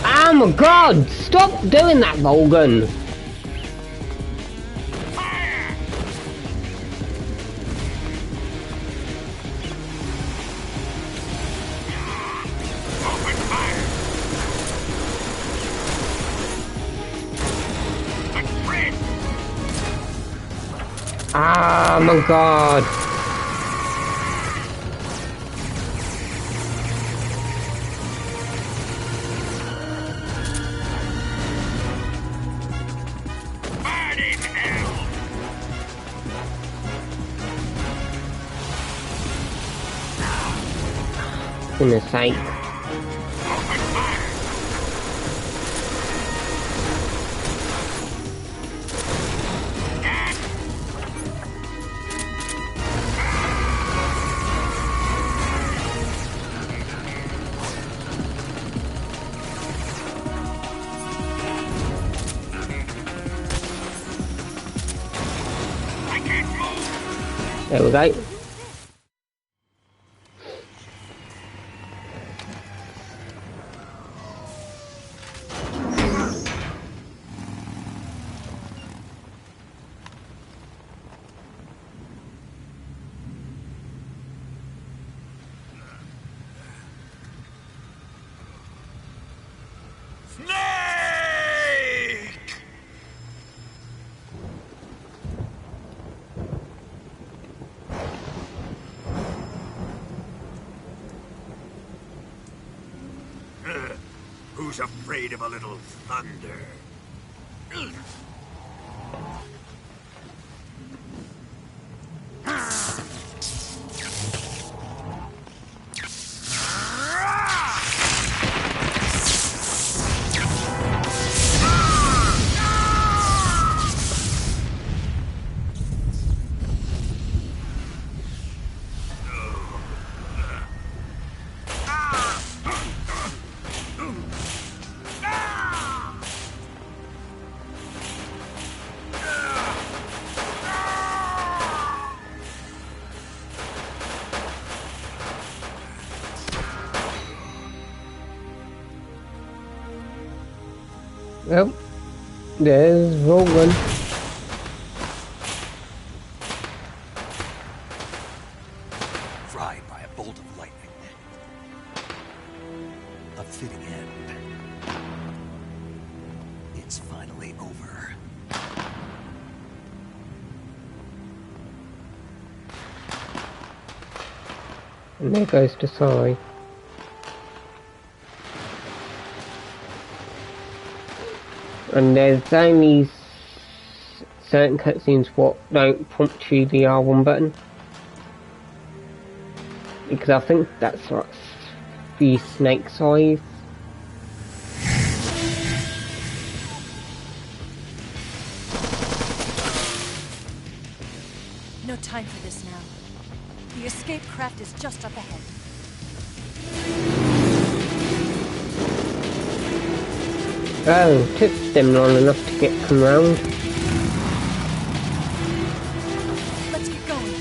Oh my god! Stop doing that, Volgan! Oh my god! Goodness sake. There we go. Who's afraid of a little thunder? Well, there's Roland. Fried by a bolt of lightning. A fitting end. It's finally over. And there goes to Sorry. And there's only certain cutscenes what don't prompt you the R1 button. Because I think that's like the snake's eyes. No time for this now. The escape craft is just up ahead. Oh, took them long enough to get come round. Let's get going.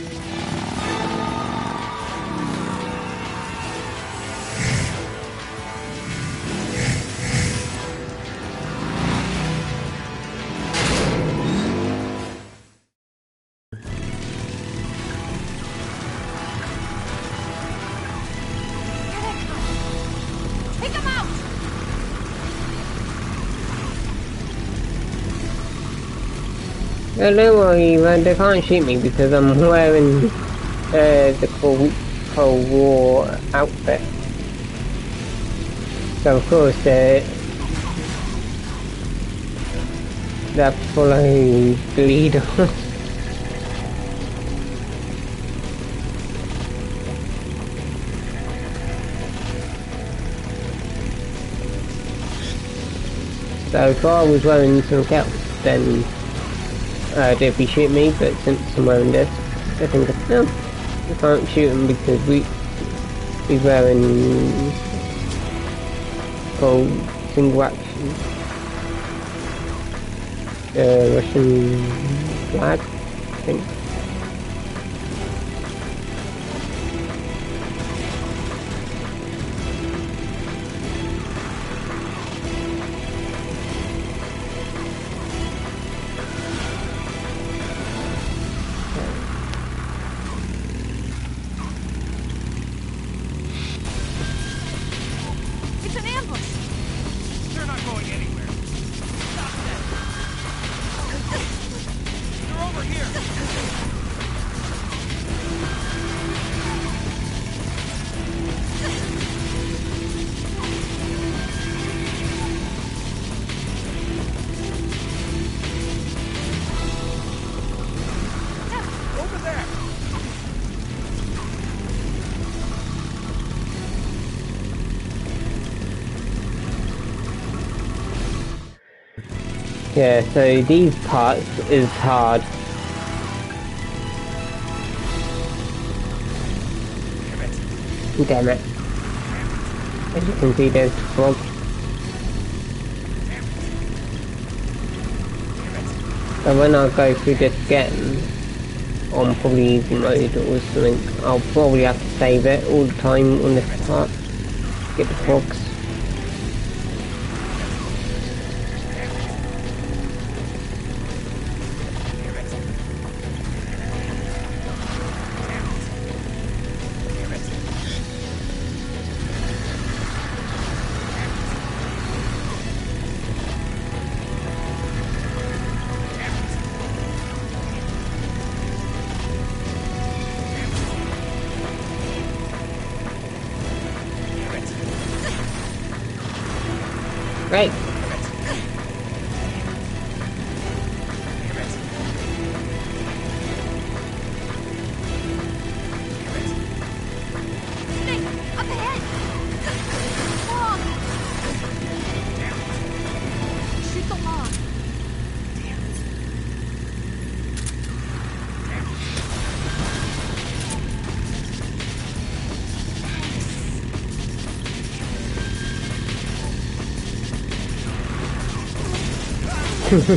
Take him out! Don't worry, man, they can't shoot me because I'm wearing the Cold War outfit. So of course they'll follow the leader. So if I was wearing something else, then they'd be shooting me, but since I'm wearing this, I think, no, we can't shoot him because he's wearing full single action Russian flag, I think. It's an ambush! They're not going anywhere. Stop them! They're over here! Over there! Yeah, so these parts is hard. Damn it. As you can see, there's the frog. So when I go through this again, on probably easy mode or something, I'll probably have to save it all the time on this part. Get the frogs. Right. Same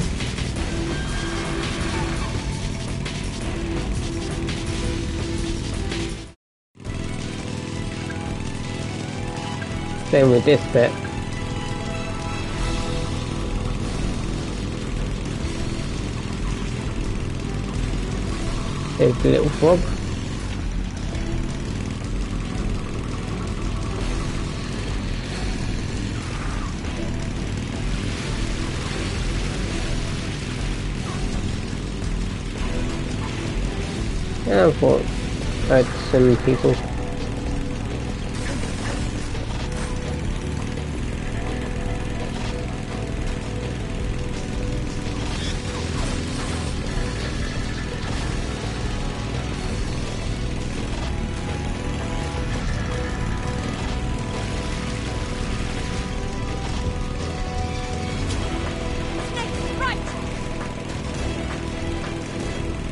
with this bit. There's the little frog. Yeah, I thought I had some people.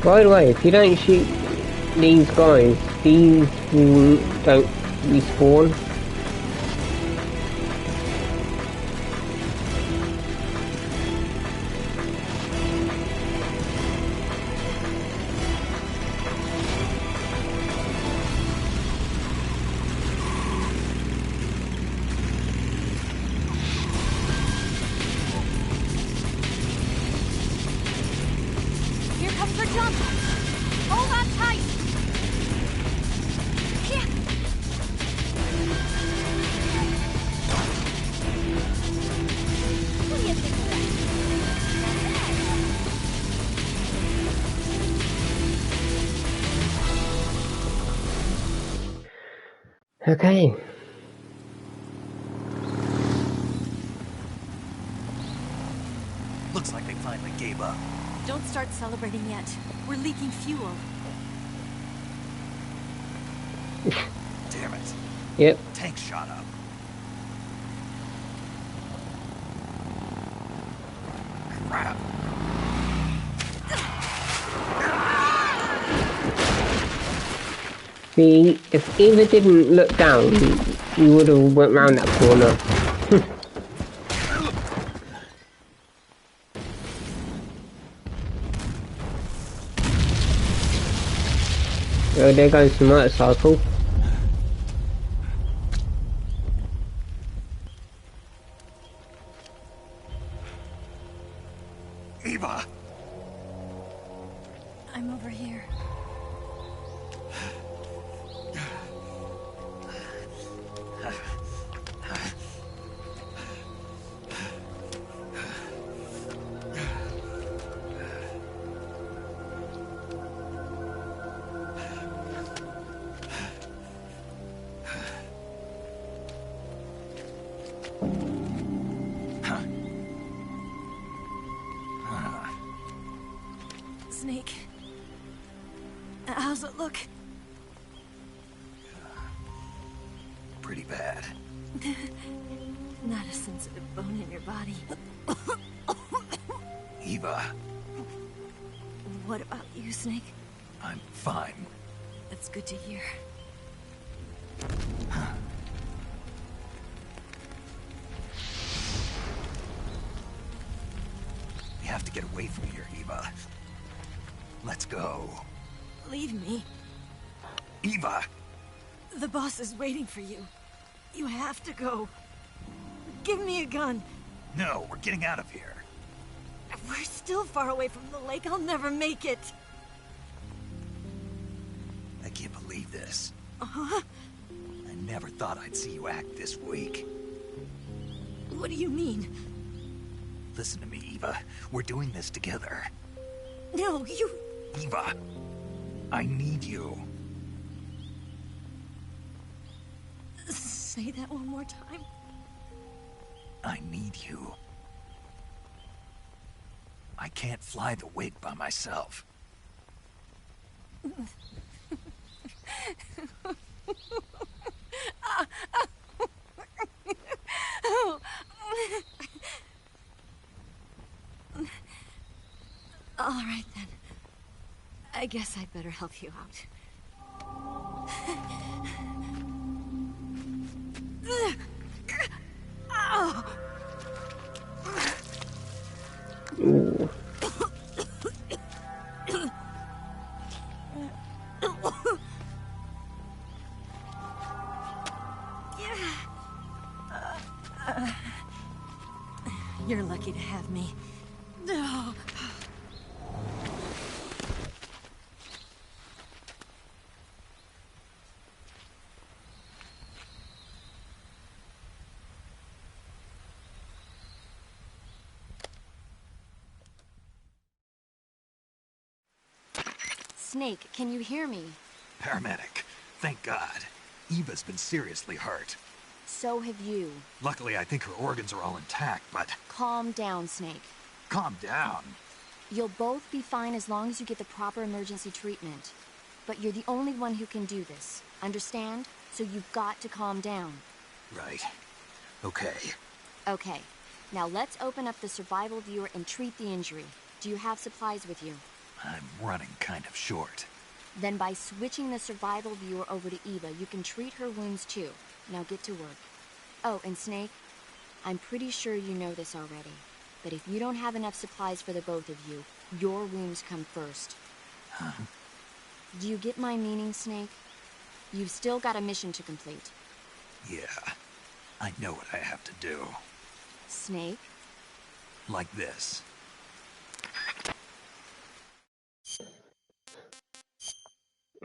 By the way, if you don't shoot these guys, these don't respawn. Here comes her jump! Hold on tight! Yeah. What do you think of that? Okay. Looks like they finally gave up. Don't start celebrating yet. We're leaking fuel. Damn it. Yep. Tank shot up. Crap. See, if Eva didn't look down, we would have went round that corner. Oh, there goes the motorcycle. Eva! I'm over here. Snake. How's it look? Pretty bad. Not a sensitive bone in your body. Eva, What about you, Snake? I'm fine. That's good to hear. We have to get away from here, Eva. Let's go. Leave me. Eva! The boss is waiting for you. You have to go. Give me a gun. No, we're getting out of here. We're still far away from the lake. I'll never make it. I can't believe this. Uh-huh. I never thought I'd see you act this weak. What do you mean? Listen to me, Eva. We're doing this together. No, you... Eva, I need you. Say that one more time. I need you. I can't fly the wig by myself. All right, then. I guess I'd better help you out. You're lucky to have me. No. Snake, can you hear me? Paramedic. Thank God. Eva's been seriously hurt. So have you. Luckily, I think her organs are all intact, but... Calm down, Snake. Calm down. You'll both be fine as long as you get the proper emergency treatment. But you're the only one who can do this. Understand? So you've got to calm down. Right. Okay. Okay. Now let's open up the survival viewer and treat the injury. Do you have supplies with you? I'm running kind of short. Then by switching the survival viewer over to Eva, you can treat her wounds too. Now get to work. Oh, and Snake, I'm pretty sure you know this already, but if you don't have enough supplies for the both of you, your wounds come first. Huh? Do you get my meaning, Snake? You've still got a mission to complete. Yeah. I know what I have to do. Snake? Like this.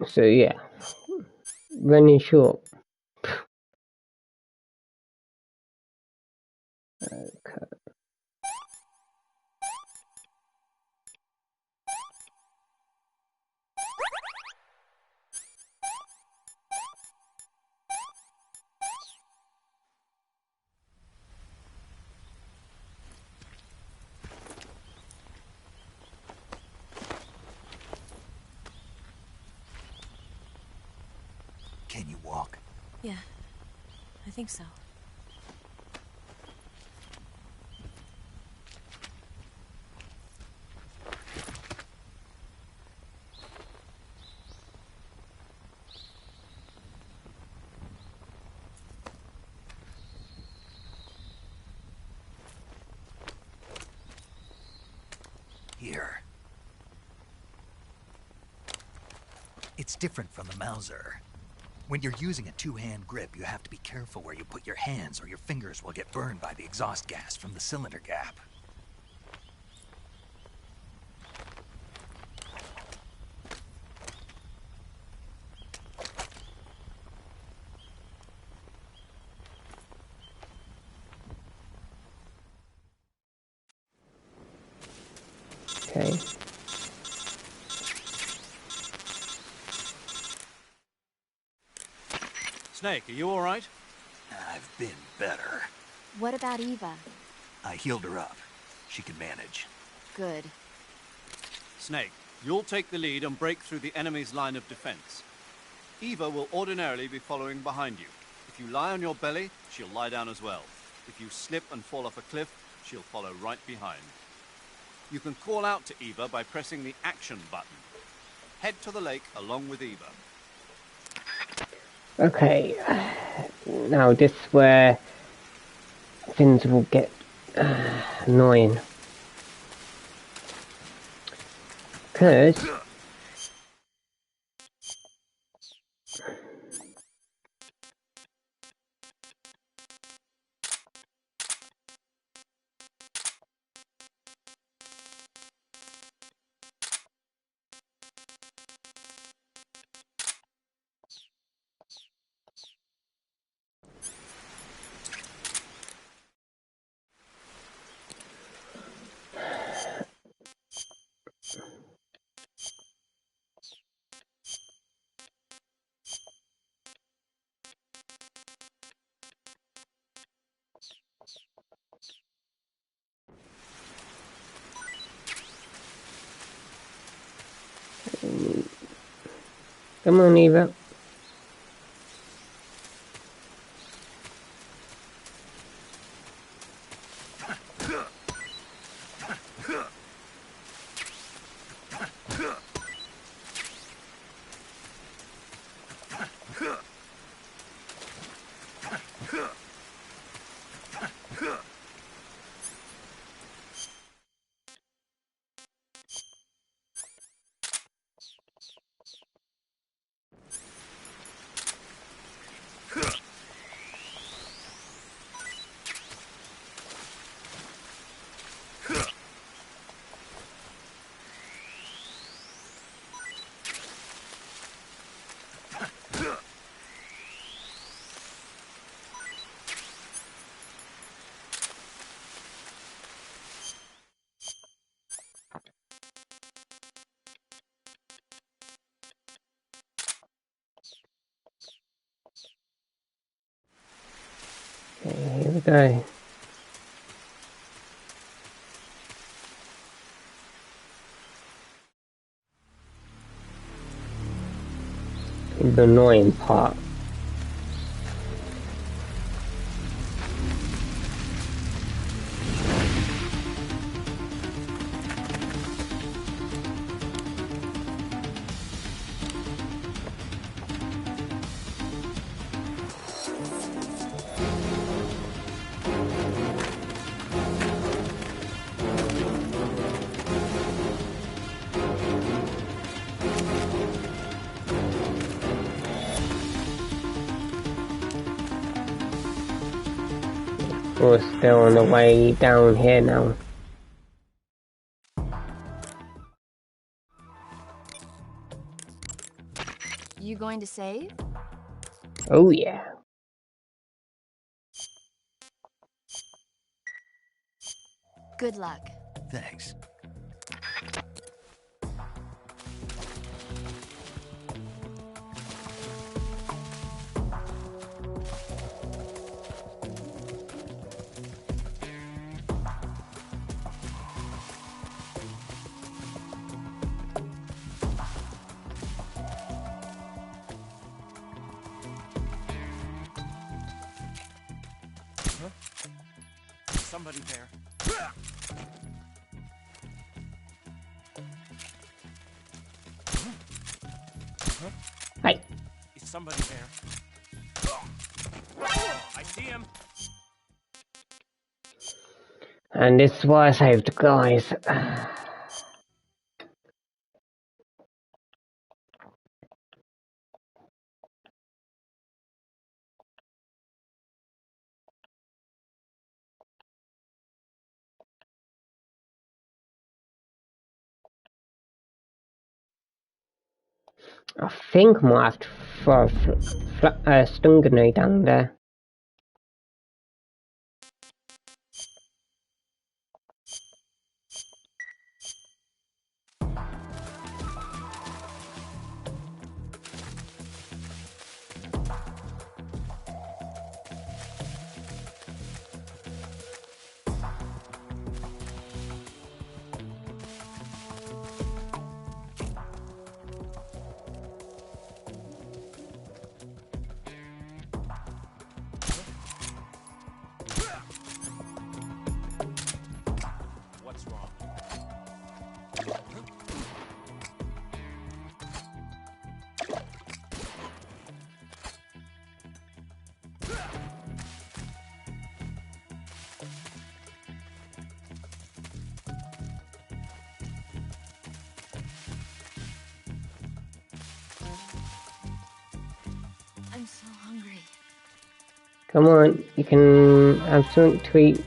So yeah, running short. Okay. Can you walk? Yeah, I think so. Here. It's different from the Mauser. When you're using a two-hand grip, you have to be careful where you put your hands or your fingers will get burned by the exhaust gas from the cylinder gap. Okay. Snake, are you all right? I've been better. What about Eva? I healed her up. She can manage. Good. Snake, you'll take the lead and break through the enemy's line of defense. Eva will ordinarily be following behind you. If you lie on your belly, she'll lie down as well. If you slip and fall off a cliff, she'll follow right behind. You can call out to Eva by pressing the action button. Head to the lake along with Eva. Okay. Now this is where things will get annoying. Because come on, Eva. go. The annoying part. We're still on the way down here now. You going to save? Oh yeah. Good luck. Thanks. Somebody there. Hey. Is somebody there? I see him. And this is why I saved the guys. I think I might have to throw a stun grenade down there. What's wrong? I'm so hungry. Come on, you can have something to eat.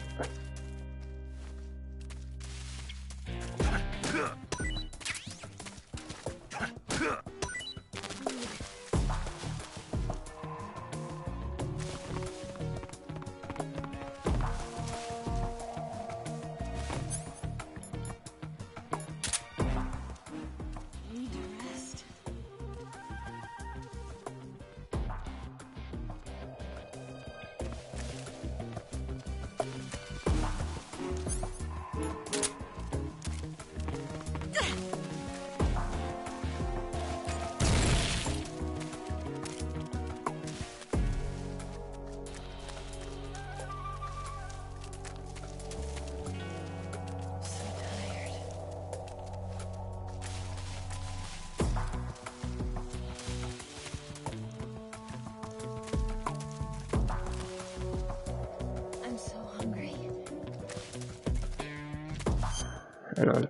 I need to rest. I'm so hungry. Hang on.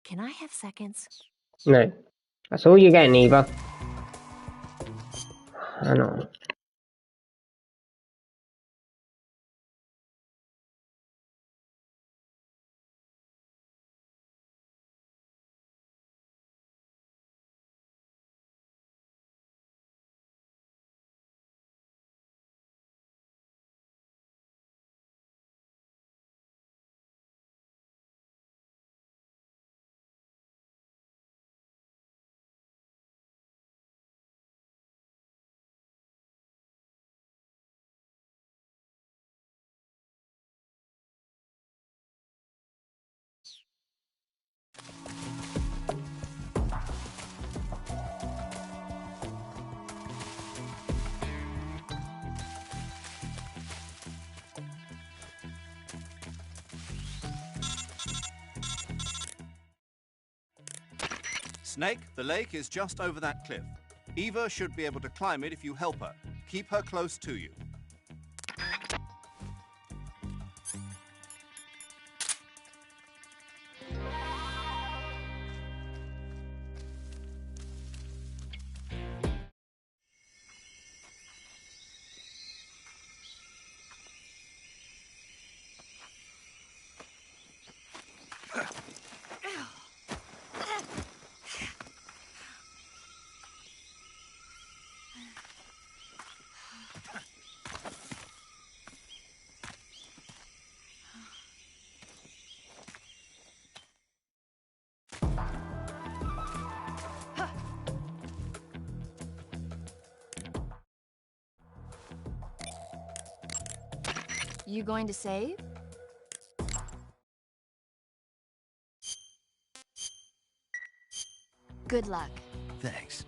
Can I have seconds? No. That's all you're getting, Eva. Hang on. Snake, the lake is just over that cliff. Eva should be able to climb it if you help her. Keep her close to you. You going to save? Good luck. Thanks.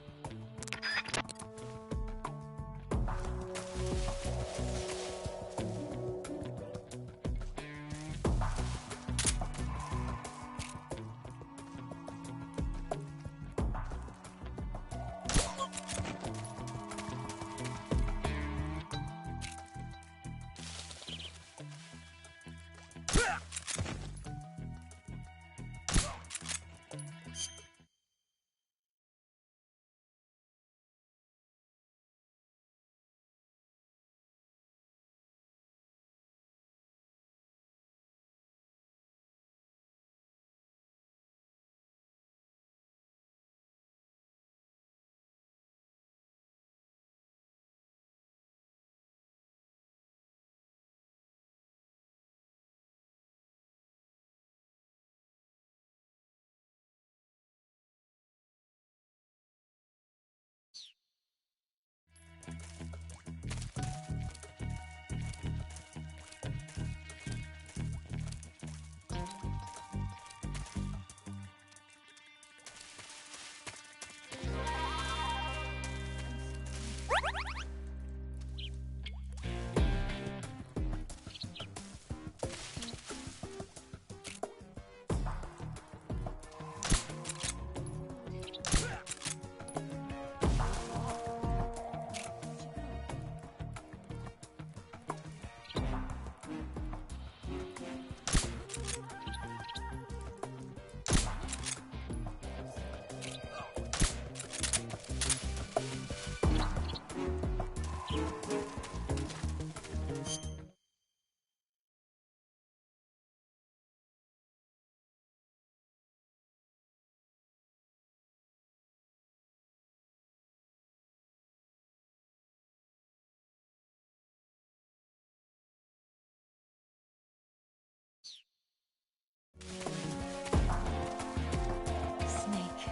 Snake.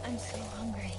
I'm so hungry.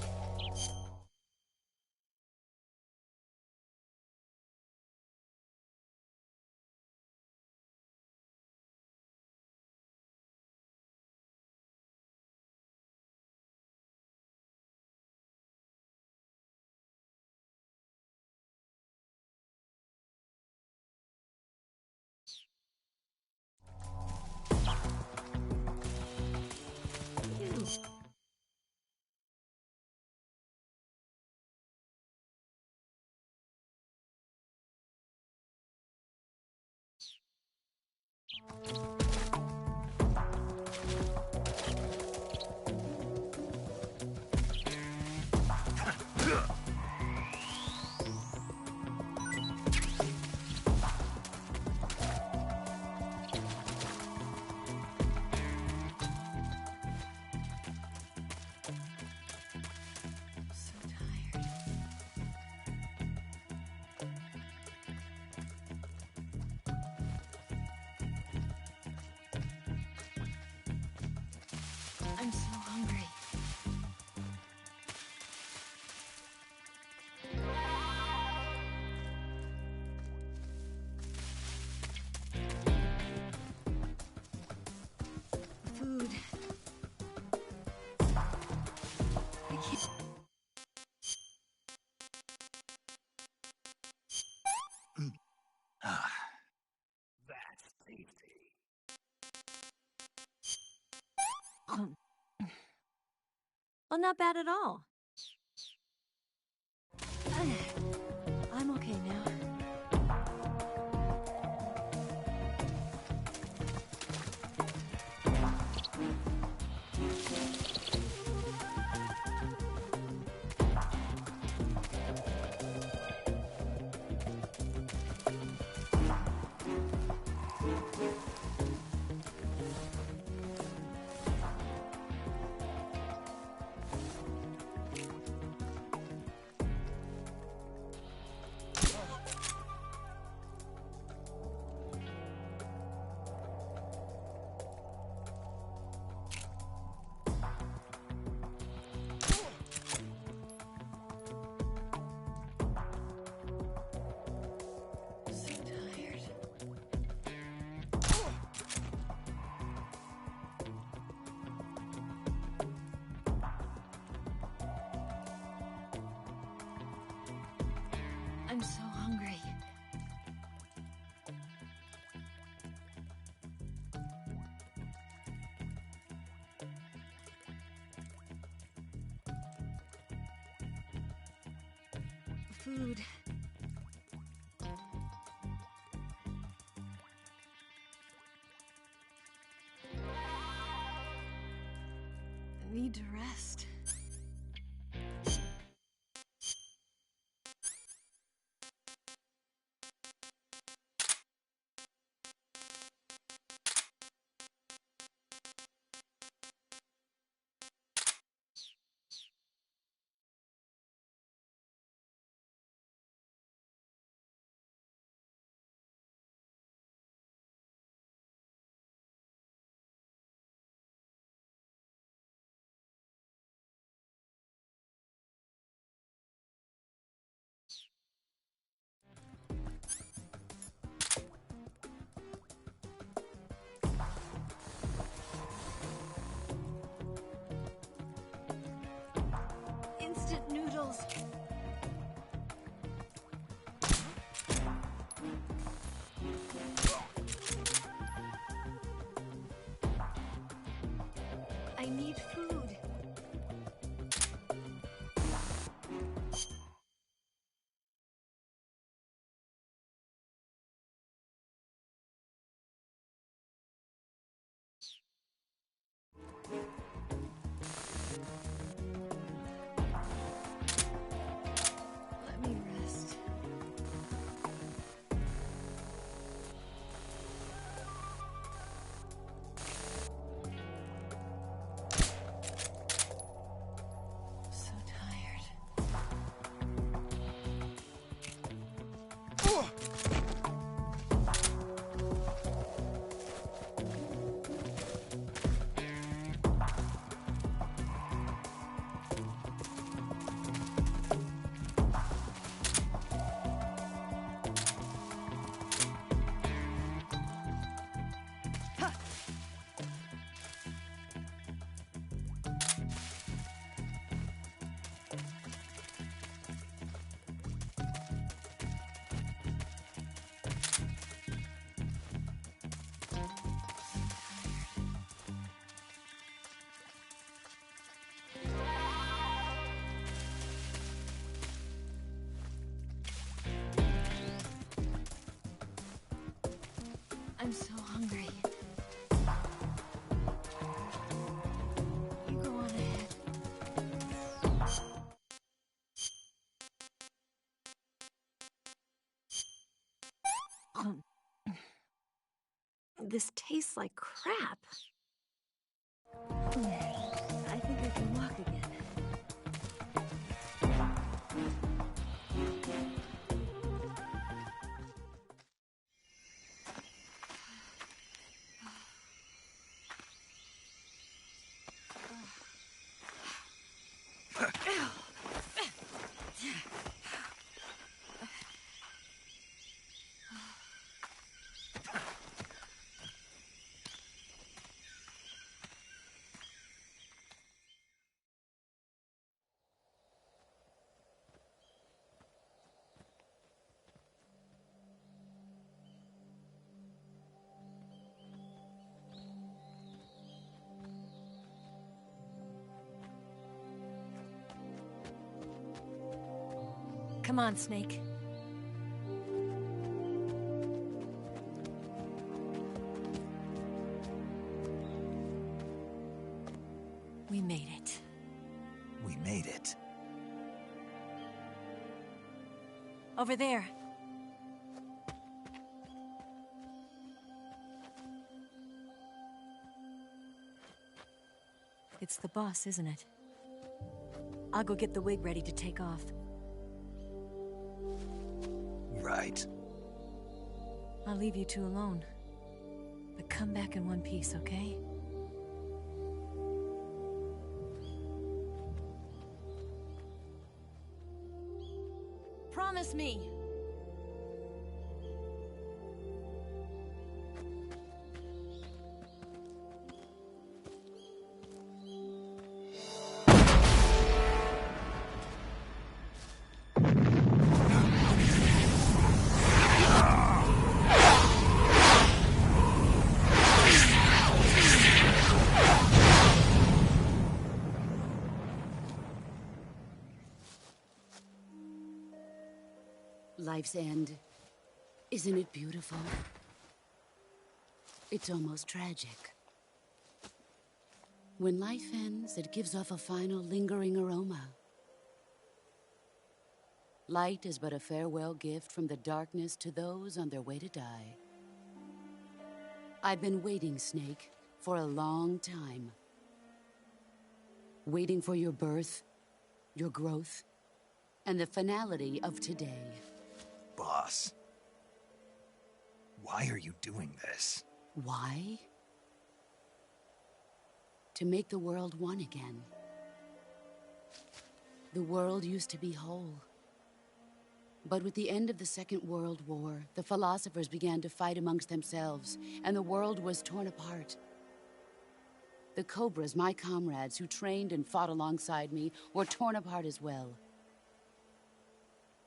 not bad at all. I'm okay now. I'm so hungry. Food. I need to rest. Instant noodles. I need food. Let me rest. So tired. I'm so hungry. You go on ahead. This tastes like crap. I think I can walk again. Come on, Snake. We made it. We made it. Over there. It's the boss, isn't it? I'll go get the wig ready to take off. Right. I'll leave you two alone. But come back in one piece, okay? Promise me! Life's end. Isn't it beautiful? It's almost tragic. When life ends, it gives off a final lingering aroma. Light is but a farewell gift from the darkness to those on their way to die. I've been waiting, Snake, for a long time. Waiting for your birth, your growth, and the finality of today. Boss, why are you doing this? Why? To make the world one again. The world used to be whole. But with the end of the Second World War, the philosophers began to fight amongst themselves, and the world was torn apart. The Cobras, my comrades who trained and fought alongside me, were torn apart as well.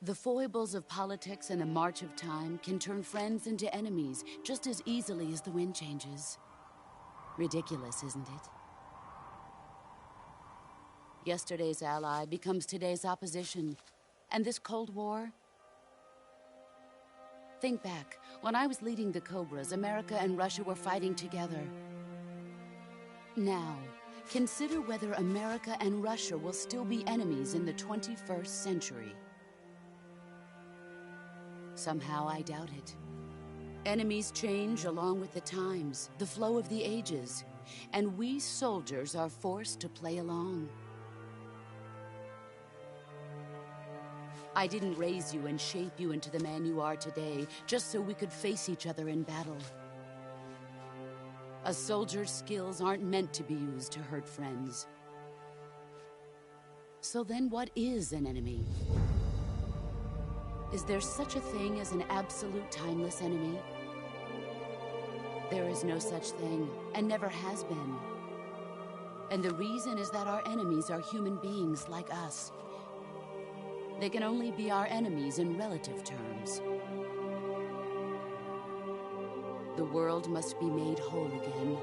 The foibles of politics and the march of time can turn friends into enemies just as easily as the wind changes. Ridiculous, isn't it? Yesterday's ally becomes today's opposition. And this Cold War? Think back. When I was leading the Cobras, America and Russia were fighting together. Now, consider whether America and Russia will still be enemies in the 21st century. Somehow I doubt it. Enemies change along with the times, the flow of the ages, and we soldiers are forced to play along. I didn't raise you and shape you into the man you are today just so we could face each other in battle. A soldier's skills aren't meant to be used to hurt friends. So then what is an enemy? Is there such a thing as an absolute timeless enemy? There is no such thing, and never has been. And the reason is that our enemies are human beings like us. They can only be our enemies in relative terms. The world must be made whole again.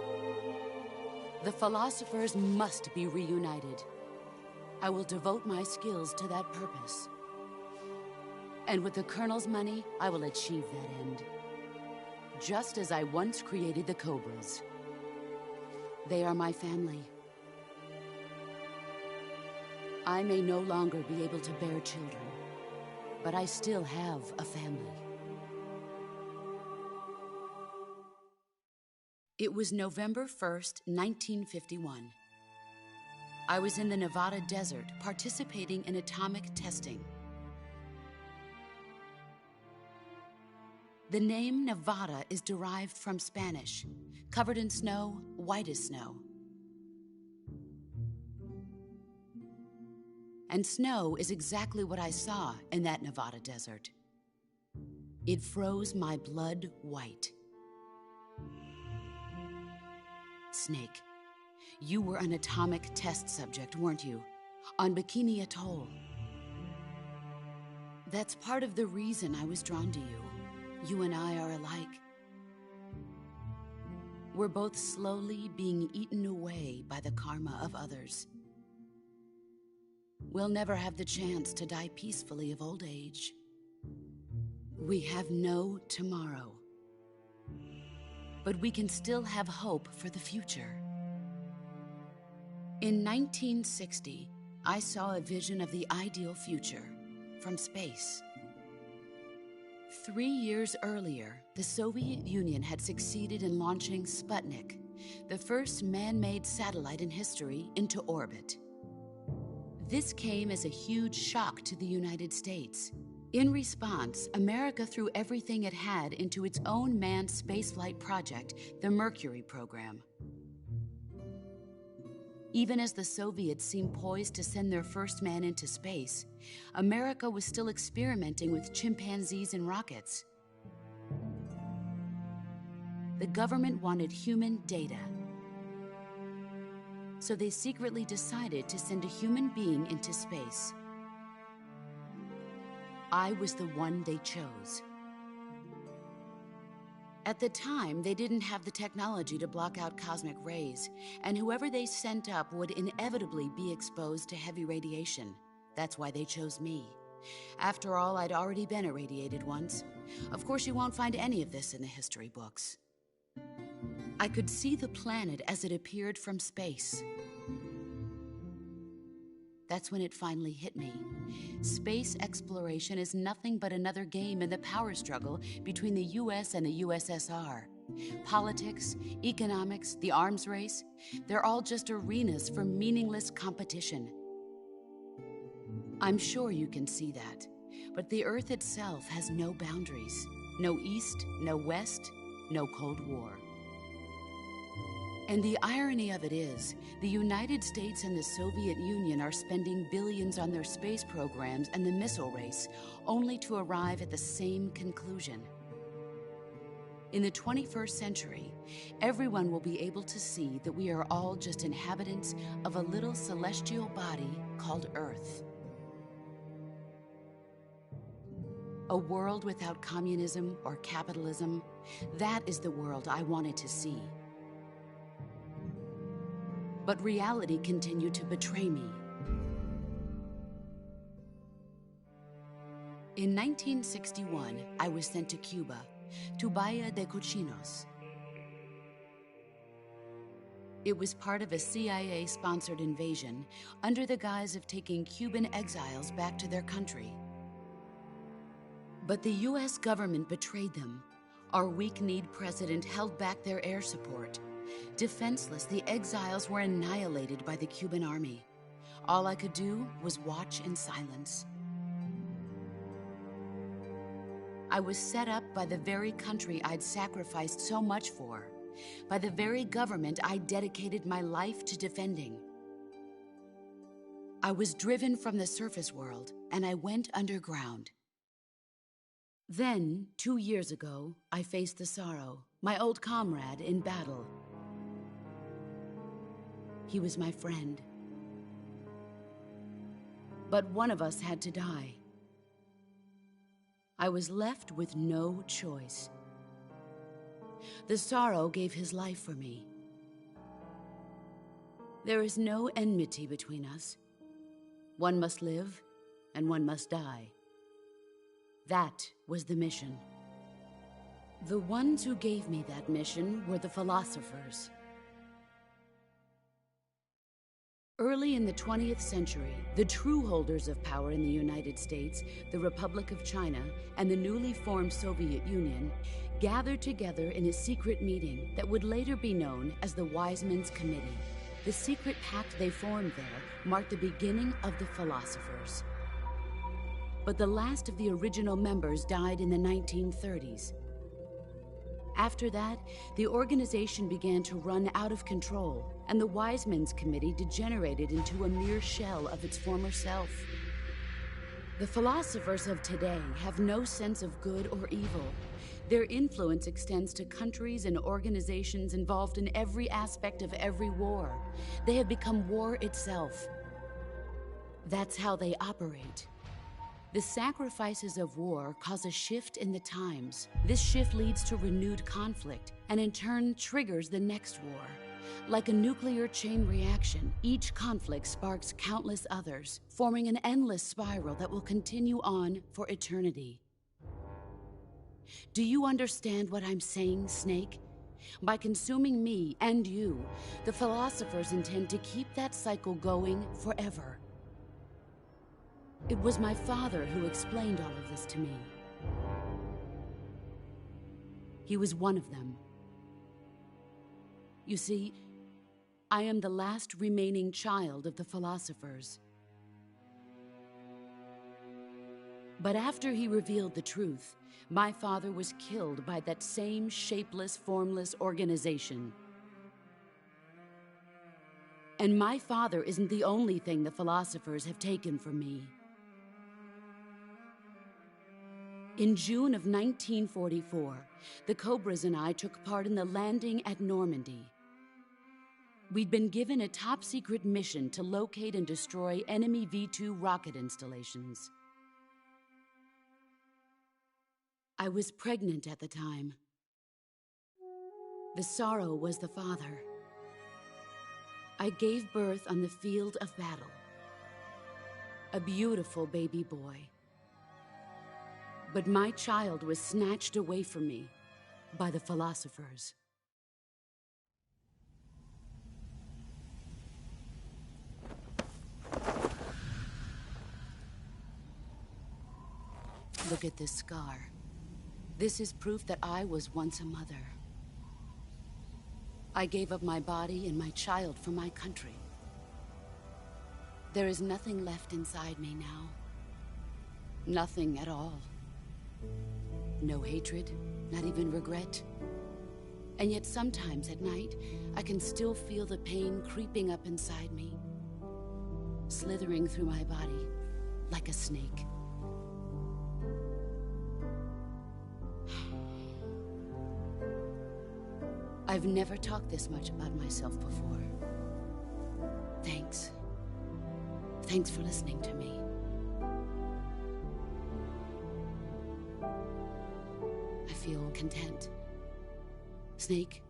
The philosophers must be reunited. I will devote my skills to that purpose. And with the Colonel's money, I will achieve that end. Just as I once created the Cobras. They are my family. I may no longer be able to bear children, but I still have a family. It was November 1st, 1951. I was in the Nevada desert participating in atomic testing. The name Nevada is derived from Spanish, covered in snow, white as snow. And snow is exactly what I saw in that Nevada desert. It froze my blood white. Snake, you were an atomic test subject, weren't you? On Bikini Atoll. That's part of the reason I was drawn to you. You and I are alike. We're both slowly being eaten away by the karma of others. we'll never have the chance to die peacefully of old age. We have no tomorrow. But we can still have hope for the future. In 1960, I saw a vision of the ideal future from space. 3 years earlier, the Soviet Union had succeeded in launching Sputnik, the first man-made satellite in history, into orbit. This came as a huge shock to the United States. In response, America threw everything it had into its own manned spaceflight project, the Mercury program. Even as the Soviets seemed poised to send their first man into space, America was still experimenting with chimpanzees and rockets. The government wanted human data. So they secretly decided to send a human being into space. I was the one they chose. At the time, they didn't have the technology to block out cosmic rays, and whoever they sent up would inevitably be exposed to heavy radiation. That's why they chose me. After all, I'd already been irradiated once. Of course, you won't find any of this in the history books. I could see the planet as it appeared from space. That's when it finally hit me. Space exploration is nothing but another game in the power struggle between the US and the USSR. Politics, economics, the arms race, they're all just arenas for meaningless competition. I'm sure you can see that, but the Earth itself has no boundaries. No East, no West, no Cold War. And the irony of it is, the United States and the Soviet Union are spending billions on their space programs and the missile race, only to arrive at the same conclusion. In the 21st century, everyone will be able to see that we are all just inhabitants of a little celestial body called Earth. A world without communism or capitalism, that is the world I wanted to see. But reality continued to betray me. In 1961, I was sent to Cuba, to Bahia de Cochinos. It was part of a CIA-sponsored invasion under the guise of taking Cuban exiles back to their country. But the US government betrayed them. Our weak-kneed president held back their air support. Defenseless, the exiles were annihilated by the Cuban army. All I could do was watch in silence. I was set up by the very country I'd sacrificed so much for, by the very government I dedicated my life to defending. I was driven from the surface world, and I went underground. Then, 2 years ago, I faced the Sorrow, my old comrade in battle. He was my friend. But one of us had to die. I was left with no choice. The Sorrow gave his life for me. There is no enmity between us. One must live, and one must die. That was the mission. The ones who gave me that mission were the philosophers. Early in the 20th century, the true holders of power in the United States, the Republic of China, and the newly formed Soviet Union gathered together in a secret meeting that would later be known as the Wiseman's Committee. The secret pact they formed there marked the beginning of the philosophers. But the last of the original members died in the 1930s. After that, the organization began to run out of control, and the Wiseman's Committee degenerated into a mere shell of its former self. The philosophers of today have no sense of good or evil. Their influence extends to countries and organizations involved in every aspect of every war. They have become war itself. That's how they operate. The sacrifices of war cause a shift in the times. This shift leads to renewed conflict, and in turn triggers the next war. Like a nuclear chain reaction, each conflict sparks countless others, forming an endless spiral that will continue on for eternity. Do you understand what I'm saying, Snake? By consuming me and you, the philosophers intend to keep that cycle going forever. It was my father who explained all of this to me. He was one of them. You see, I am the last remaining child of the philosophers. But after he revealed the truth, my father was killed by that same shapeless, formless organization. And my father isn't the only thing the philosophers have taken from me. In June of 1944, the Cobras and I took part in the landing at Normandy. We'd been given a top-secret mission to locate and destroy enemy V-2 rocket installations. I was pregnant at the time. The sorrow was the father. I gave birth on the field of battle. A beautiful baby boy. But my child was snatched away from me by the philosophers. Look at this scar. This is proof that I was once a mother. I gave up my body and my child for my country. There is nothing left inside me now. Nothing at all. No hatred, not even regret. And yet sometimes at night, I can still feel the pain creeping up inside me, slithering through my body like a snake. I've never talked this much about myself before. Thanks. Thanks for listening to me. I feel content. Snake,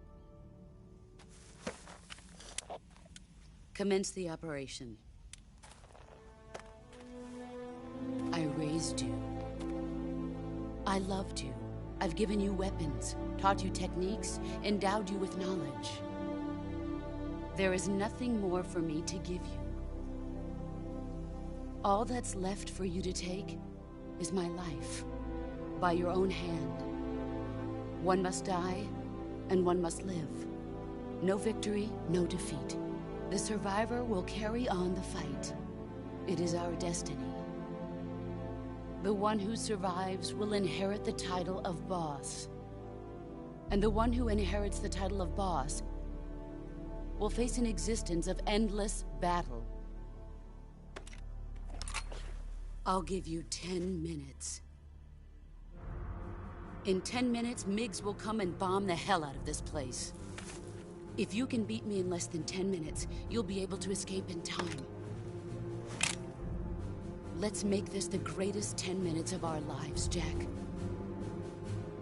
commence the operation. I raised you. I loved you. I've given you weapons, taught you techniques, endowed you with knowledge. There is nothing more for me to give you. All that's left for you to take is my life, by your own hand. One must die, and one must live. No victory, no defeat. The survivor will carry on the fight. It is our destiny. The one who survives will inherit the title of boss. And the one who inherits the title of boss will face an existence of endless battle. I'll give you 10 minutes. In 10 minutes, MiGs will come and bomb the hell out of this place. If you can beat me in less than 10 minutes, you'll be able to escape in time. Let's make this the greatest 10 minutes of our lives, Jack.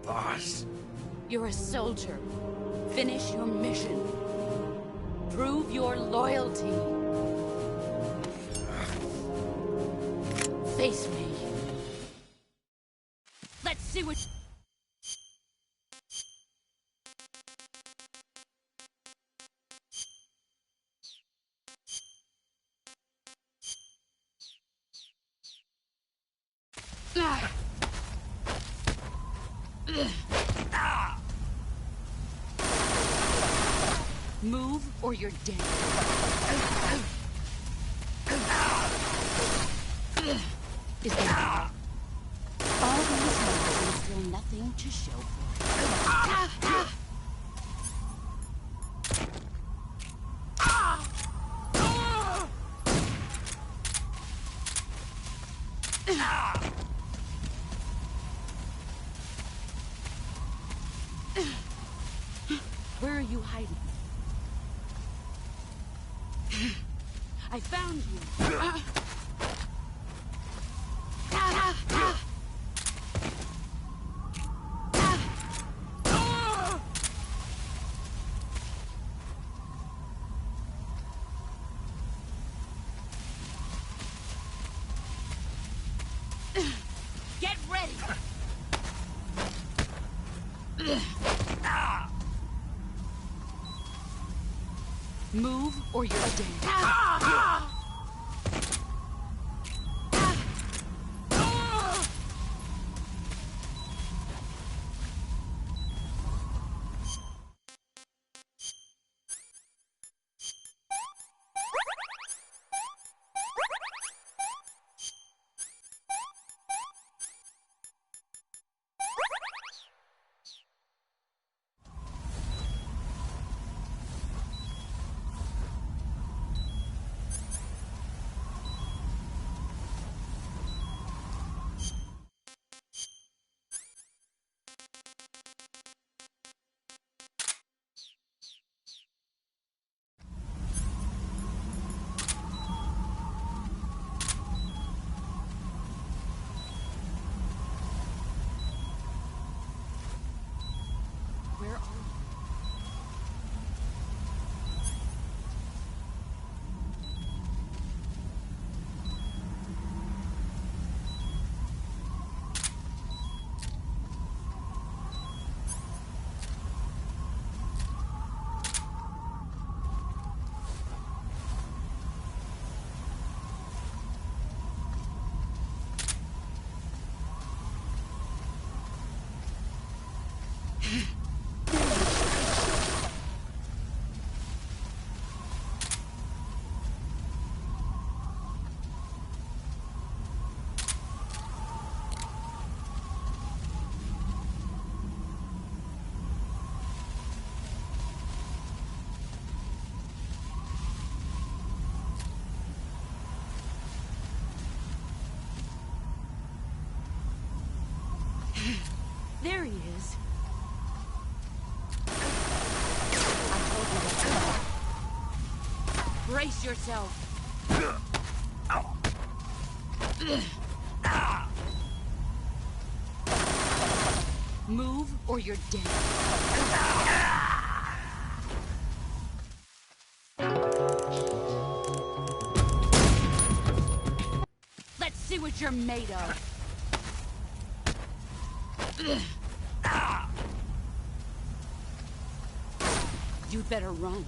Boss. You're a soldier. Finish your mission. Prove your loyalty. Face me. Let's see what... Move, or you're dead. Is that all these months and still nothing to show for it? Where are you hiding? I found you. Move or you're dead. Where are you? There he is. I told you to brace yourself. Move or you're dead. Let's see what you're made of. You'd better run.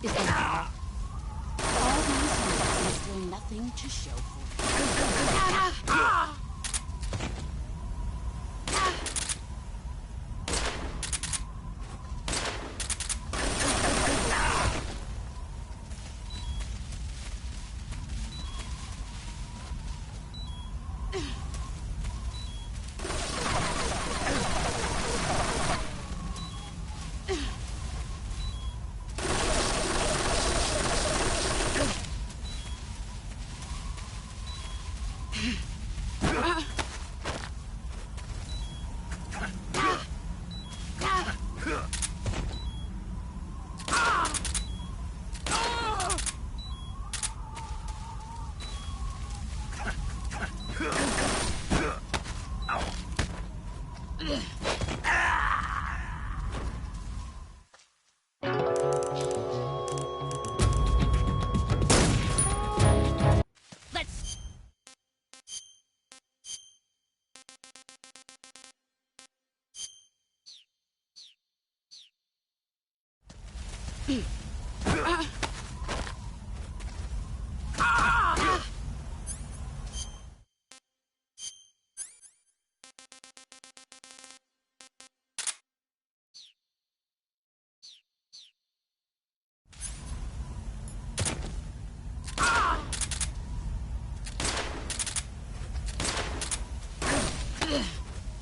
Is that all these years and still nothing to show for it?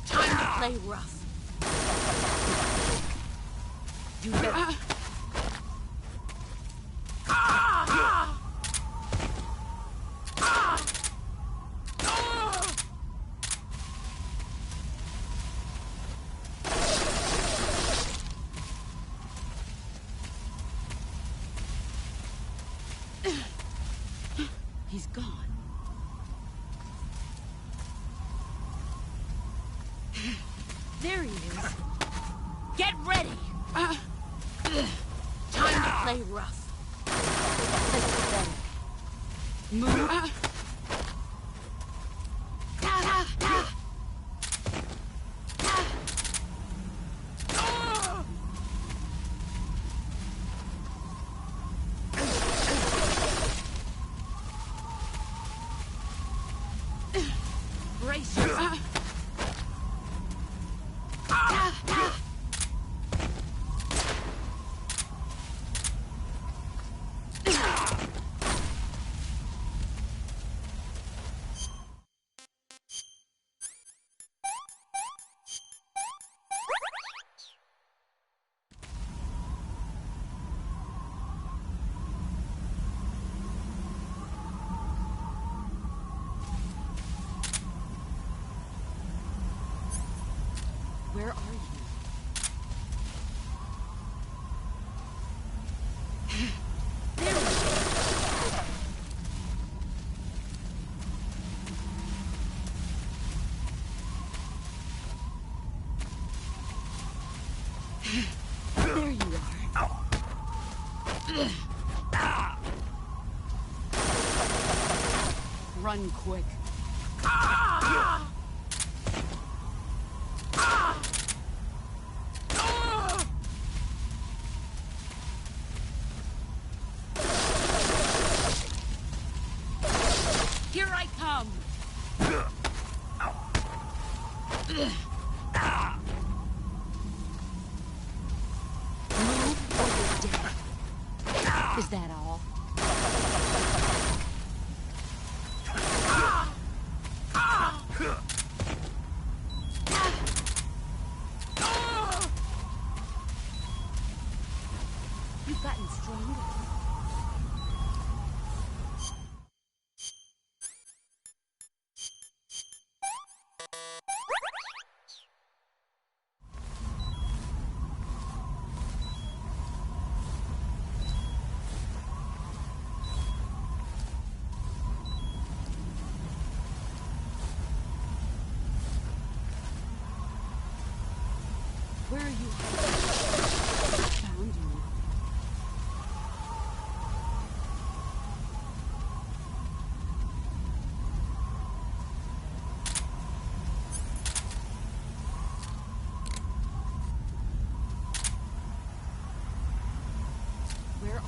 Time to play rough. You better. He's gone. Move. Brace yourself. Where are you? There you are. Run quick. Here I come! Move or you're dead. Is that all? You've gotten stronger. Where are you? Found you. Where are you?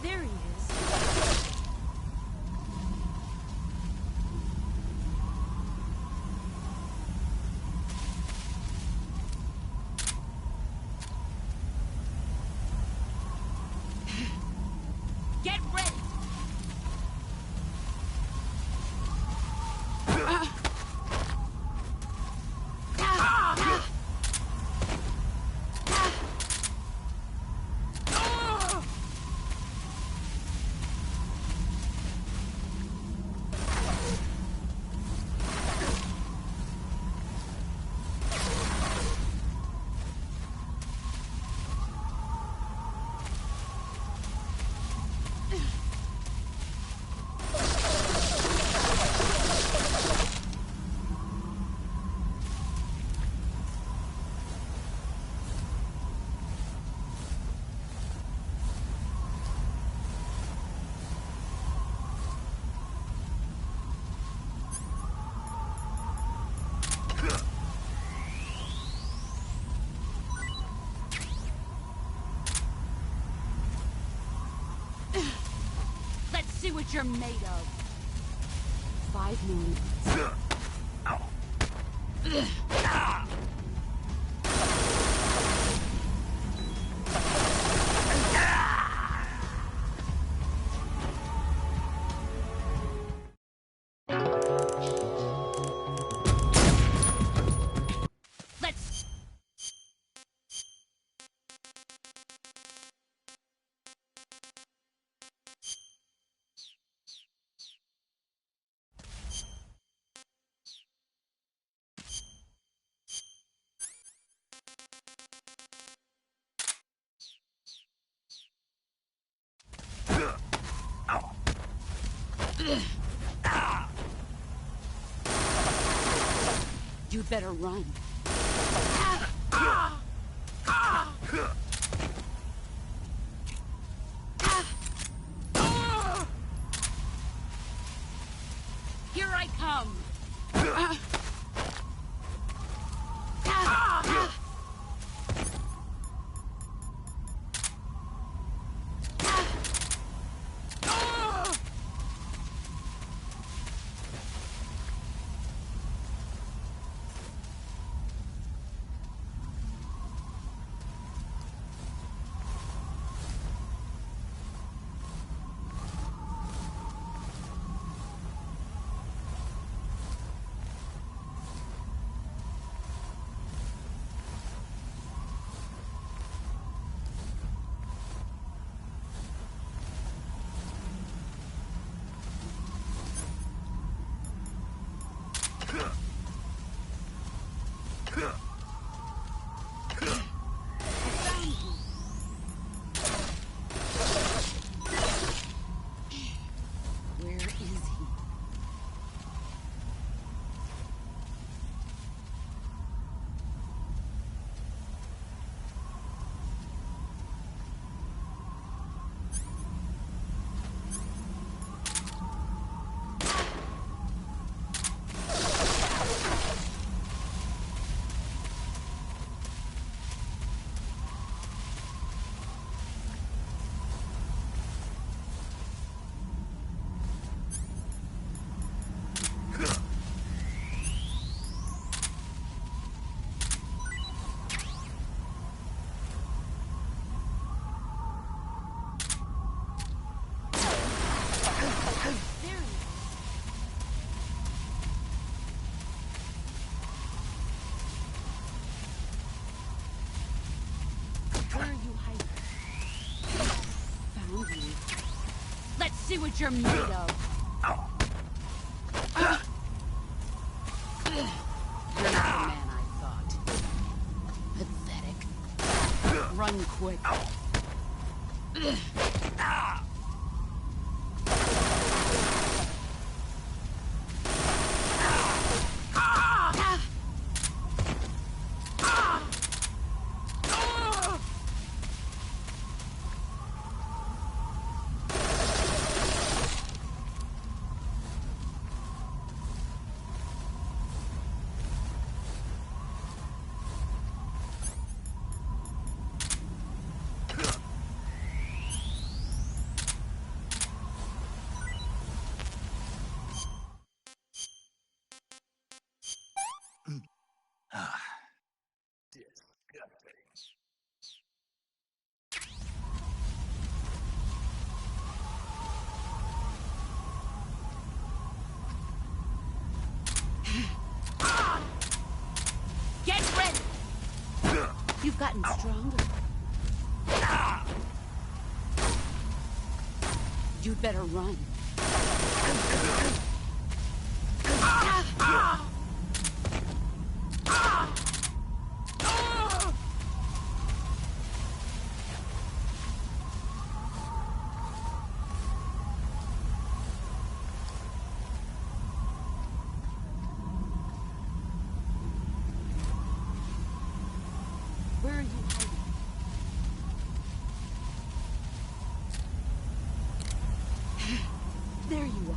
There he is. Get ready. Let's see what you're made of. 5 more minutes. Let's... You'd better run. Here I come. Where is he? See what you're made of. You're not the man I thought. Pathetic. Run quick. Get ready! You've gotten stronger. You'd better run. Where are you hiding? There you are.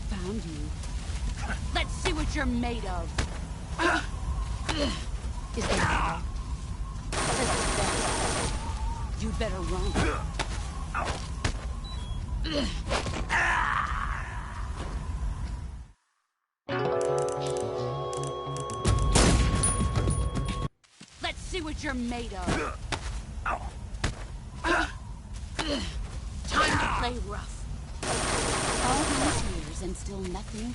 Found you. Let's see what you're made of. Is that all? You'd better run. what you're made of. Time to play rough. All these years and still nothing.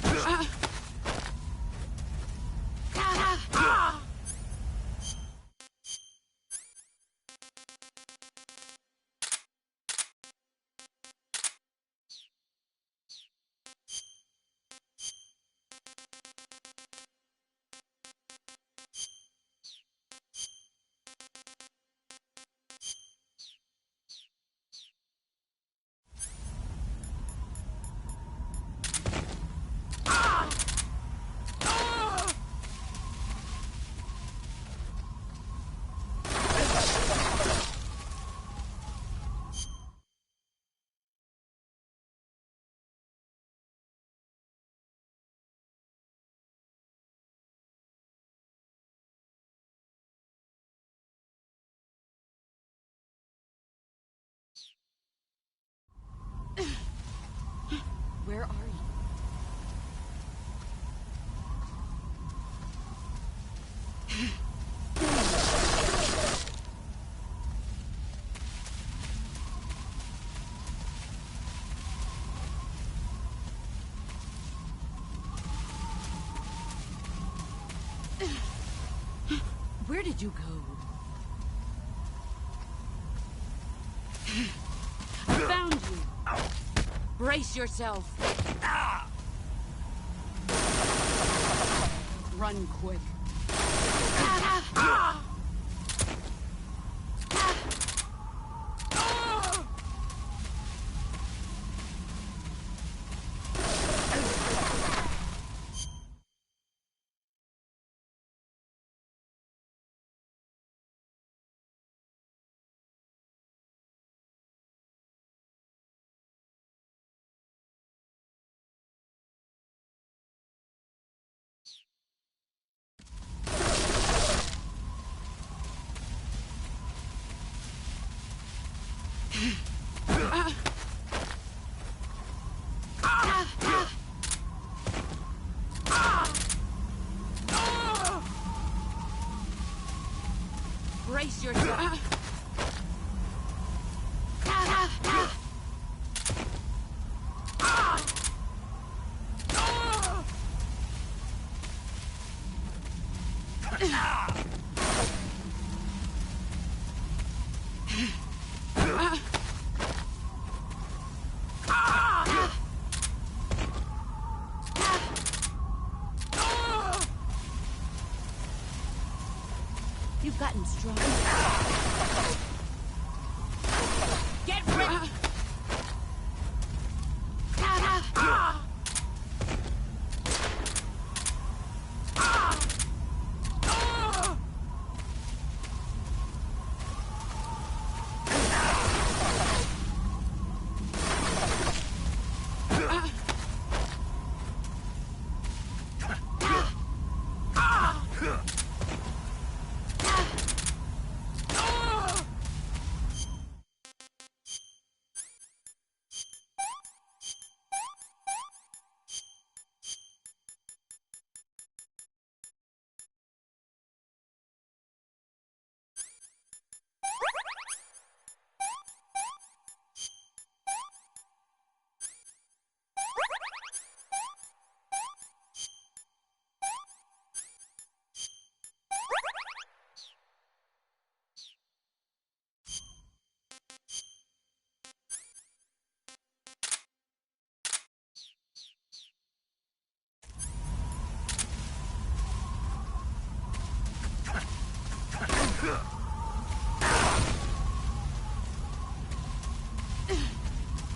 Where are you? Where did you go? I found you. Brace yourself. Run quick. Brace yourself. You've gotten stronger. Get ready!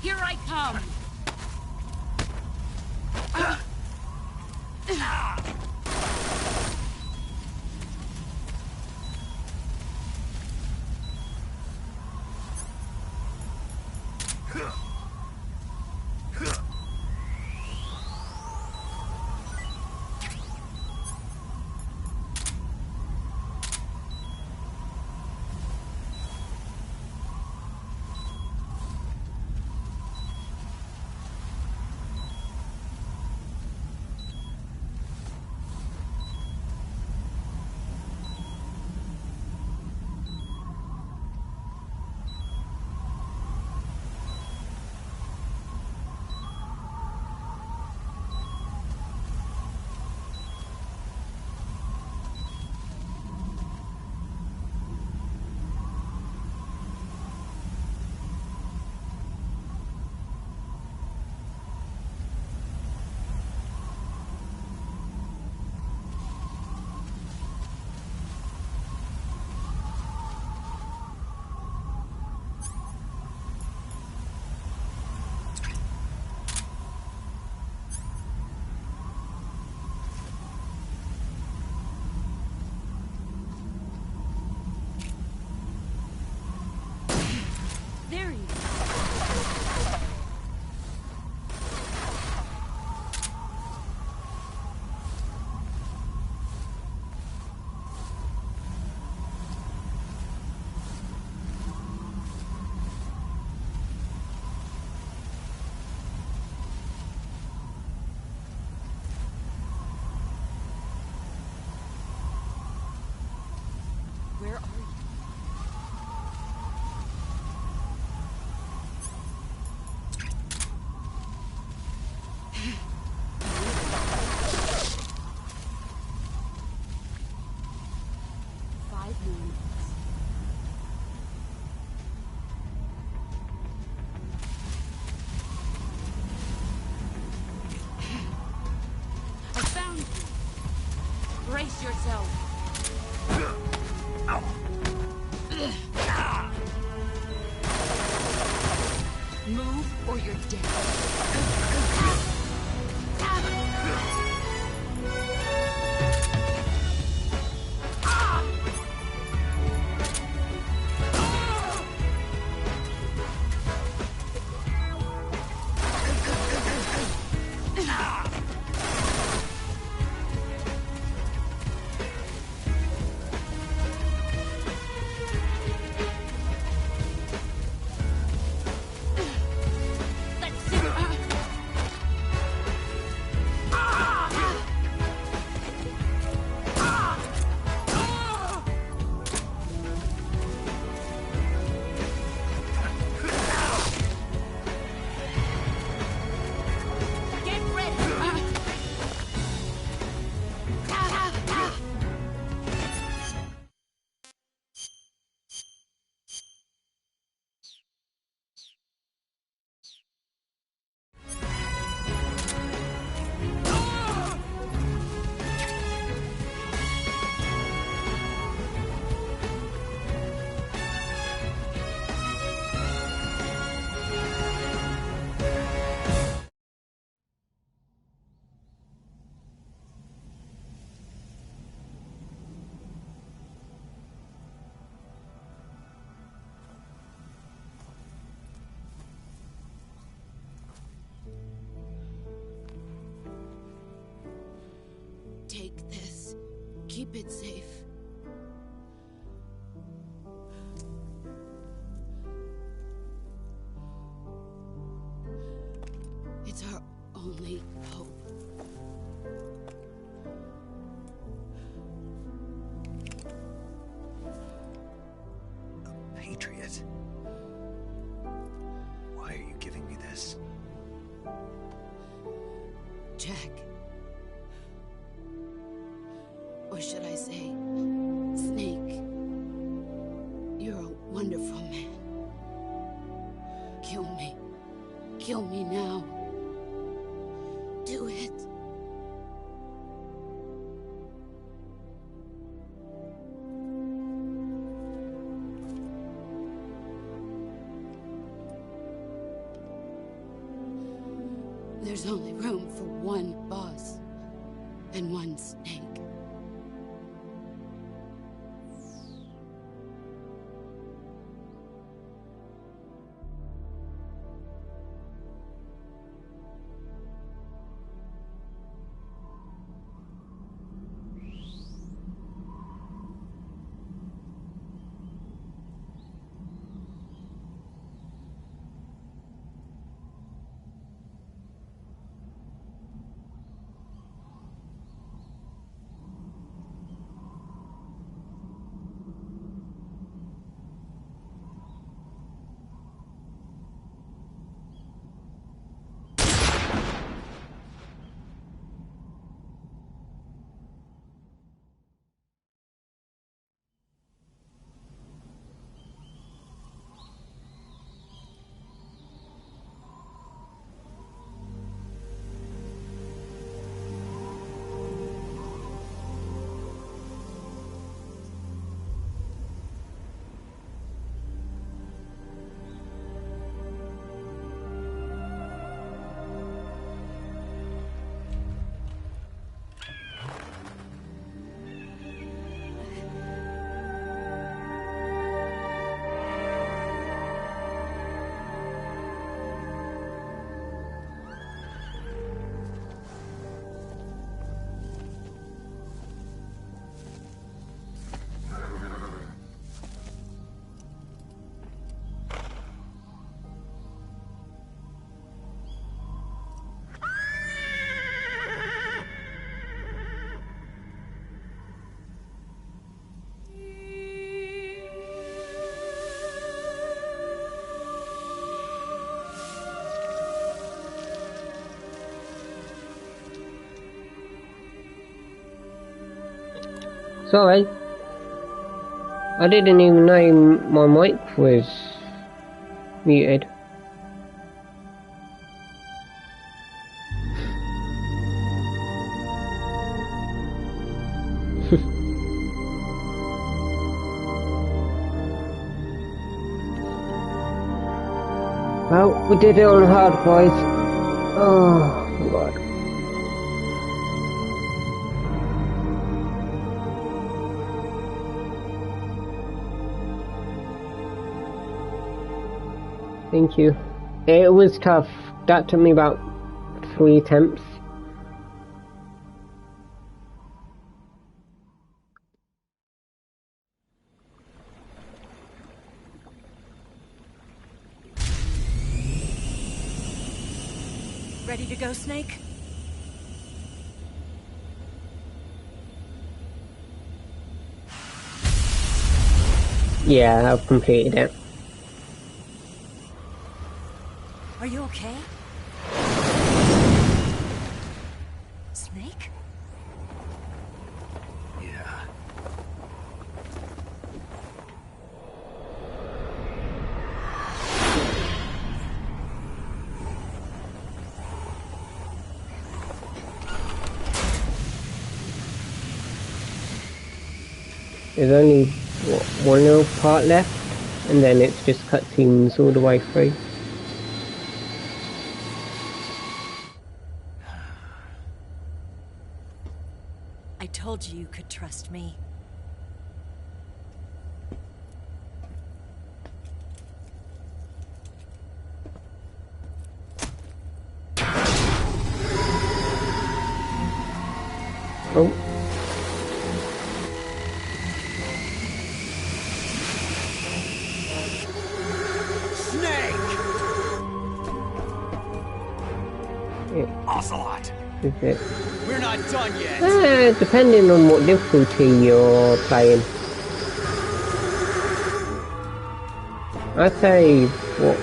Here I come! yourself. Move or you're dead. Take this. Keep it safe. It's our only hope. A Patriot? Why are you giving me this? Jack. Or should I say, Snake? You're a wonderful man. Kill me. Kill me now. Do it. There's only room for one boss and one Snake. Sorry. I didn't even know my mic was muted. Well, we did it on hard, boys. Oh, God. Thank you. It was tough. That took me about 3 attempts. Ready to go, Snake? Yeah, I've completed it. Are you okay? Snake? Yeah. There's only one little part left, and then it's just cutscenes all the way through. I told you you could trust me. Oh. Ocelot! Is it? We're not done yet! Depending on what difficulty you're playing. I'd say, what,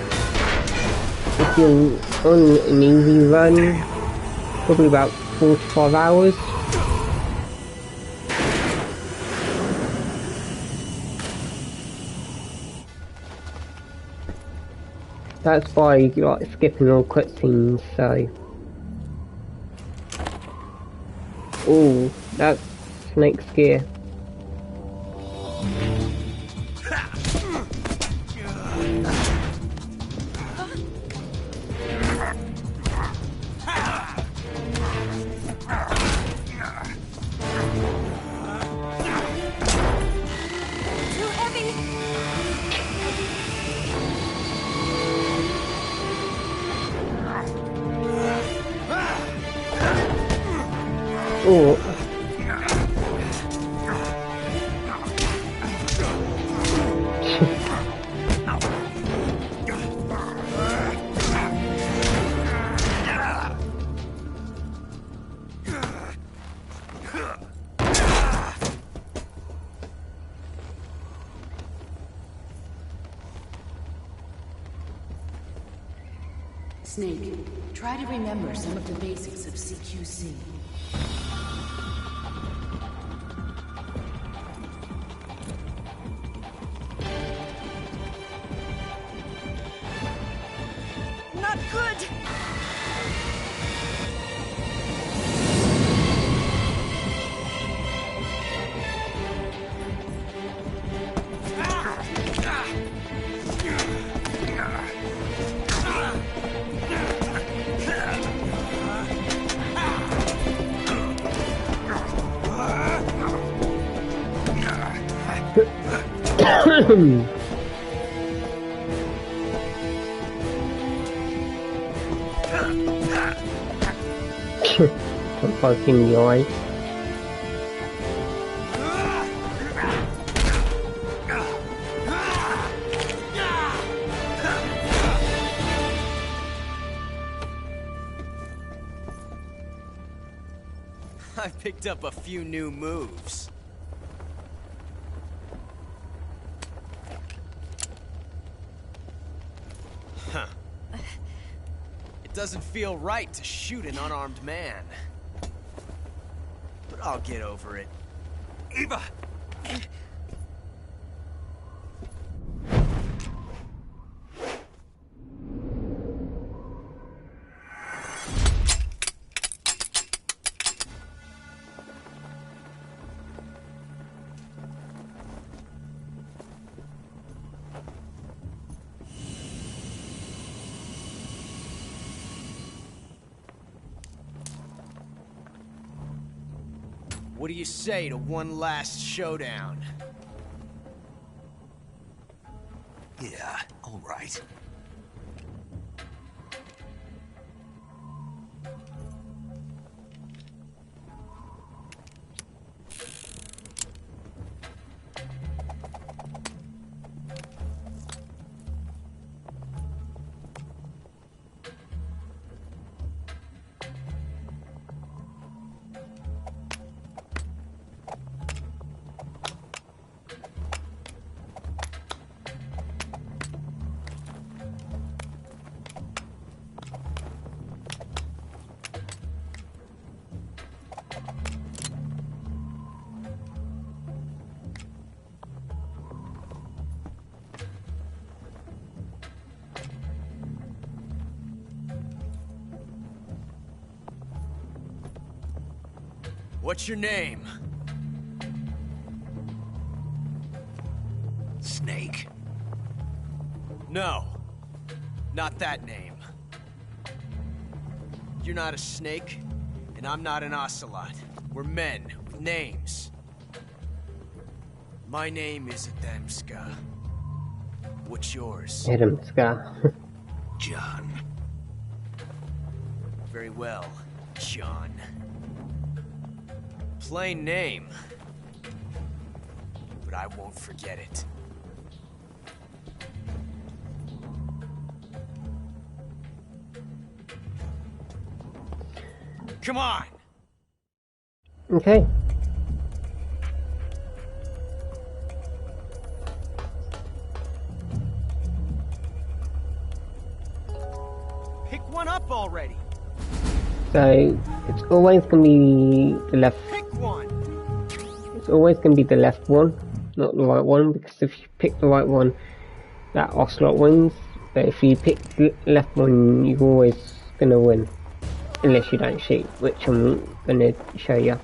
if you're on an easy run, probably about 4 to 5 hours. That's by like skipping all cutscenes, so. Ooh, that's Snake's gear. Oh. Snake, try to remember some of the basics of CQC. Not good! I'm poking the eye. I picked up a few new moves. Huh. It doesn't feel right to shoot an unarmed man. But I'll get over it. Eva! What do you say to one last showdown? Yeah, all right. What's your name? Snake. No. Not that name. You're not a snake, and I'm not an ocelot. We're men with names. My name is Adamska. What's yours? Adamska. John. Very well, John. Plain name. But I won't forget it. Come on! Okay. Pick one up already! So, it's always going to be the left. Pick one! It's always going to be the left one, not the right one, because if you pick the right one, that ocelot wins. But if you pick the left one, you're always going to win. Unless you don't shoot, which I'm going to show you.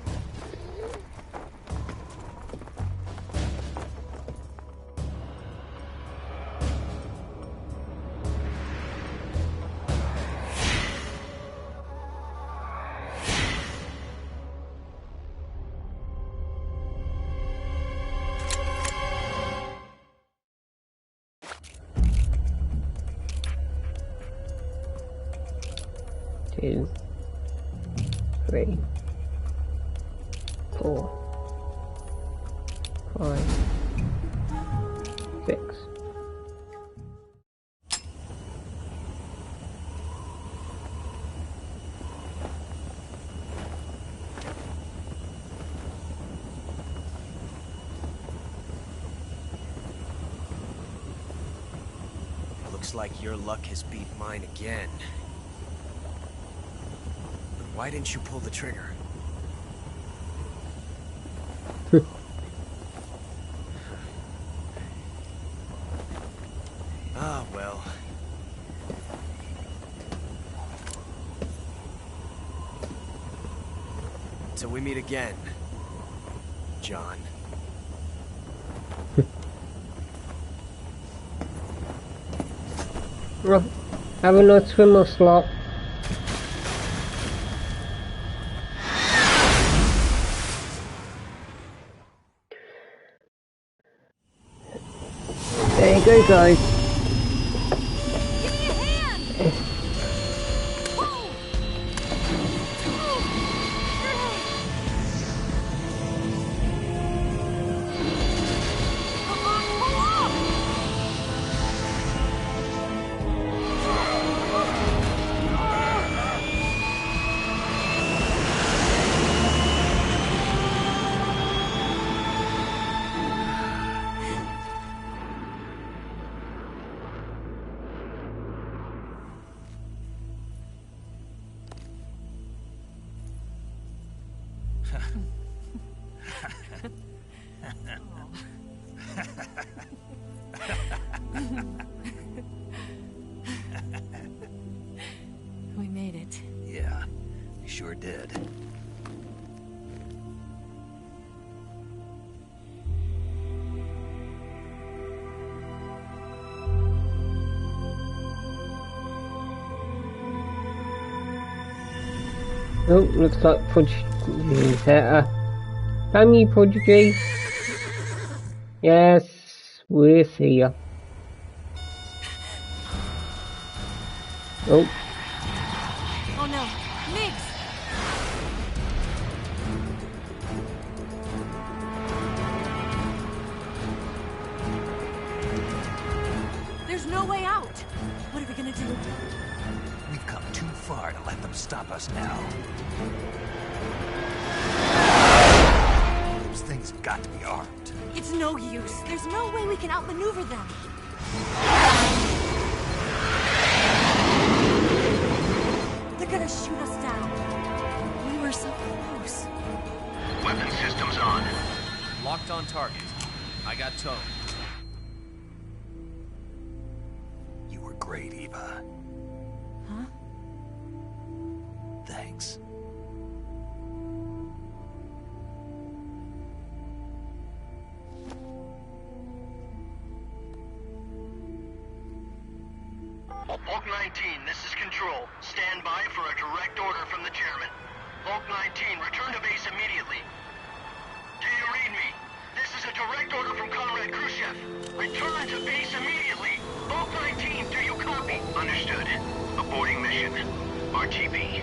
Two, 3, 4, 5, 6. Looks like your luck has beat mine again. Why didn't you pull the trigger? Ah, well. Till we meet again, John. Well, have a nice swim, Ocelot. There you go, guys. We made it. Yeah, we sure did. Oh, looks like Fudge is better. Damn you, Prodigy. Yes, we'll see ya. Oh. Oh no, Miggs! There's no way out. What are we gonna do? We've come too far to let them stop us now. Those things have got to be armed. It's no use. There's no way we can outmaneuver them. They're gonna shoot us down. We were so close. Weapon systems on. Locked on target. I got towed. You were great, Eva. Huh? Thanks. Bulk 19, this is Control. Stand by for a direct order from the chairman. Bulk 19, return to base immediately. Do you read me? This is a direct order from Comrade Khrushchev. Return to base immediately. Bulk 19, do you copy? Understood. Aborting mission. RTB.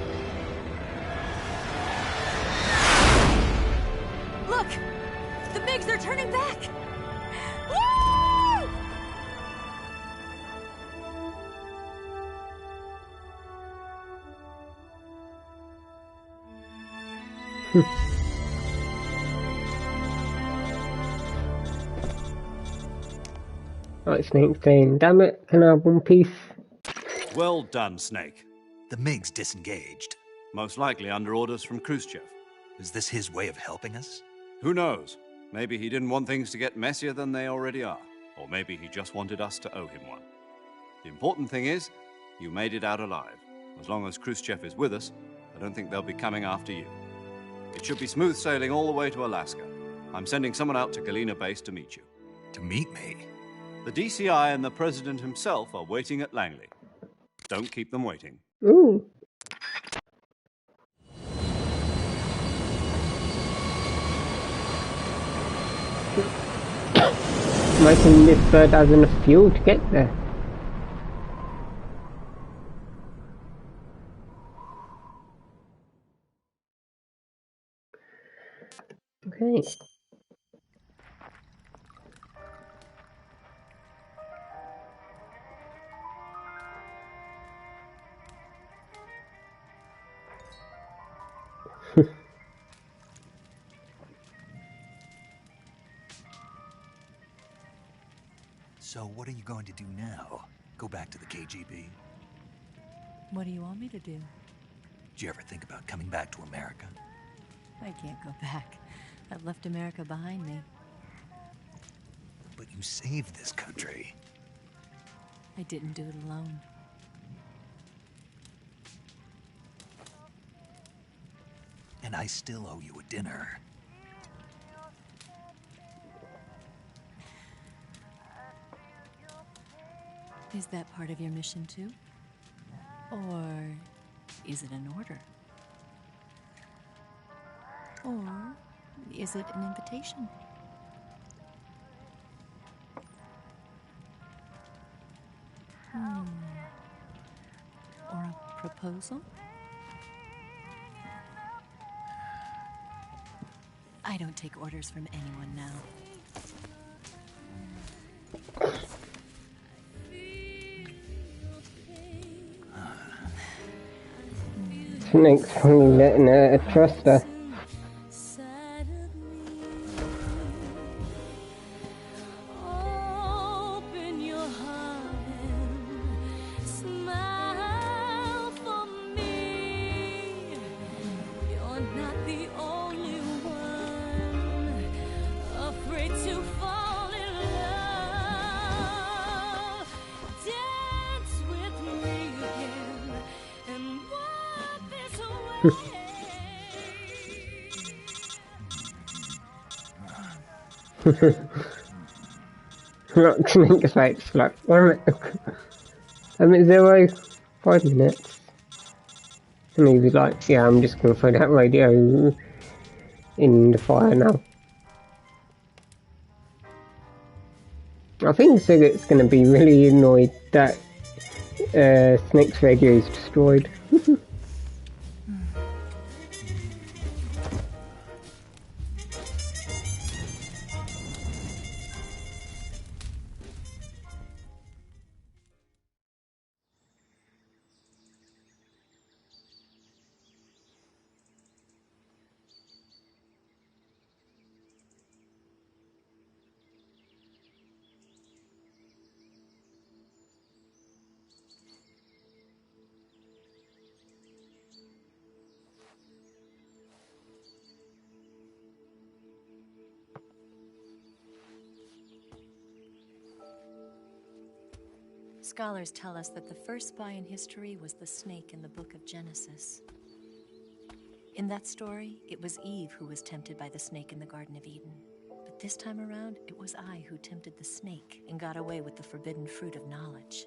Look! The MiGs, they're turning back! Woo! Right, Snake saying, damn it, can I have one piece? Well done, Snake. The MiGs disengaged. Most likely under orders from Khrushchev. Is this his way of helping us? Who knows? Maybe he didn't want things to get messier than they already are. Or maybe he just wanted us to owe him one. The important thing is, you made it out alive. As long as Khrushchev is with us, I don't think they'll be coming after you. It should be smooth sailing all the way to Alaska. I'm sending someone out to Galena Base to meet you. To meet me? The DCI and the President himself are waiting at Langley. Don't keep them waiting. Ooh. Imagine this bird has enough fuel to get there. Okay. So what are you going to do now? Go back to the KGB? What do you want me to do? Did you ever think about coming back to America? I can't go back. I've left America behind me. But you saved this country. I didn't do it alone. And I still owe you a dinner. Is that part of your mission too? Or is it an order? Or is it an invitation? Or a proposal? I don't take orders from anyone now. Snake's only letting her trust her. Open your heart and smile for me. You're not the only one afraid to fall in love. Dance with me again and wipe this away. Not Snake's face, like, 1 minute. 5 minutes. And he was like, yeah, I'm just gonna throw that radio in the fire now. I think Sigurt's going to be really annoyed that Snake's radio is destroyed. Scholars tell us that the first spy in history was the snake in the book of Genesis. In that story, it was Eve who was tempted by the snake in the Garden of Eden. But this time around, it was I who tempted the snake and got away with the forbidden fruit of knowledge.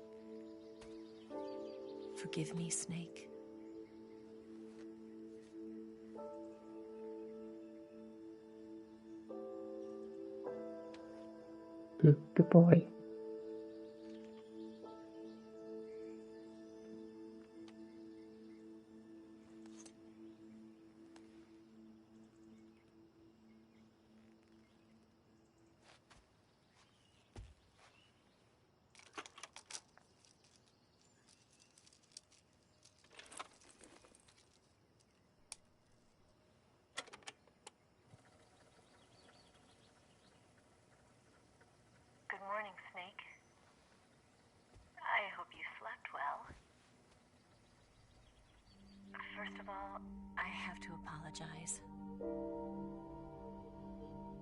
Forgive me, Snake. Good boy. Good morning, Snake. I hope you slept well. First of all, I have to apologize.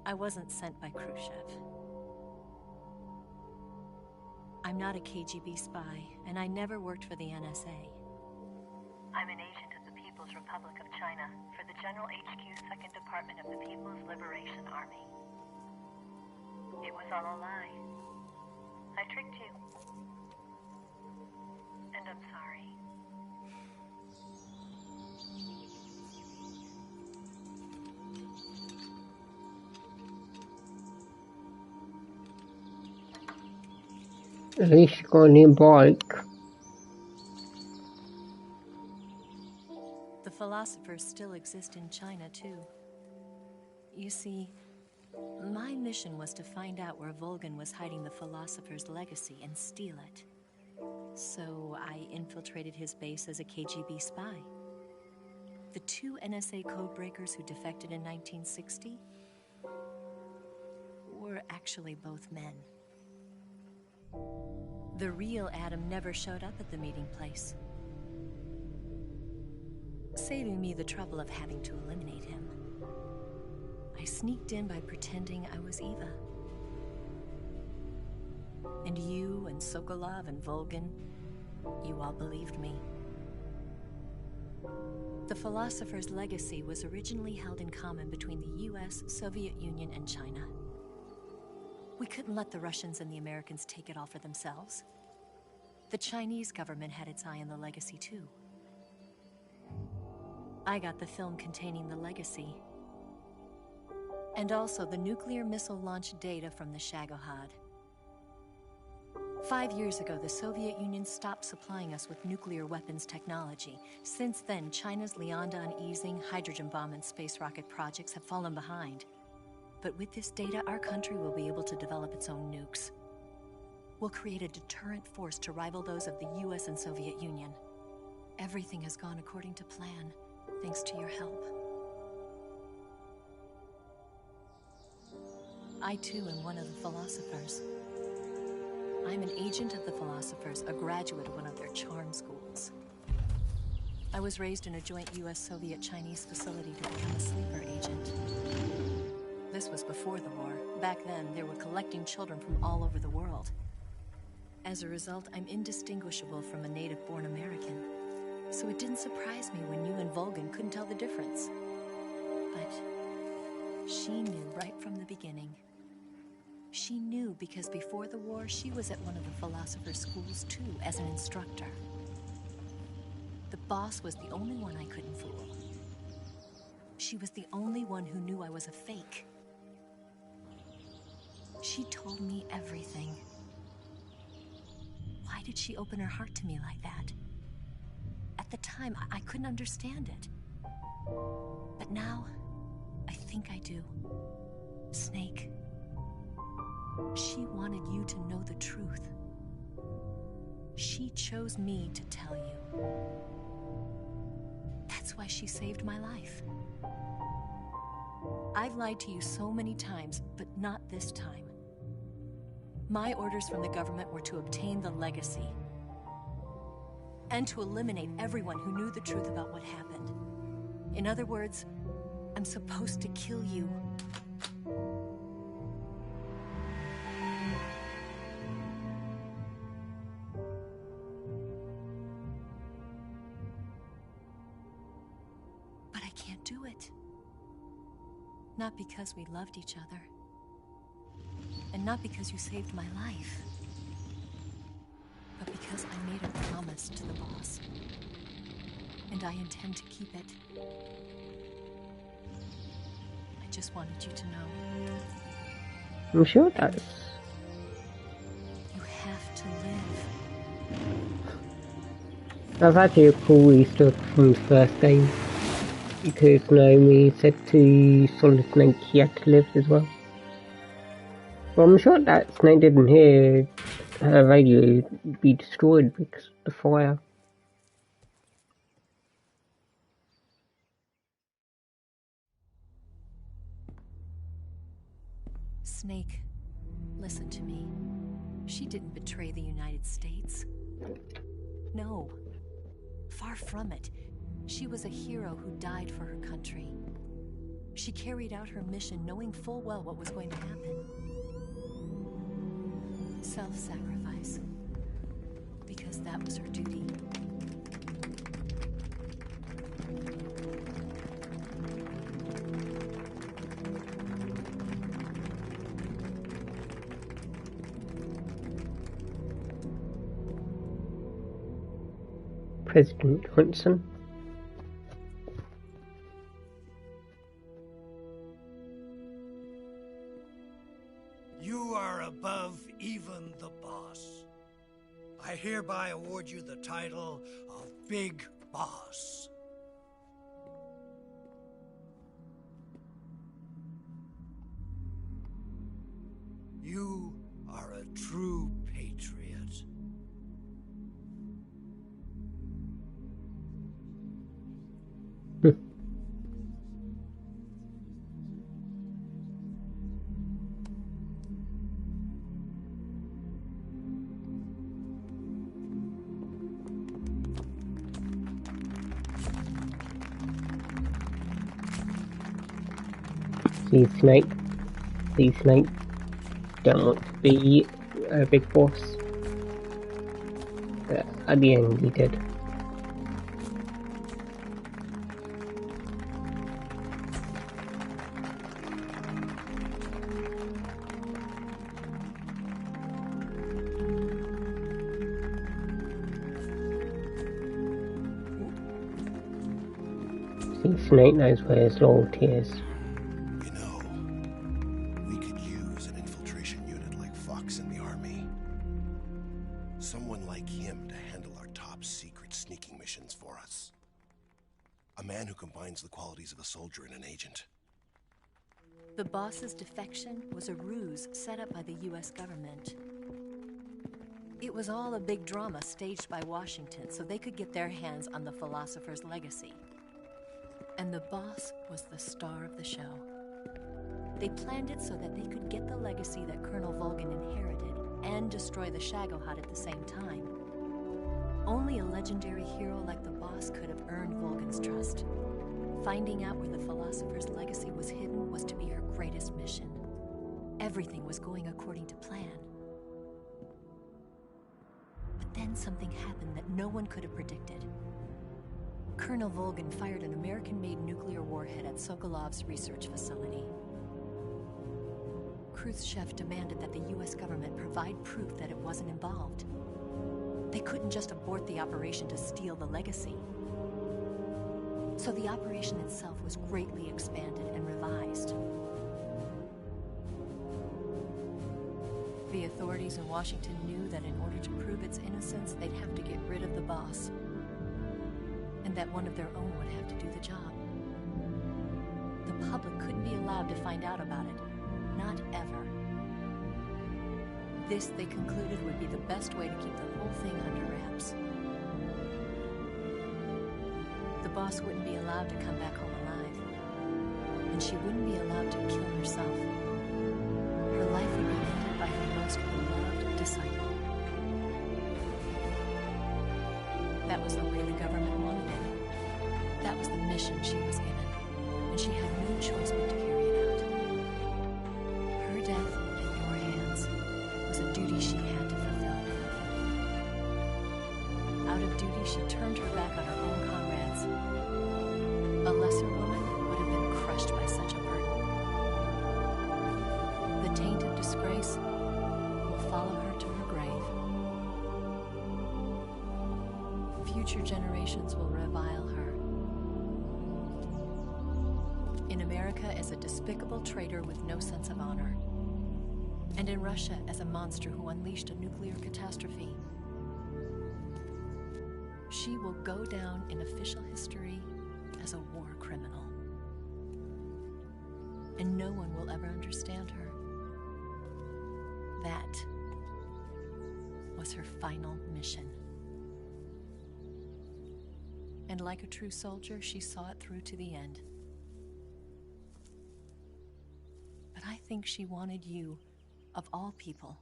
I wasn't sent by Khrushchev. I'm not a KGB spy, and I never worked for the NSA. I'm an agent of the People's Republic of China for the General HQ 2nd Department of the People's Liberation Army. It was all a lie. I tricked you. And I'm sorry. At least you got a new bike. The philosophers still exist in China, too. You see, my mission was to find out where Volgin was hiding the philosopher's legacy and steal it. So I infiltrated his base as a KGB spy. The two NSA codebreakers who defected in 1960 were actually both men. The real Adam never showed up at the meeting place, saving me the trouble of having to eliminate him. I sneaked in by pretending I was Eva. And you and Sokolov and Volgin, you all believed me. The philosopher's legacy was originally held in common between the US, Soviet Union, and China. We couldn't let the Russians and the Americans take it all for themselves. The Chinese government had its eye on the legacy, too. I got the film containing the legacy, and also the nuclear missile launch data from the Shagohod. 5 years ago, the Soviet Union stopped supplying us with nuclear weapons technology. Since then, China's Liaodong easing, hydrogen bomb, and space rocket projects have fallen behind. But with this data, our country will be able to develop its own nukes. We'll create a deterrent force to rival those of the US and Soviet Union. Everything has gone according to plan, thanks to your help. I too am one of the philosophers. I'm an agent of the philosophers, a graduate of one of their charm schools. I was raised in a joint US-Soviet-Chinese facility to become a sleeper agent. This was before the war. Back then, they were collecting children from all over the world. As a result, I'm indistinguishable from a native-born American. So it didn't surprise me when you and Volgin couldn't tell the difference. But she knew right from the beginning. She knew because before the war, she was at one of the philosopher's schools too, as an instructor. The boss was the only one I couldn't fool. She was the only one who knew I was a fake. She told me everything. Why did she open her heart to me like that? At the time, I couldn't understand it. But now, I think I do. Snake, she wanted you to know the truth. She chose me to tell you. That's why she saved my life. I've lied to you so many times, but not this time. My orders from the government were to obtain the legacy and to eliminate everyone who knew the truth about what happened. In other words, I'm supposed to kill you. But I can't do it. Not because we loved each other. And not because you saved my life. But because I made a promise to the boss. And I intend to keep it. I just wanted you to know. I'm sure that's... You have to live. That's actually a cool Easter egg from the first game. Because Naomi said to Solid Snake he had to live as well. Well, I'm sure that Snake didn't hear her radio be destroyed because of the fire. Snake, listen to me. She didn't betray the United States. No. Far from it. She was a hero who died for her country. She carried out her mission knowing full well what was going to happen. Self-sacrifice. Because that was her duty. President Hudson. You are above even the boss. I hereby award you the title of Big Boss. You are a true patriot. See Snake. See Snake. Don't want to be a big boss. But at the end he did. See Snake knows where his loyalty is. The qualities of a soldier and an agent. The boss's defection was a ruse set up by the US government. It was all a big drama staged by Washington so they could get their hands on the philosopher's legacy. And the boss was the star of the show. They planned it so that they could get the legacy that Colonel Volgin inherited and destroy the Shagohod at the same time. Only a legendary hero like the boss could have earned Volgin's trust. Finding out where the philosopher's legacy was hidden was to be her greatest mission. Everything was going according to plan. But then something happened that no one could have predicted. Colonel Volgin fired an American-made nuclear warhead at Sokolov's research facility. Khrushchev demanded that the US government provide proof that it wasn't involved. They couldn't just abort the operation to steal the legacy. So the operation itself was greatly expanded and revised. The authorities in Washington knew that in order to prove its innocence, they'd have to get rid of the boss, and that one of their own would have to do the job. The public couldn't be allowed to find out about it. Not ever. This, they concluded, would be the best way to keep the whole thing under wraps. The boss wouldn't be allowed to come back home alive, and she wouldn't be allowed to kill herself. Her life would be ended by her most beloved disciple. That was the way the government wanted it. That was the mission she was given, and she had no choice but to carry it out. Her death in your hands was a duty she had to fulfill. Out of duty, she turned her back on her own comrades. A lesser woman would have been crushed by such a burden. The taint of disgrace will follow her to her grave. Future generations will revile her. In America as a despicable traitor with no sense of honor. And in Russia as a monster who unleashed a nuclear catastrophe. She will go down in official history as a war criminal. And no one will ever understand her. That was her final mission. And like a true soldier, she saw it through to the end. But I think she wanted you, of all people,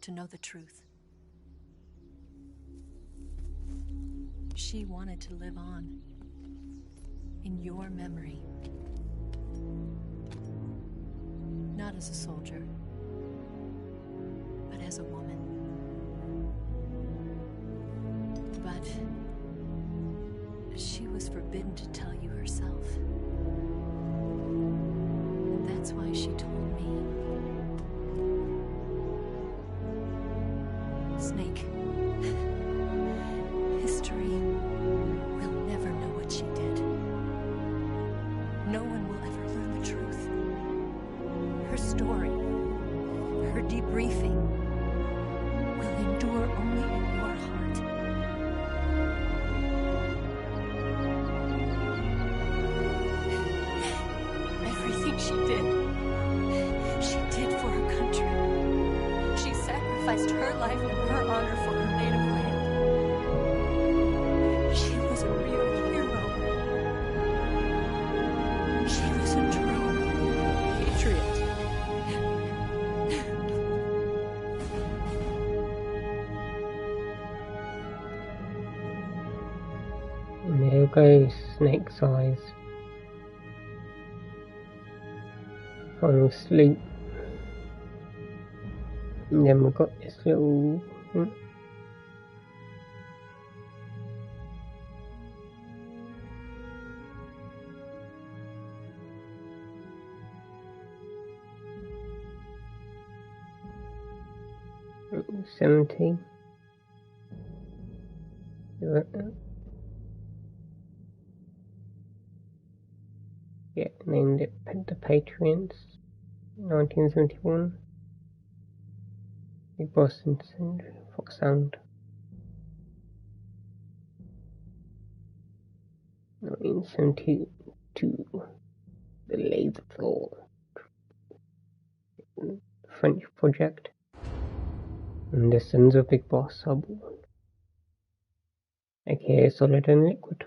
to know the truth. She wanted to live on in your memory. Not as a soldier, but as a woman. But she was forbidden to tell you herself. And that's why she told me. Snake, history will never know what she did. No one will ever learn the truth. Her story, her debriefing, will endure only in your heart. Everything she did for her country. She sacrificed her life and her honor for her native land. She was a real hero. She was a true patriot. And there goes Snake's eyes. Falling asleep. And then we've got this little... little 70. Yeah, named it The Patriots, 1971. Big Boston Century, Fox Sound. 1972. The Laser Claw. French project. And the Sons of Big Boss are born. aka Solid and Liquid.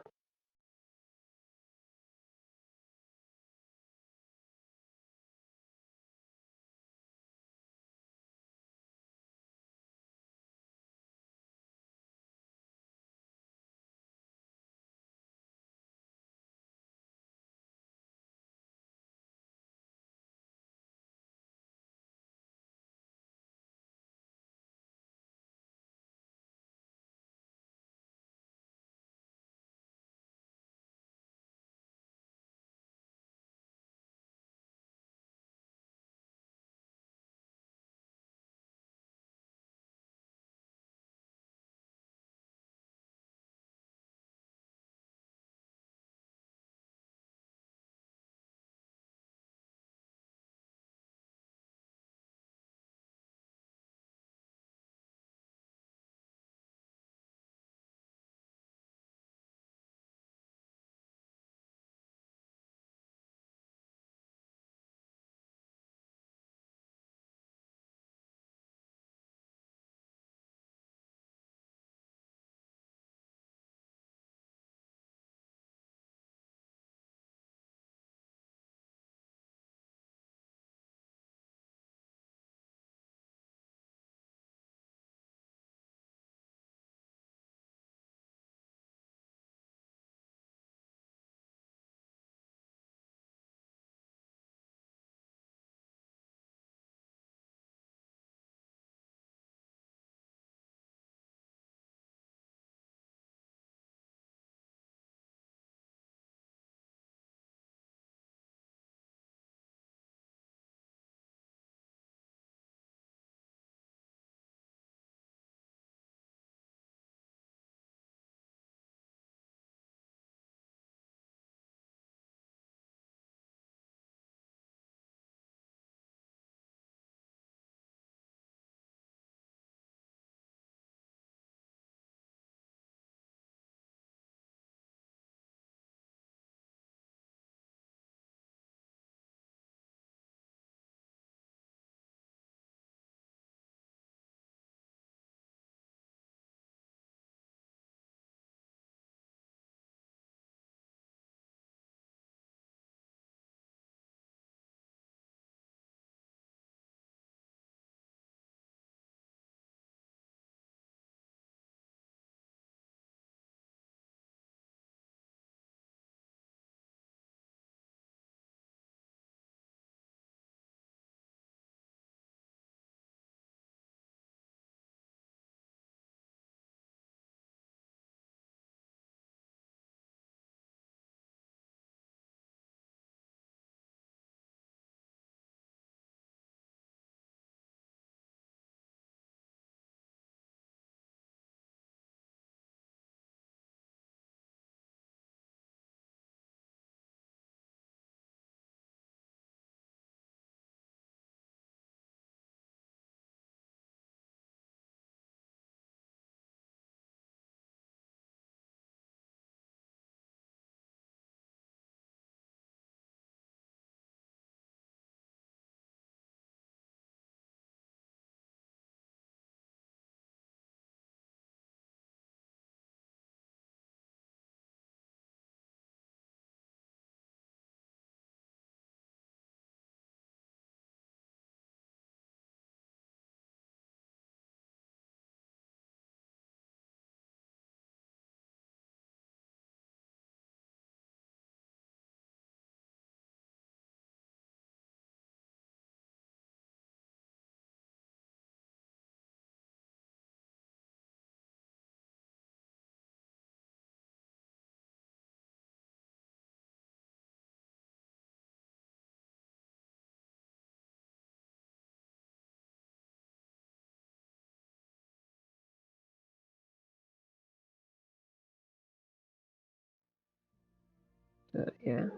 Yeah.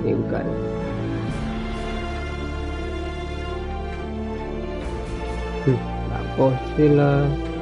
Here we go. Godzilla.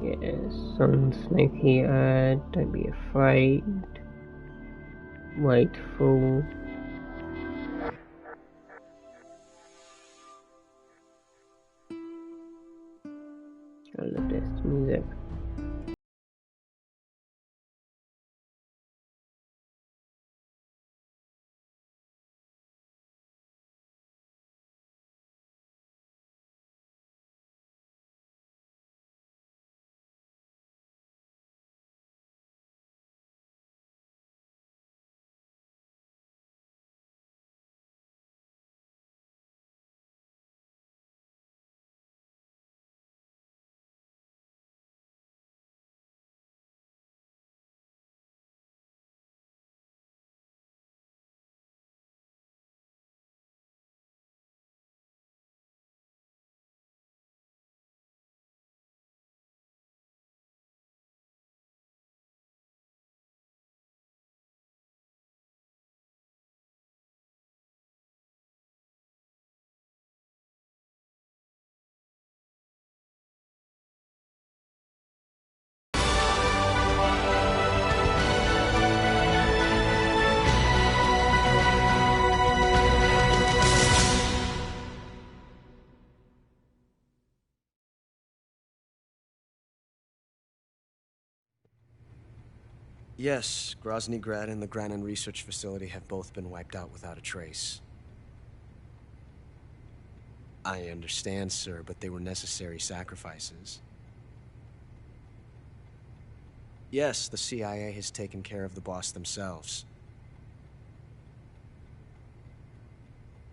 Yes, on Snake Eater, don't be afraid. Waitful. I love this music. Yes, Grozny Grad and the Granin Research Facility have both been wiped out without a trace. I understand, sir, but they were necessary sacrifices. Yes, the CIA has taken care of the boss themselves.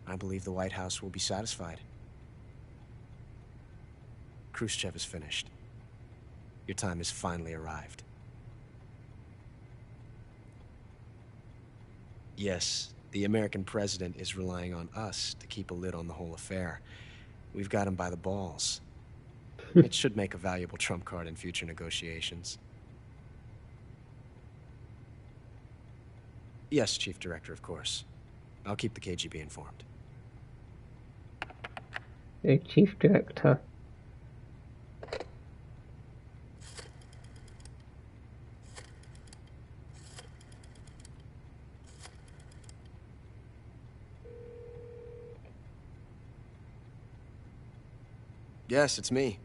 I believe the White House will be satisfied. Khrushchev is finished. Your time has finally arrived. Yes, the American president is relying on us to keep a lid on the whole affair. We've got him by the balls. It should make a valuable trump card in future negotiations. Yes, Chief Director, of course. I'll keep the KGB informed. The Chief Director. Yes, it's me.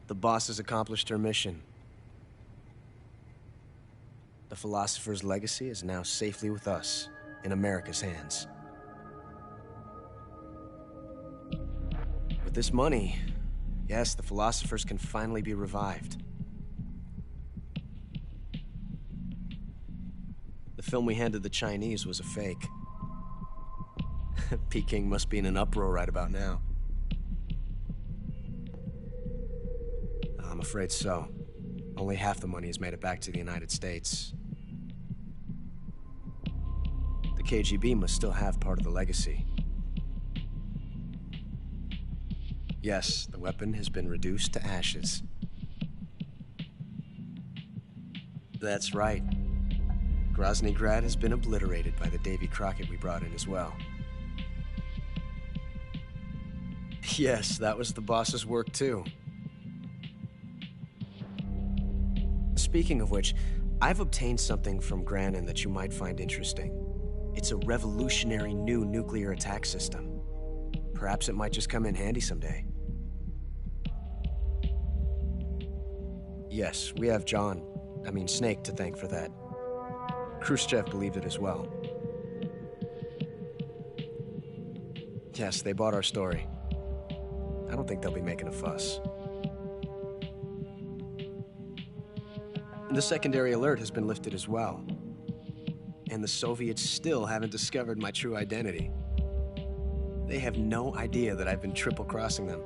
The boss has accomplished her mission. The Philosopher's legacy is now safely with us, in America's hands. With this money, yes, the Philosophers can finally be revived. The film we handed the Chinese was a fake. Peking must be in an uproar right about now. I'm afraid so. Only half the money has made it back to the United States. The KGB must still have part of the legacy. Yes, the weapon has been reduced to ashes. That's right. Grozny Grad has been obliterated by the Davy Crockett we brought in as well. Yes, that was the boss's work too. Speaking of which, I've obtained something from Granin that you might find interesting. It's a revolutionary new nuclear attack system. Perhaps it might just come in handy someday. Yes, we have Snake to thank for that. Khrushchev believed it as well. Yes, they bought our story. I don't think they'll be making a fuss. The secondary alert has been lifted as well. And the Soviets still haven't discovered my true identity. They have no idea that I've been triple-crossing them.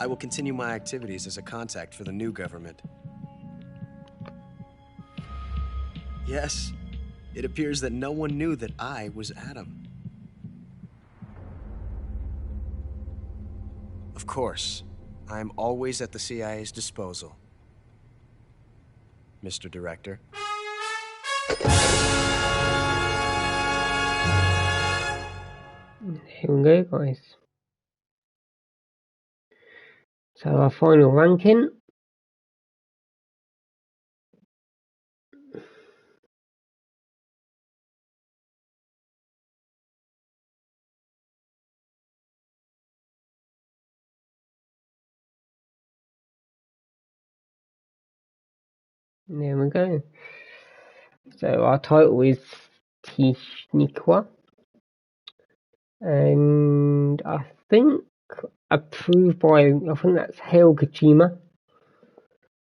I will continue my activities as a contact for the new government. Yes, it appears that no one knew that I was Adam. Of course, I'm always at the CIA's disposal, Mr. Director. Here we go, guys. So our final ranking. There we go. So our title is Tishnikwa. And I think approved by, I think that's Hale Kojima.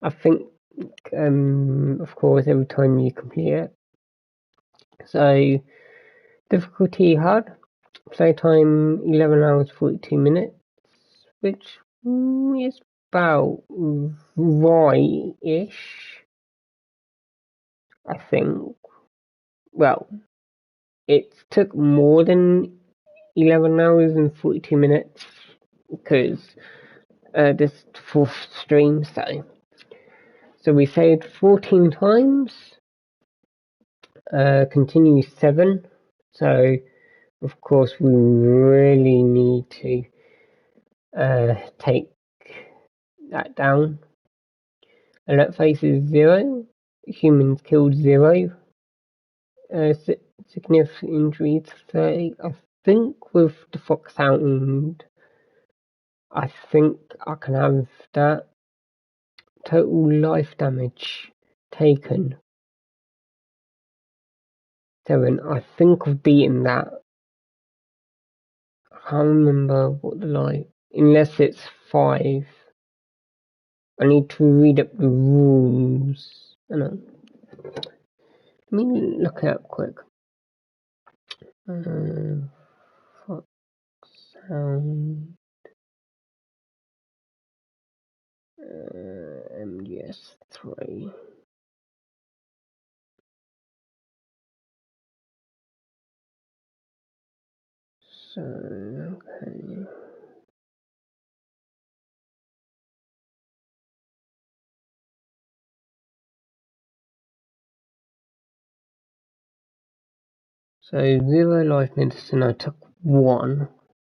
I think, of course, every time you complete it. So, difficulty hard. Playtime 11 hours 42 minutes, which is about right-ish, I think. Well, it took more than 11 hours and 42 minutes because this fourth stream, so we saved 14 times, continue 7, so of course we really need to take that down. Alert faces 0, humans killed 0, significant injuries 30. I think with the Foxhound, I think I can have that. Total life damage taken 7. I think I've beaten that. I can't remember what the life, unless it's 5. I need to read up the rules. I know. Let me look it up quick. Foxhound. MGS3. So, okay. So, 0 life medicine, I took 1.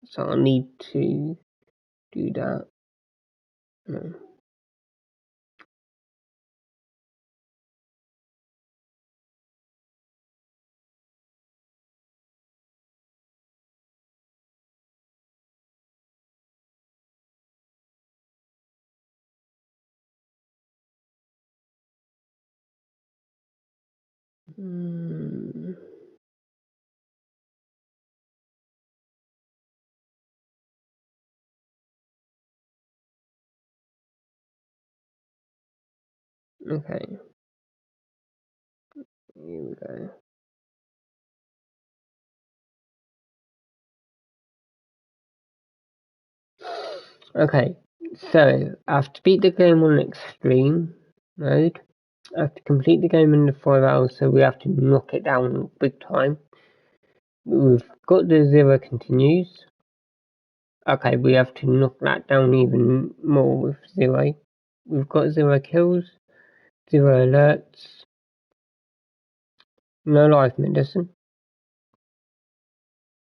So, I need to do that. No. Okay. Here we go. Okay, so I have to beat the game on extreme mode. I have to complete the game in the 5 hours, so we have to knock it down big time. We've got the 0 continues. Okay, we have to knock that down even more with 0. We've got 0 kills, 0 alerts, no life medicine.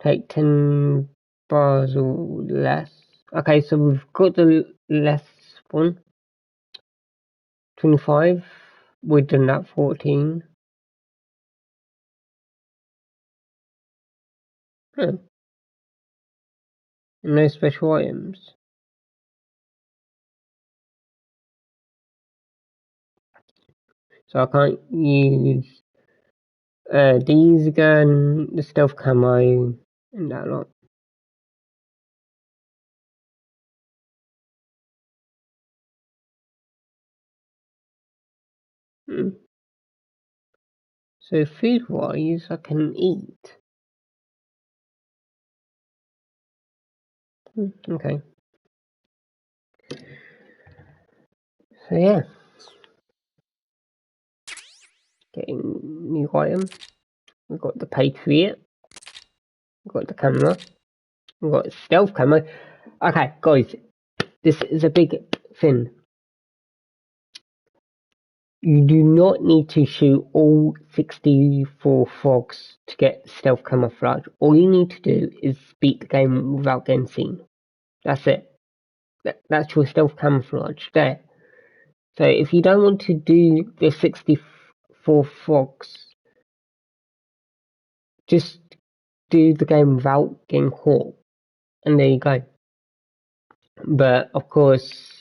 Take 10 bars or less. Okay, so we've got the less one. 25. We've done that 14. Huh. No special items. So I can't use these again, the stealth camo, and that lot. So food-wise, I can eat. Okay. So yeah. Getting new item. We've got the Patriot. We've got the camera. We've got stealth camo. Okay, guys. This is a big thing. You do not need to shoot all 64 frogs to get stealth camouflage. All you need to do is beat the game without getting seen. That's it. That's your stealth camouflage there. So if you don't want to do the 64 frogs, just do the game without getting caught. And there you go. But of course,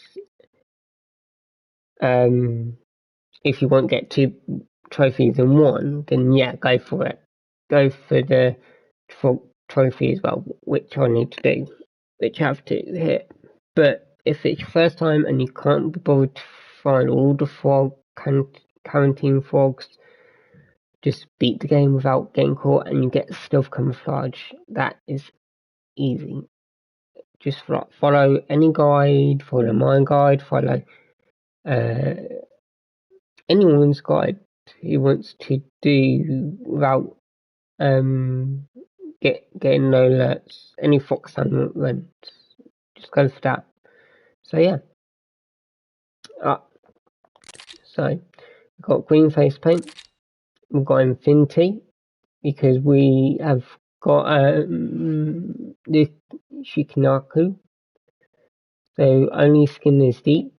if you won't get 2 trophies in one, then yeah, go for it. Go for the trophy as well, which I need to do, which I have to hit. But if it's your first time and you can't be bothered to find all the quarantine frogs, just beat the game without getting caught and you get stealth camouflage. That is easy. Just follow any guide, follow my guide, follow anyone's guide who wants to do without getting no alerts. Any fox hunt, just go for that. So yeah. So we've got green face paint. We've got infinity because we have got the Shikinaku. So only skin is deep.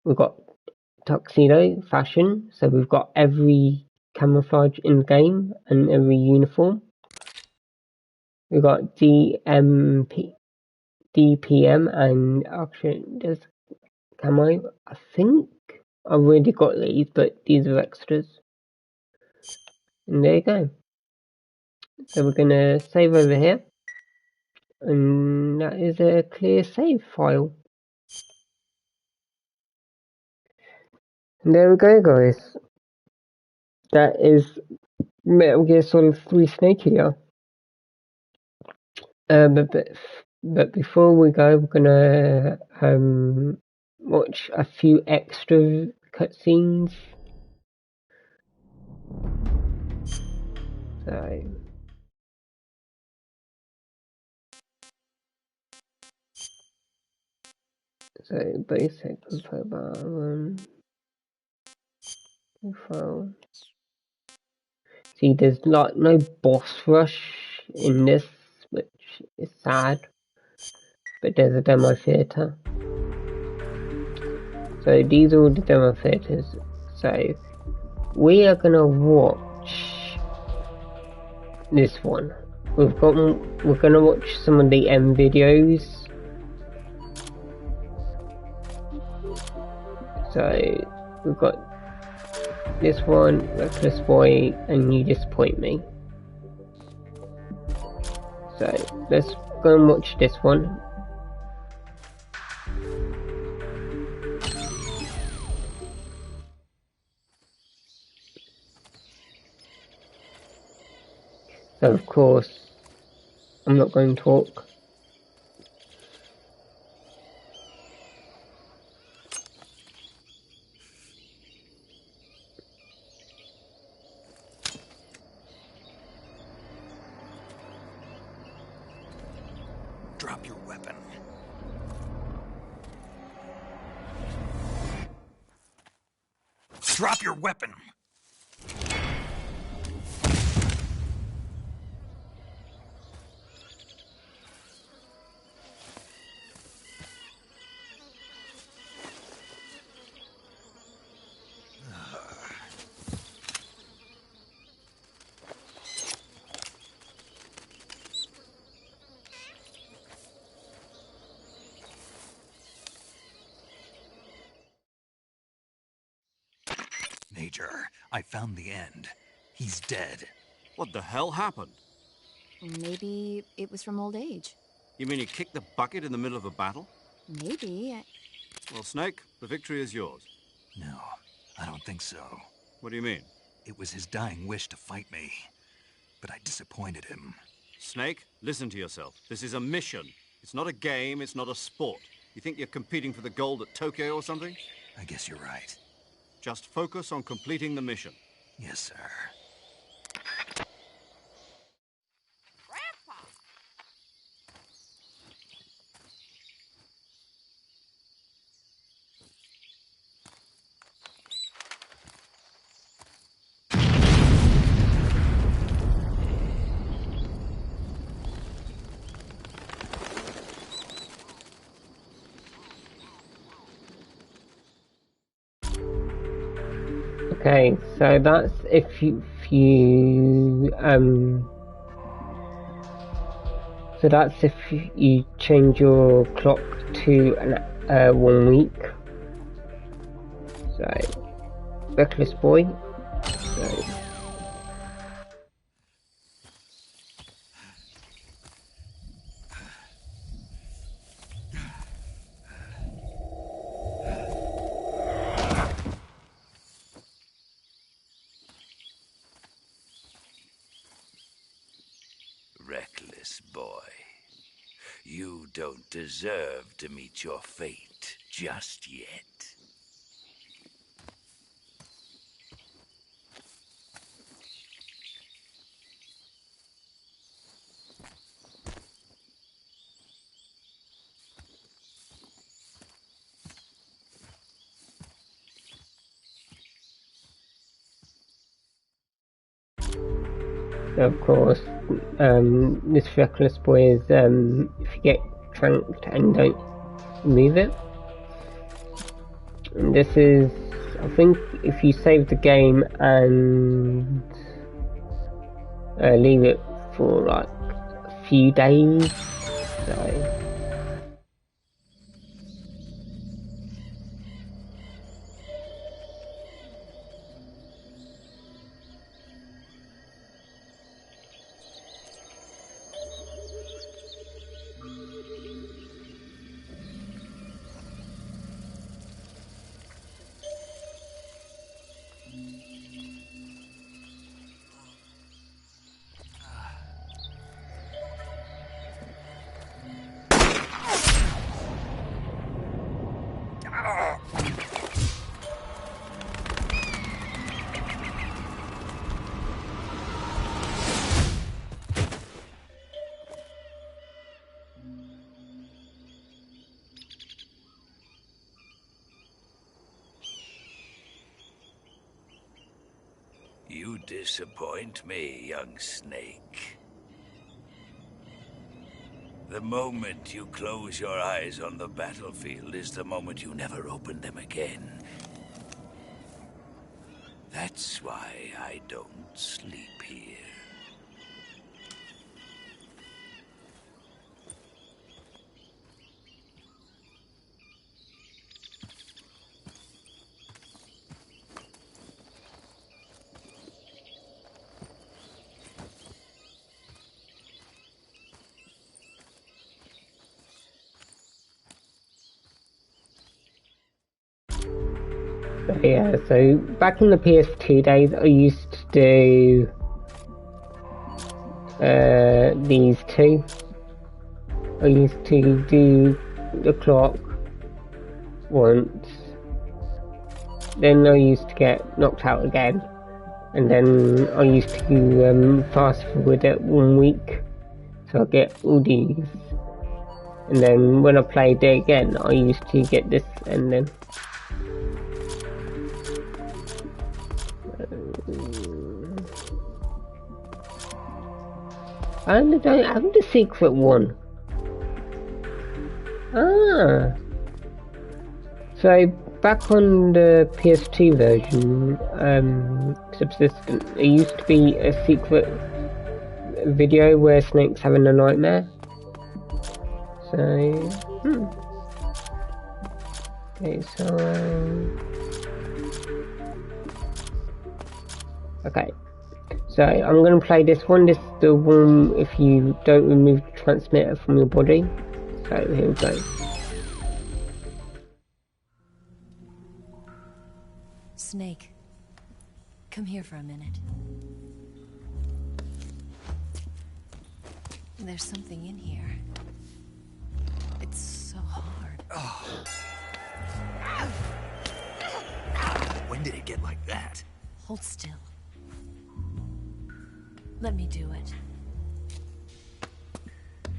We've got tuxedo fashion, so we've got every camouflage in the game and every uniform. We've got DPM and action does camo. I think I've already got these, but these are extras. And there you go. So we're gonna save over here. And that is a clear save file. And there we go, guys. That is Metal Gear Solid 3 Snake here. But before we go, we're gonna watch a few extra cutscenes. So basic info. See, there's like no boss rush in this, which is sad. But there's a demo theatre. So these are all the demo theatres. So we are gonna watch this one. We're gonna watch some of the end videos. So we've got this one, Reckless Boy, and You Disappoint Me. So let's go and watch this one. So of course, I'm not going to talk. Drop your weapon. Drop your weapon! Major. I found the end. He's dead. What the hell happened? Maybe it was from old age. You mean you kicked the bucket in the middle of a battle? Maybe. Well, Snake, the victory is yours. No, I don't think so. What do you mean? It was his dying wish to fight me, but I disappointed him. Snake, listen to yourself. This is a mission. It's not a game, it's not a sport. You think you're competing for the gold at Tokyo or something? I guess you're right. Just focus on completing the mission. Yes, sir. Okay, so that's if you so that's if you change your clock to an 1 week. So Reckless Boy. So, Reckless Boy, you don't deserve to meet your fate just yet. of course, this Reckless Boy is if you get tranked and don't remove it. And this is, I think, if you save the game and leave it for like a few days. So. You disappoint me, young Snake. The moment you close your eyes on the battlefield is the moment you never open them again. That's why I don't sleep here. Yeah, so back in the PS2 days, I used to do these two. I used to do the clock once, then I used to get knocked out again, and then I used to fast forward it 1 week, so I get all these, and then when I played it again, I used to get this ending. And I don't have the secret one. Ah. So back on the PS2 version, Subsistent, there used to be a secret video where Snake's having a nightmare. So, Okay, so Okay, so I'm going to play this one. This is the one if you don't remove the transmitter from your body. So here we go. Snake, come here for a minute. There's something in here. It's so hard. When did it get like that? Hold still. Let me do it.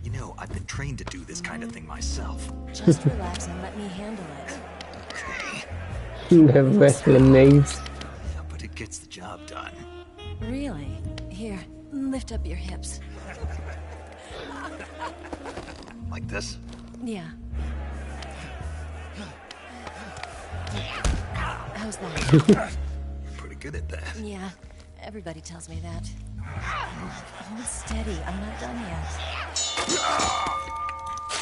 You know, I've been trained to do this kind of thing myself. Just relax and let me handle it. The wrestling moves. But it gets the job done. Really? Here, lift up your hips. Like this? Yeah. How's that? Pretty good at that. Yeah, everybody tells me that. Hold steady, I'm not done yet.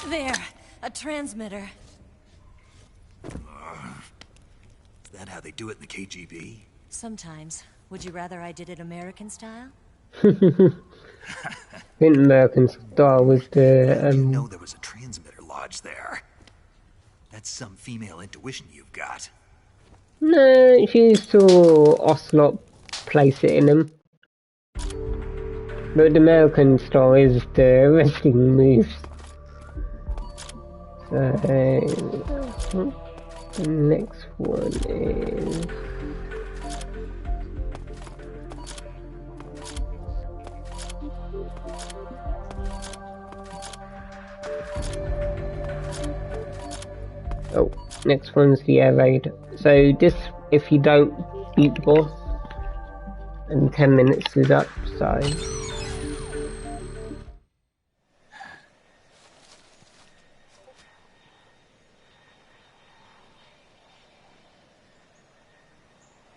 There, a transmitter. Is that how they do it in the KGB? Sometimes. Would you rather I did it American style? In American style with the You know there was a transmitter lodged there. That's some female intuition you've got. No, she saw Ocelot place it in them. But the American style is the wrestling moves. So the next one is next one's the air raid. So this, if you don't beat the boss, and 10 minutes is up, so...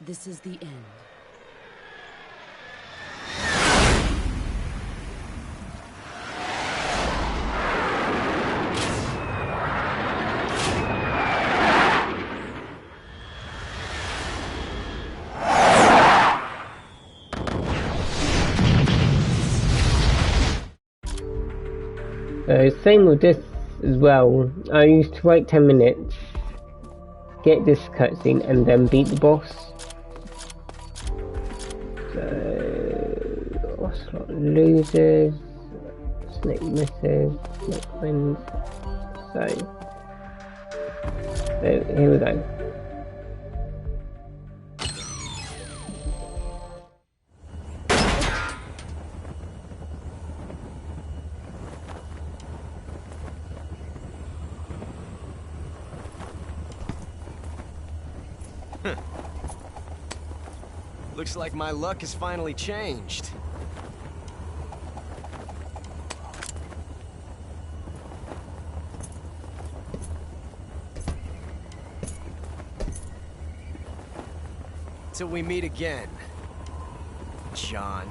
This is the end. Same with this as well. I used to wait 10 minutes, get this cutscene, and then beat the boss. So Ocelot loses, Snake misses, Snake wins. So here we go. Looks like my luck has finally changed. Till we meet again, John.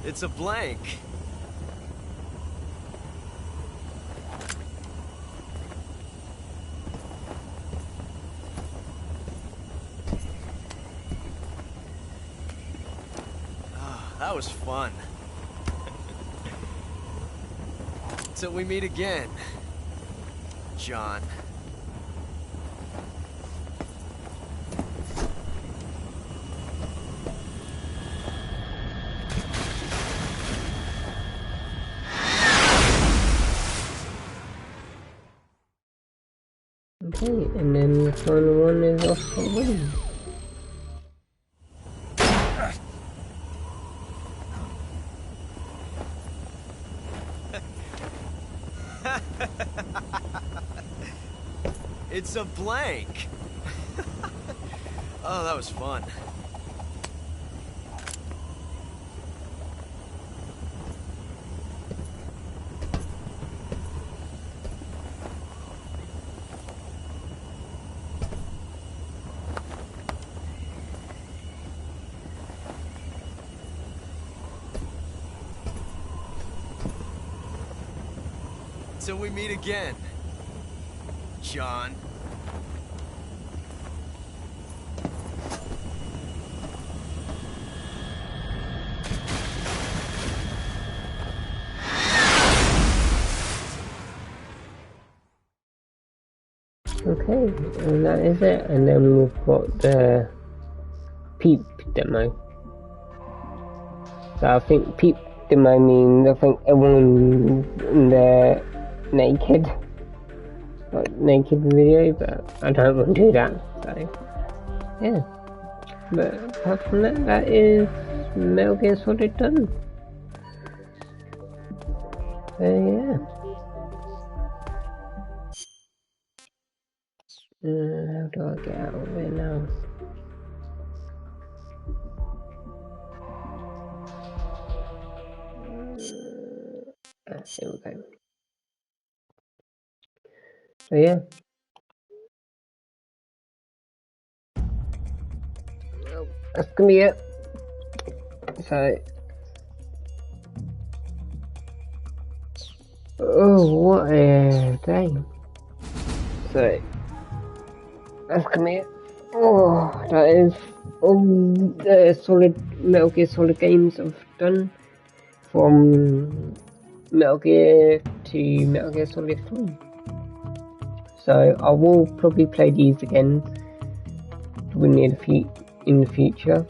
It's a blank. Oh, that was fun. Till we meet again, John. Okay, and then the final one is Ocelot wins. Ha! It's a blank. Oh, that was fun. Till we meet again, John. Okay, and that is it. And then we've got the Peep demo. So I think Peep demo means I think everyone in the naked video, but I don't want to do that. So yeah. But apart from that, that is Metal Gear Solid done. So yeah. How do I get out of here now? Here we go. So yeah. That's gonna be it. So oh, what a day. So that's gonna be it. Oh, that is all the Metal Gear Solid games I've done, from Metal Gear to Metal Gear Solid 3. So I will probably play these again in the future.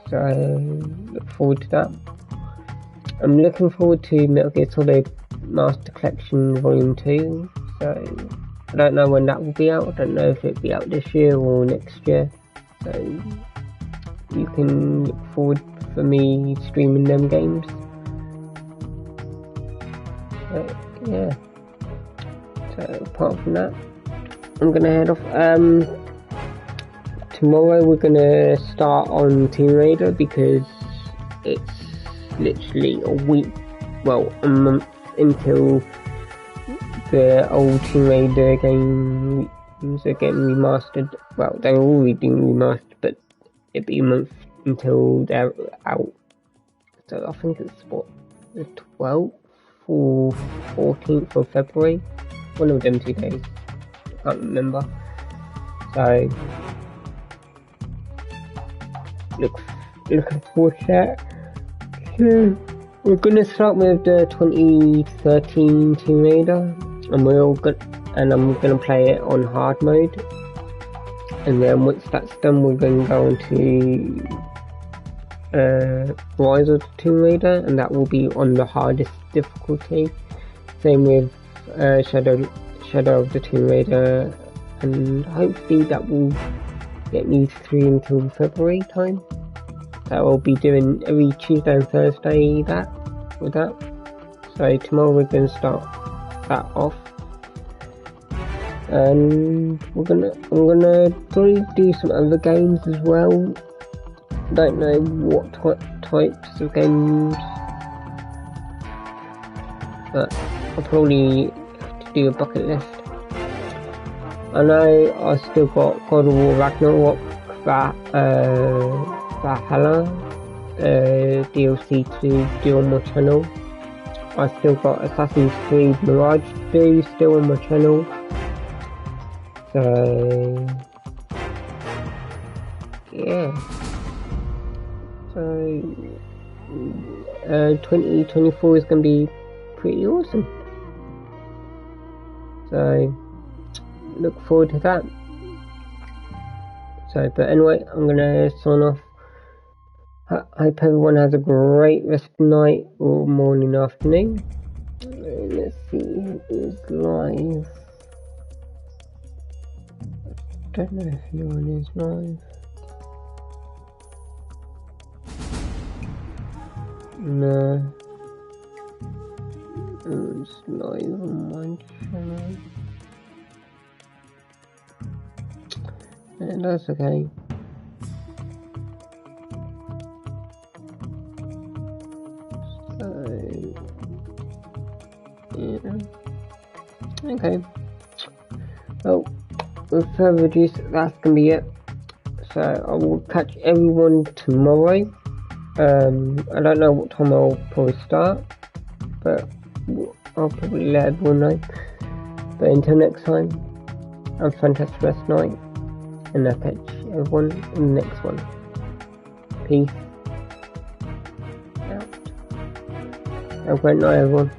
So look forward to that. I'm looking forward to Metal Gear Solid Master Collection Volume 2. So I don't know when that will be out. I don't know if it'll be out this year or next year. So you can look forward for me streaming them games. Yeah. So apart from that, I'm gonna head off. Tomorrow we're gonna start on Tomb Raider because it's literally a week, well, a month until the old Tomb Raider games are getting remastered. Well, they're already being remastered, but it'll be a month until they're out. So I think it's what, the 12th or 14th of February, one of them 2 days, I can't remember. So looking forward to that. So we're gonna start with the 2013 Tomb Raider, and I'm gonna play it on hard mode. And then once that's done, we're going to go into Rise of the Tomb Raider, and that will be on the hardest difficulty. Same with Shadow of the Tomb Raider, and hopefully that will get me through until February time. So I'll be doing every Tuesday and Thursday with that. So tomorrow we're going to start that off, and I'm gonna probably do some other games as well. Don't know what types of games, but I'll probably have to do a bucket list. I know I still got God of War Ragnarok, Valhalla DLC to do on my channel. I still got Assassin's Creed Mirage to do still on my channel. So yeah. So 2024 is going to be pretty awesome. So look forward to that. So, but anyway, I'm gonna sign off. I hope everyone has a great rest of the night or morning, afternoon. Let's see who's live. I don't know if anyone is live. No. It's not even my channel. And that's okay. So, yeah. Okay. Well, with further ado, that's gonna be it. So I will catch everyone tomorrow. I don't know what time I'll probably start, but I'll probably let everyone know. But until next time, have a fantastic rest night, and I'll catch everyone in the next one. Peace out. Have a great night, everyone.